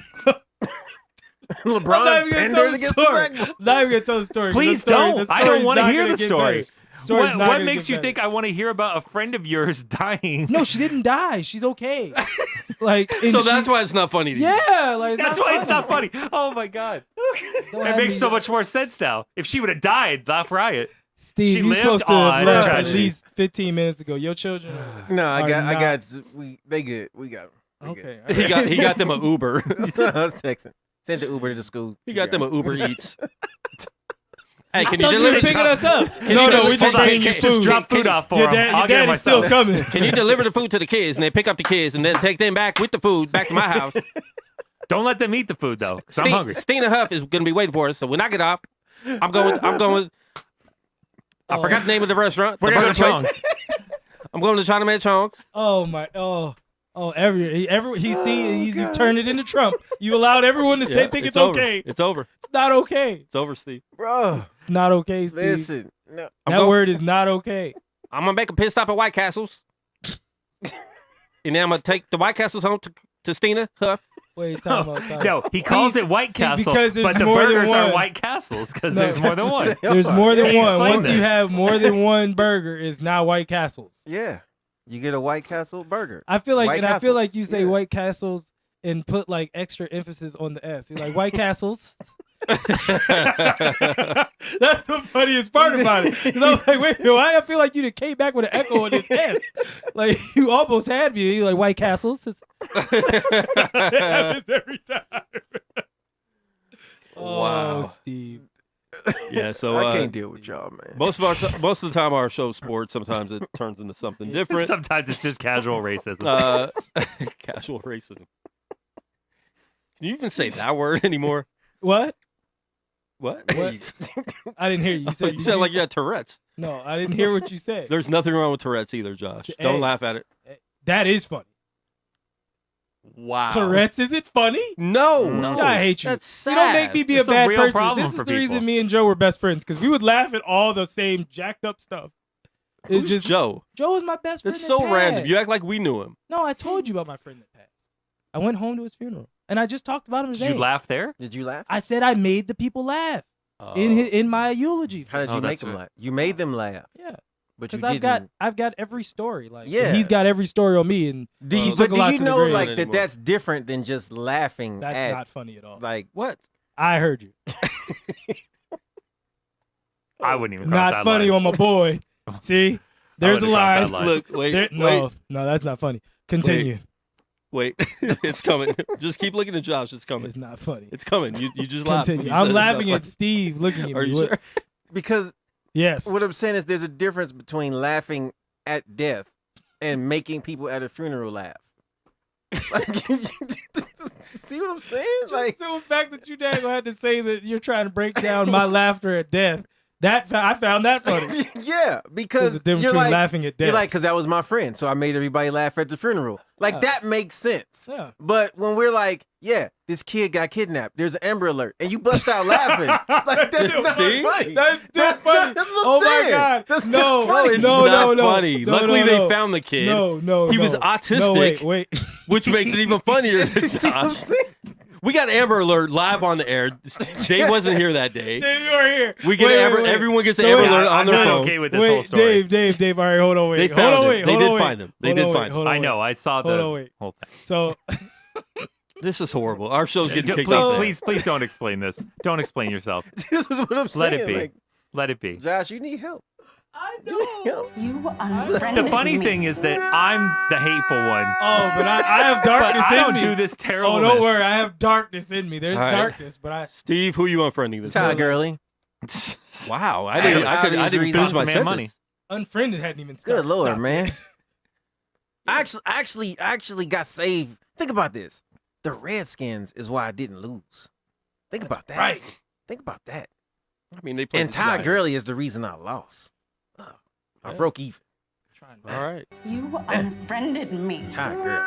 I'm not LeBron even gonna pinned tell her the against the story. backboard. Not even gonna tell the story. 'cause Please the story- don't. the I don't story's want to not hear gonna the get story. better. Story's not What gonna makes get you better. think I want to hear about a friend of yours dying? No, she didn't die. She's okay. Like, and So she- that's why it's not funny to you. Yeah, like That's why it's not funny. Oh my god, Don't it have makes me- so much more sense now. If she would have died, laugh riot. Steve, she you're lived? supposed to Aw, have it's a left at tragedy. least 15 minutes ago. Your children. No, I are got, not- they good. We got them. Okay. He got them an Uber. I was texting. Sent the Uber to the school. He got them an Uber Eats. Hey, can I you thought you deliver were picking us up. Can No, you no, deli- we just hold on, bringing you can- food. Just drop food off for Your, him. I'll your get it daddy's still myself. coming. Can you deliver the food to the kids and they pick up the kids and then take them back with the food back to my house? Don't let them eat the food though, 'cause I'm hungry. Stina Huff is going to be waiting for us. So when I get off, I'm going. I forgot the name of the restaurant. We're the gonna go burger place. Chong's. I'm going to Chinaman Chong's. Oh my. Every you turned it into Trump. You allowed everyone to say think it's over. okay. It's over. It's not okay. It's over, Steve. Bro, It's not okay, Steve. listen. No. That word is not okay. I'm gonna make a pit stop at White Castle's, and then I'm gonna take the White Castles home to Stina Huff. Wait, time out. No, he calls it White Steve, Castle, because there's but the more than burgers are one. White Castles because No. there's more than one. There's more than He one. explained Once you this. have more than one burger, it's now White Castles. Yeah. You get a White Castle burger. I feel like, White I feel like Castles, you say yeah. White Castles and put like extra emphasis on the S. You're like White Castles. That's the funniest part about it. 'Cause I was like, wait, why I feel like you done came back with an echo on this S. Like you almost had me. You're like White Castles. It happens every time. Wow. Oh, Steve. Yeah, so I can't deal with y'all, man. most of the time our show's sports. Sometimes it turns into something different. Sometimes it's just casual racism. Casual racism. Can you even say that word anymore? What? What? What? I didn't hear you. You said You sound like you had Tourette's. No, I didn't hear what you said. There's nothing wrong with Tourette's either, Josh. Hey. Don't laugh at it. That is funny. Wow. Tourette's, is it funny? No. No. I hate you. That's sad. You don't make me be It's a a bad real person. problem This is for the reason people. me and Joe were best friends because we would laugh at all the same jacked up stuff. It's Who's just Joe? Joe is my best friend. That's that so random. passed. You act like we knew him. No, I told you about my friend that passed. I went home to his funeral, and I just talked about him Did today. you laugh there? Did you laugh? I said I made the people laugh Oh. in my eulogy. How did you Oh, make that's them right. laugh? You made them laugh, Yeah, but you because didn't. I've got every story. Like, Yeah. he's got every story on me, and Do he you, took but a lot do you to the know grave. like Anymore. that's different than just laughing That's at not funny at all. like What? I heard you. I wouldn't even cross Not that funny line. on my boy. See, there's the would've crossed that line. line. Look, wait, There- no, that's not funny. Continue. wait. It's coming. Just keep looking at Josh. It's coming. It's not funny. It's coming. You just laughed. when Continue. you I'm said it's not laughing at funny. Steve looking at Are me. you What- sure? because Yes. what I'm saying is there's a difference between laughing at death and making people at a funeral laugh. Like, see what I'm saying? Like, Just the fact that you dad had to say that you're trying to break down my laughter at death. I found that funny. yeah, There's because a difference you're between like, laughing at death. you're like, because that was my friend, so I made everybody laugh at the funeral. Like Yeah. that makes sense. Yeah. But when we're like, yeah, this kid got kidnapped, there's an Amber Alert, and you bust out laughing, like that's still not funny. funny. That's still funny. That's what I'm Oh my saying. God. That's No, not funny. It's no, not no. funny. No, Luckily, no, they no. found the kid. No, He was no. autistic. No, wait. Which makes it even funnier. See what I'm Josh. saying? We got Amber Alert live on the air. Dave wasn't here that day. Dave, you are here. We get Wait, Amber. wait. Everyone gets So Amber wait, Alert on I'm their not phone. okay with this whole Wait, story. Dave. All right, hold on, wait. They hold found on, him. wait. They hold did on, find wait. him. They Hold did on, find wait, him. hold on, I know. wait. I saw Hold the on, wait. whole thing. So This is horrible. Our show's getting Please, kicked off. now. please don't explain this. Don't explain yourself. This is what I'm saying. Let it be. Like, Let it be. Josh, you need help. I You need help. You unfriended The funny me. thing is that I'm the hateful one. Oh, but I have But darkness I in don't me. do this terrible. Oh, don't worry. I have darkness in me. There's All right. darkness, but I Steve, who you unfriending this Ty morning? Gurley. Wow, I didn't Obvious finish my reasons. Man, sentence. money. unfriended hadn't even Good started. Lord, Stop. man. I actually got saved. Think about this. The Redskins is why I didn't lose. Think about that. Right. Think about that. I mean, they played And the Ty Giants. Gurley is the reason I lost. I Yeah. broke even. Trying All right. You unfriended me. Ty Gurley.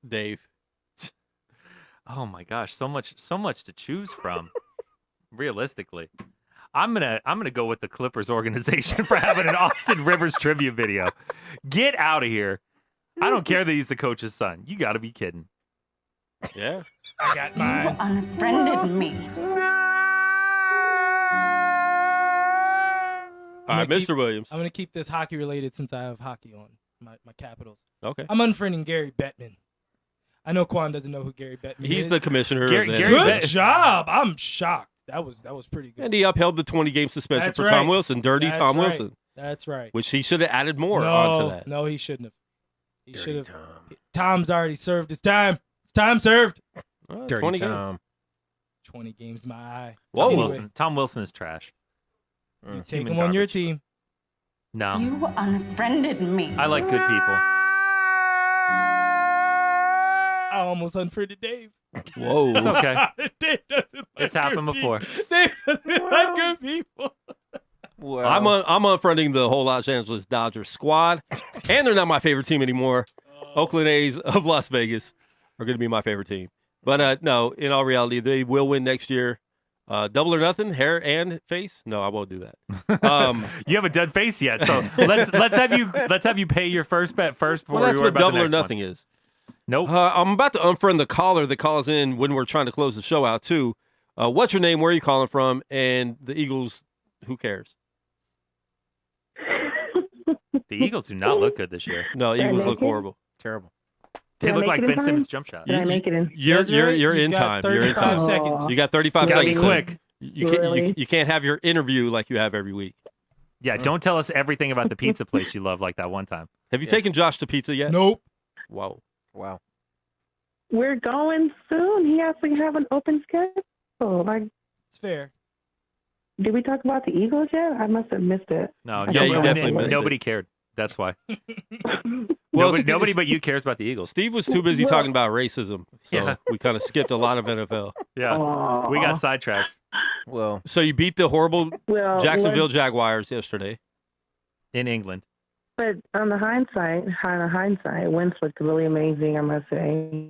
Dave. Oh my gosh, so much to choose from. Realistically, I'm gonna go with the Clippers organization for having an Austin Rivers tribute video. Get out of here! I don't care that he's the coach's son. You got to be kidding. Yeah. I got You mine. unfriended me. All right, gonna keep- Mr. Williams. I'm gonna keep this hockey related since I have hockey on my Capitals. Okay. I'm unfriending Gary Bettman. I know Quan doesn't know who Gary Bettman is. He's the commissioner. Gary- of the Gary NFL. Good Bet- job. I'm shocked. That was pretty good. And he upheld the 20-game suspension That's for Tom right. Wilson, dirty That's Tom right. Wilson, That's right. which he should have added more no, onto that. No, he shouldn't have. He Dirty should have. Tom. Tom's already served his time. His time served. Dirty 20 games. Tom. 20 games, my eye. Whoa. Anyway, Tom Wilson is trash. you take Human him on your garbage. team. No, You unfriended me. I like good people. I almost unfriended Dave. Whoa. It's okay. Dave doesn't like It's good happened people. before. Dave doesn't like good people. Well, I'm unfriending the whole Los Angeles Dodgers squad, and they're not my favorite team anymore. Oakland A's of Las Vegas are going to be my favorite team. But no, in all reality, they will win next year. Double or nothing, hair and face. No, I won't do that. You haven't done face yet, so let's have you pay your first bet first before Well, that's we worry what about the double or next one. nothing is. Nope. I'm about to unfriend the caller that calls in when we're trying to close the show out too. What's your name? Where are you calling from? And the Eagles. Who cares? The Eagles do not look good this year. No, Did I Eagles make look it? horrible. terrible. They Did I look make like it in Ben time? Simmons' jump shot. Did I make it in? You're Desiree, you're you've in got time. You're in 35 time. seconds. You got 35 Gotta be seconds. quick. You can't have your interview like you have every week. Yeah, don't tell us everything about the pizza place you love like that one time. Have you Yes. taken Josh to pizza yet? Nope. Whoa. Wow. We're going soon. He has to have an open schedule. Like, It's fair. did we talk about the Eagles yet? I must have missed it. No, Yeah, you definitely missed it. nobody cared. That's why. Well, Nobody but you cares about the Eagles. Steve was too busy Well- talking about racism, so Yeah. we kind of skipped a lot of NFL. Yeah, Aw. we got sidetracked Well, So you beat the horrible Well, Jacksonville Jaguars yesterday. in England. But on the hindsight, Wentz looked really amazing, I must say.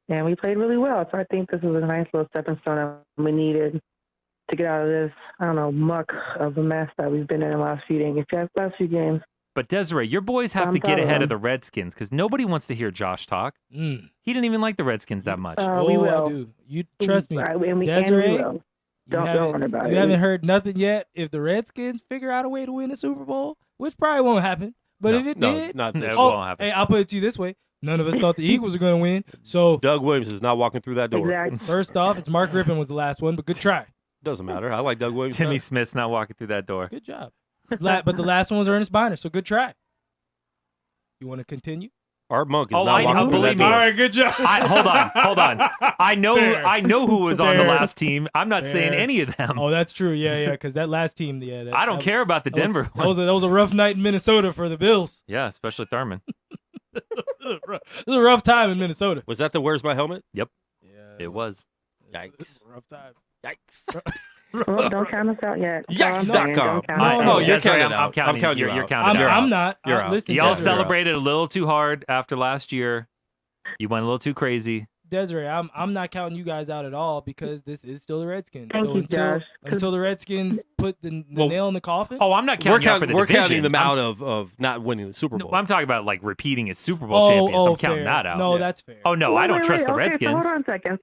And we played really well. So I think this was a nice little stepping stone that we needed to get out of this, I don't know, muck of a mess that we've been in the last few games. But Desiree, your boys have I'm to get proud of ahead of them. the Redskins because nobody wants to hear Josh talk. Mm. He didn't even like the Redskins that much. We Oh, will. I do. You trust me, And we Desiree. will. Don't worry about it. You haven't heard nothing yet. If the Redskins figure out a way to win the Super Bowl, which probably won't happen, but No, if it No, did, not No, this. it oh, won't happen. hey, I'll put it to you this way: none of us thought the Eagles were going to win. So Doug Williams is not walking through that door. Exactly. first off, it's Mark Rippon was the last one, but good try, Doesn't matter. I like Doug Williams. Timmy better. Smith's not walking through that door. good job. But the last one was Ernest Biner, so good try. You want to continue? Art Monk is Oh, not I walking know. through that Believe me. door. All right, good job. Hold on. I know Fair. I know who was on the Fair. last team. I'm not saying Fair. any of them. Oh, that's true. Yeah, because that last team, I don't care about the Denver That was, one. that was a rough night in Minnesota for the Bills. Yeah, especially Thurman. It was a rough time in Minnesota. Was that the "Where's my helmet"? Yeah, It was. Yikes. rough time. Yikes. Well, don't count us out yet. That's all I'm saying. Yikes.com. Don't count No, us no, out you're yet. Desiree, counted out. I'm counting. I'm counting you You're out. counted You're out. I'm out. not. You're out. Listen, Y'all Desiree, celebrated a little too hard after last year. You went a little too crazy. Desiree, I'm not counting you guys out at all because this is still the Redskins. Thank so you, Josh. until the Redskins put the Well, nail in the coffin. Oh, I'm not We're, counting you out for the we're division. counting them I'm- out of not winning the Super Bowl. No, I'm talking about like repeating as Super Bowl champions. I'm counting fair. that out. No, Yeah. that's fair. Oh no, I don't Wait, trust the okay, Redskins. So hold on a second.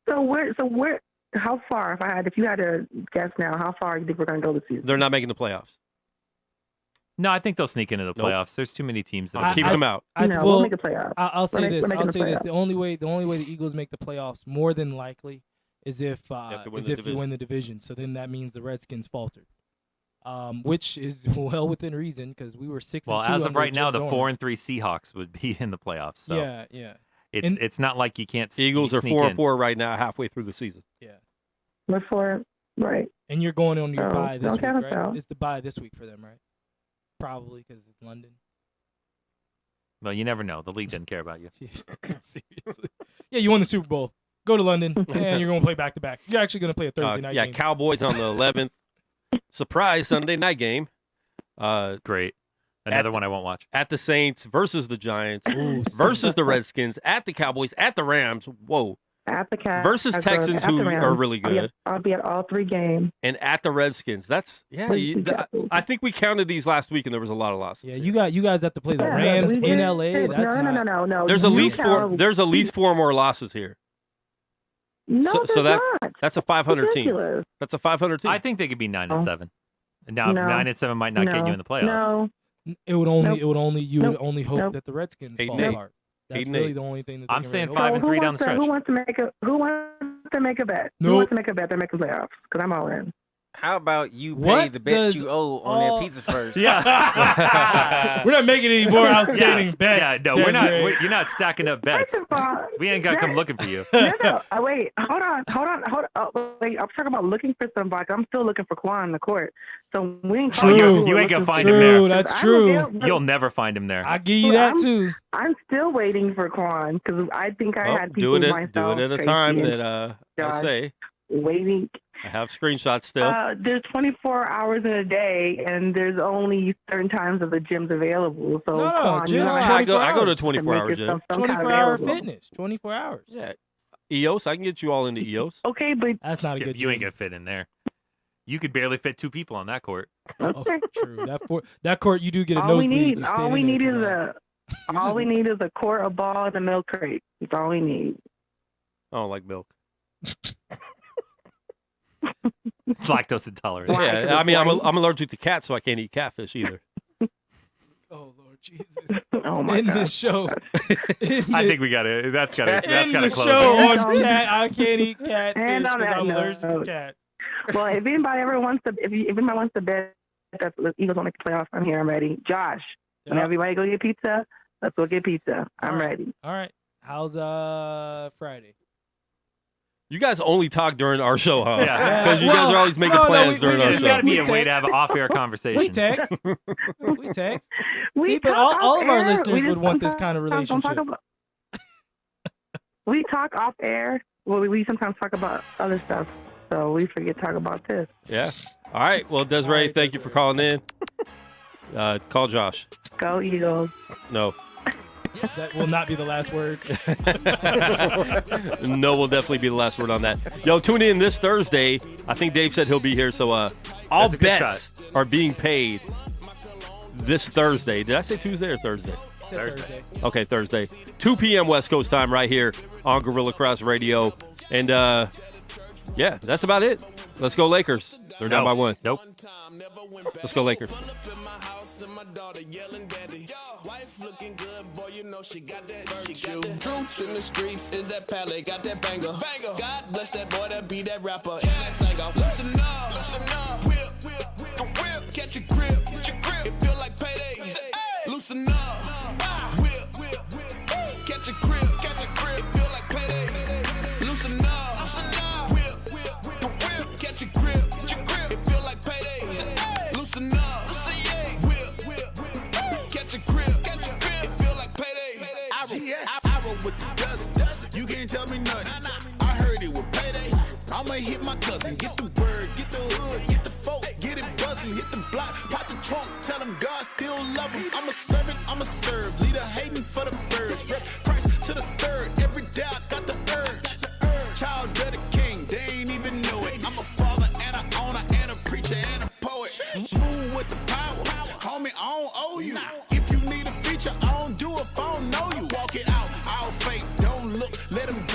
So where? How far? If you had to guess now, how far you think we're going to go this season? They're not making the playoffs. No, I think they'll sneak into the Nope. playoffs. There's too many teams that I'm are keeping them out. No, well, we'll make a playoff. I'll say this. We're I'll making say the this. playoffs. The only way the Eagles make the playoffs more than likely is if have to win is the if we win the division. So then that means the Redskins faltered, which is well within reason because we were 6-2. Well, as of under right now, Jim the Zorn. 4-3 Seahawks would be in the playoffs. So Yeah. it's not like you can't. Eagles you are sneak in. 4-4 right now, halfway through the season. Before, right? And you're going on your So, bye this don't week, count us right? out. It's the bye this week for them, right? Probably because it's London. Well, you never know. The league doesn't care about you. Seriously. Yeah, you won the Super Bowl. Go to London, and you're going to play back-to-back. You're actually going to play a Thursday night yeah, game. Cowboys on the 11th. Surprise Sunday night game. Great. Another one I won't watch. At the Saints versus the Giants Ooh, versus the Redskins at the Cowboys at the Rams. Whoa. At the Cavs. Versus Texans, who are really good. I'll be at all three games. And at the Redskins. That's I think we counted these last week, and there was a lot of losses. Yeah, here. you guys have to play the Yeah, Rams we in did. LA. That's No. There's at least four more losses here. No, so there's that- not. That's a 500 team. Ridiculous. That's a 500 team. I think they could be 9-7. And now No. 9-7 might not get you in the playoffs. No, It would only Nope. you would only hope Nope. that the Redskins 8 fall and 8. apart. That's 8 and really 8. the only thing that they I'm can saying really 5 hope and So 3 down the stretch. Who wants to make a bet? Nope. Who wants to make a bet? They're making playoffs because I'm all in. How about you pay What the bet does you owe on all- that pizza first? Yeah. We're not making any more outstanding Yeah, bets. no, we're not. Desiree. You're not stacking up bets. First of all, We ain't got to come that- looking for you. No. Wait, hold on. Wait, I'm talking about looking for somebody. I'm still looking for Quan in the court. So we ain't. True. You ain't gonna find him True, there. that's I'm true. available. You'll never find him there. I give you that too. I'm still waiting for Quan because I think I Well, had do people it myself. at a Tracy, time and that I Josh. say. Waiting. I have screenshots still. There's 24 hours in a day, and there's only certain times of the gym's available. So No, Quan, gym you know, is I go to hours. 24-hour make gym. yourself some kind of 24-hour available. fitness. 24 hours. Yeah, EOS. I can get you all into EOS. Okay, but That's not a good You ain't gym. gonna fit in there. You could barely fit 2 people on that court. Oh, okay. true. That court, you do get a all we nosebleed. need, You all stand we in there need too is long. all we need is a quart of ball and a milk crate. That's all we need. I don't like milk. It's lactose intolerant. Why? Yeah, I mean, I'm allergic to cats, so I can't eat catfish either. Oh Lord Jesus! Oh my In God. this show, I think we got to. That's got to. That's in got the to close. show it. on cat, I can't eat catfish And on because that I'm allergic to note- cats. Well, if anybody ever wants to, if anybody wants to bet that the Eagles will make the playoffs, I'm here. I'm ready. Josh, when Yeah. everybody go get pizza, let's go get pizza. I'm All right. ready. All right. How's Friday? You guys only talk during our show, huh? Yeah. Because you guys are always making no, plans we- during we- our There's show. got to be a We way to text. have an off-air conversation. We text. We text. We See, but talk all off of our air. listeners We just would want this sometimes kind of don't talk relationship. about- we talk off air. Well, we sometimes talk about other stuff, so we forget to talk about this. Yeah. All right. Well, Desiree, All right, thank you for Desiree. calling in. Call Josh. Go Eagles. No. That will not be the last word. No will definitely be the last word on that. Yo, tune in this Thursday. I think Dave said he'll be here, so all That's a good bets are being paid this Thursday. Did I say Tuesday or Thursday? Thursday. Okay, Thursday. 2 p.m. West Coast time right here on Guerilla Cross Radio. And, yeah, that's about it. Let's go Lakers. They're down by 1. Nope. Let's go Lakers. Truth in the streets is that Pele got that banger. God bless that boy that be that rapper and that singer. Listen up, whip, catch a grip. It feel like payday. Loosen up, whip, catch a grip. It feel like payday. Loosen up, whip, catch a grip. It feel like payday. Loosen up, whip, catch a grip. It feel like payday. I roll with the dust. You can't tell me nothing. I heard it with payday. I'ma hit my cousin. Get the word, get the hood, get the folk, get it buzzing. Hit the block, pop the trunk, tell them God still love him. I'm a servant, I'ma serve. Leader hating for the birds. Rep price to the third. Every day I got the urge. Child of the king, they ain't even know it. I'm a father and an owner and a preacher and a poet. Move with the power. Homie, I don't owe you. If you need a feature, I don't do it if I don't know you. Walk it out, I'll fake. Don't look, let them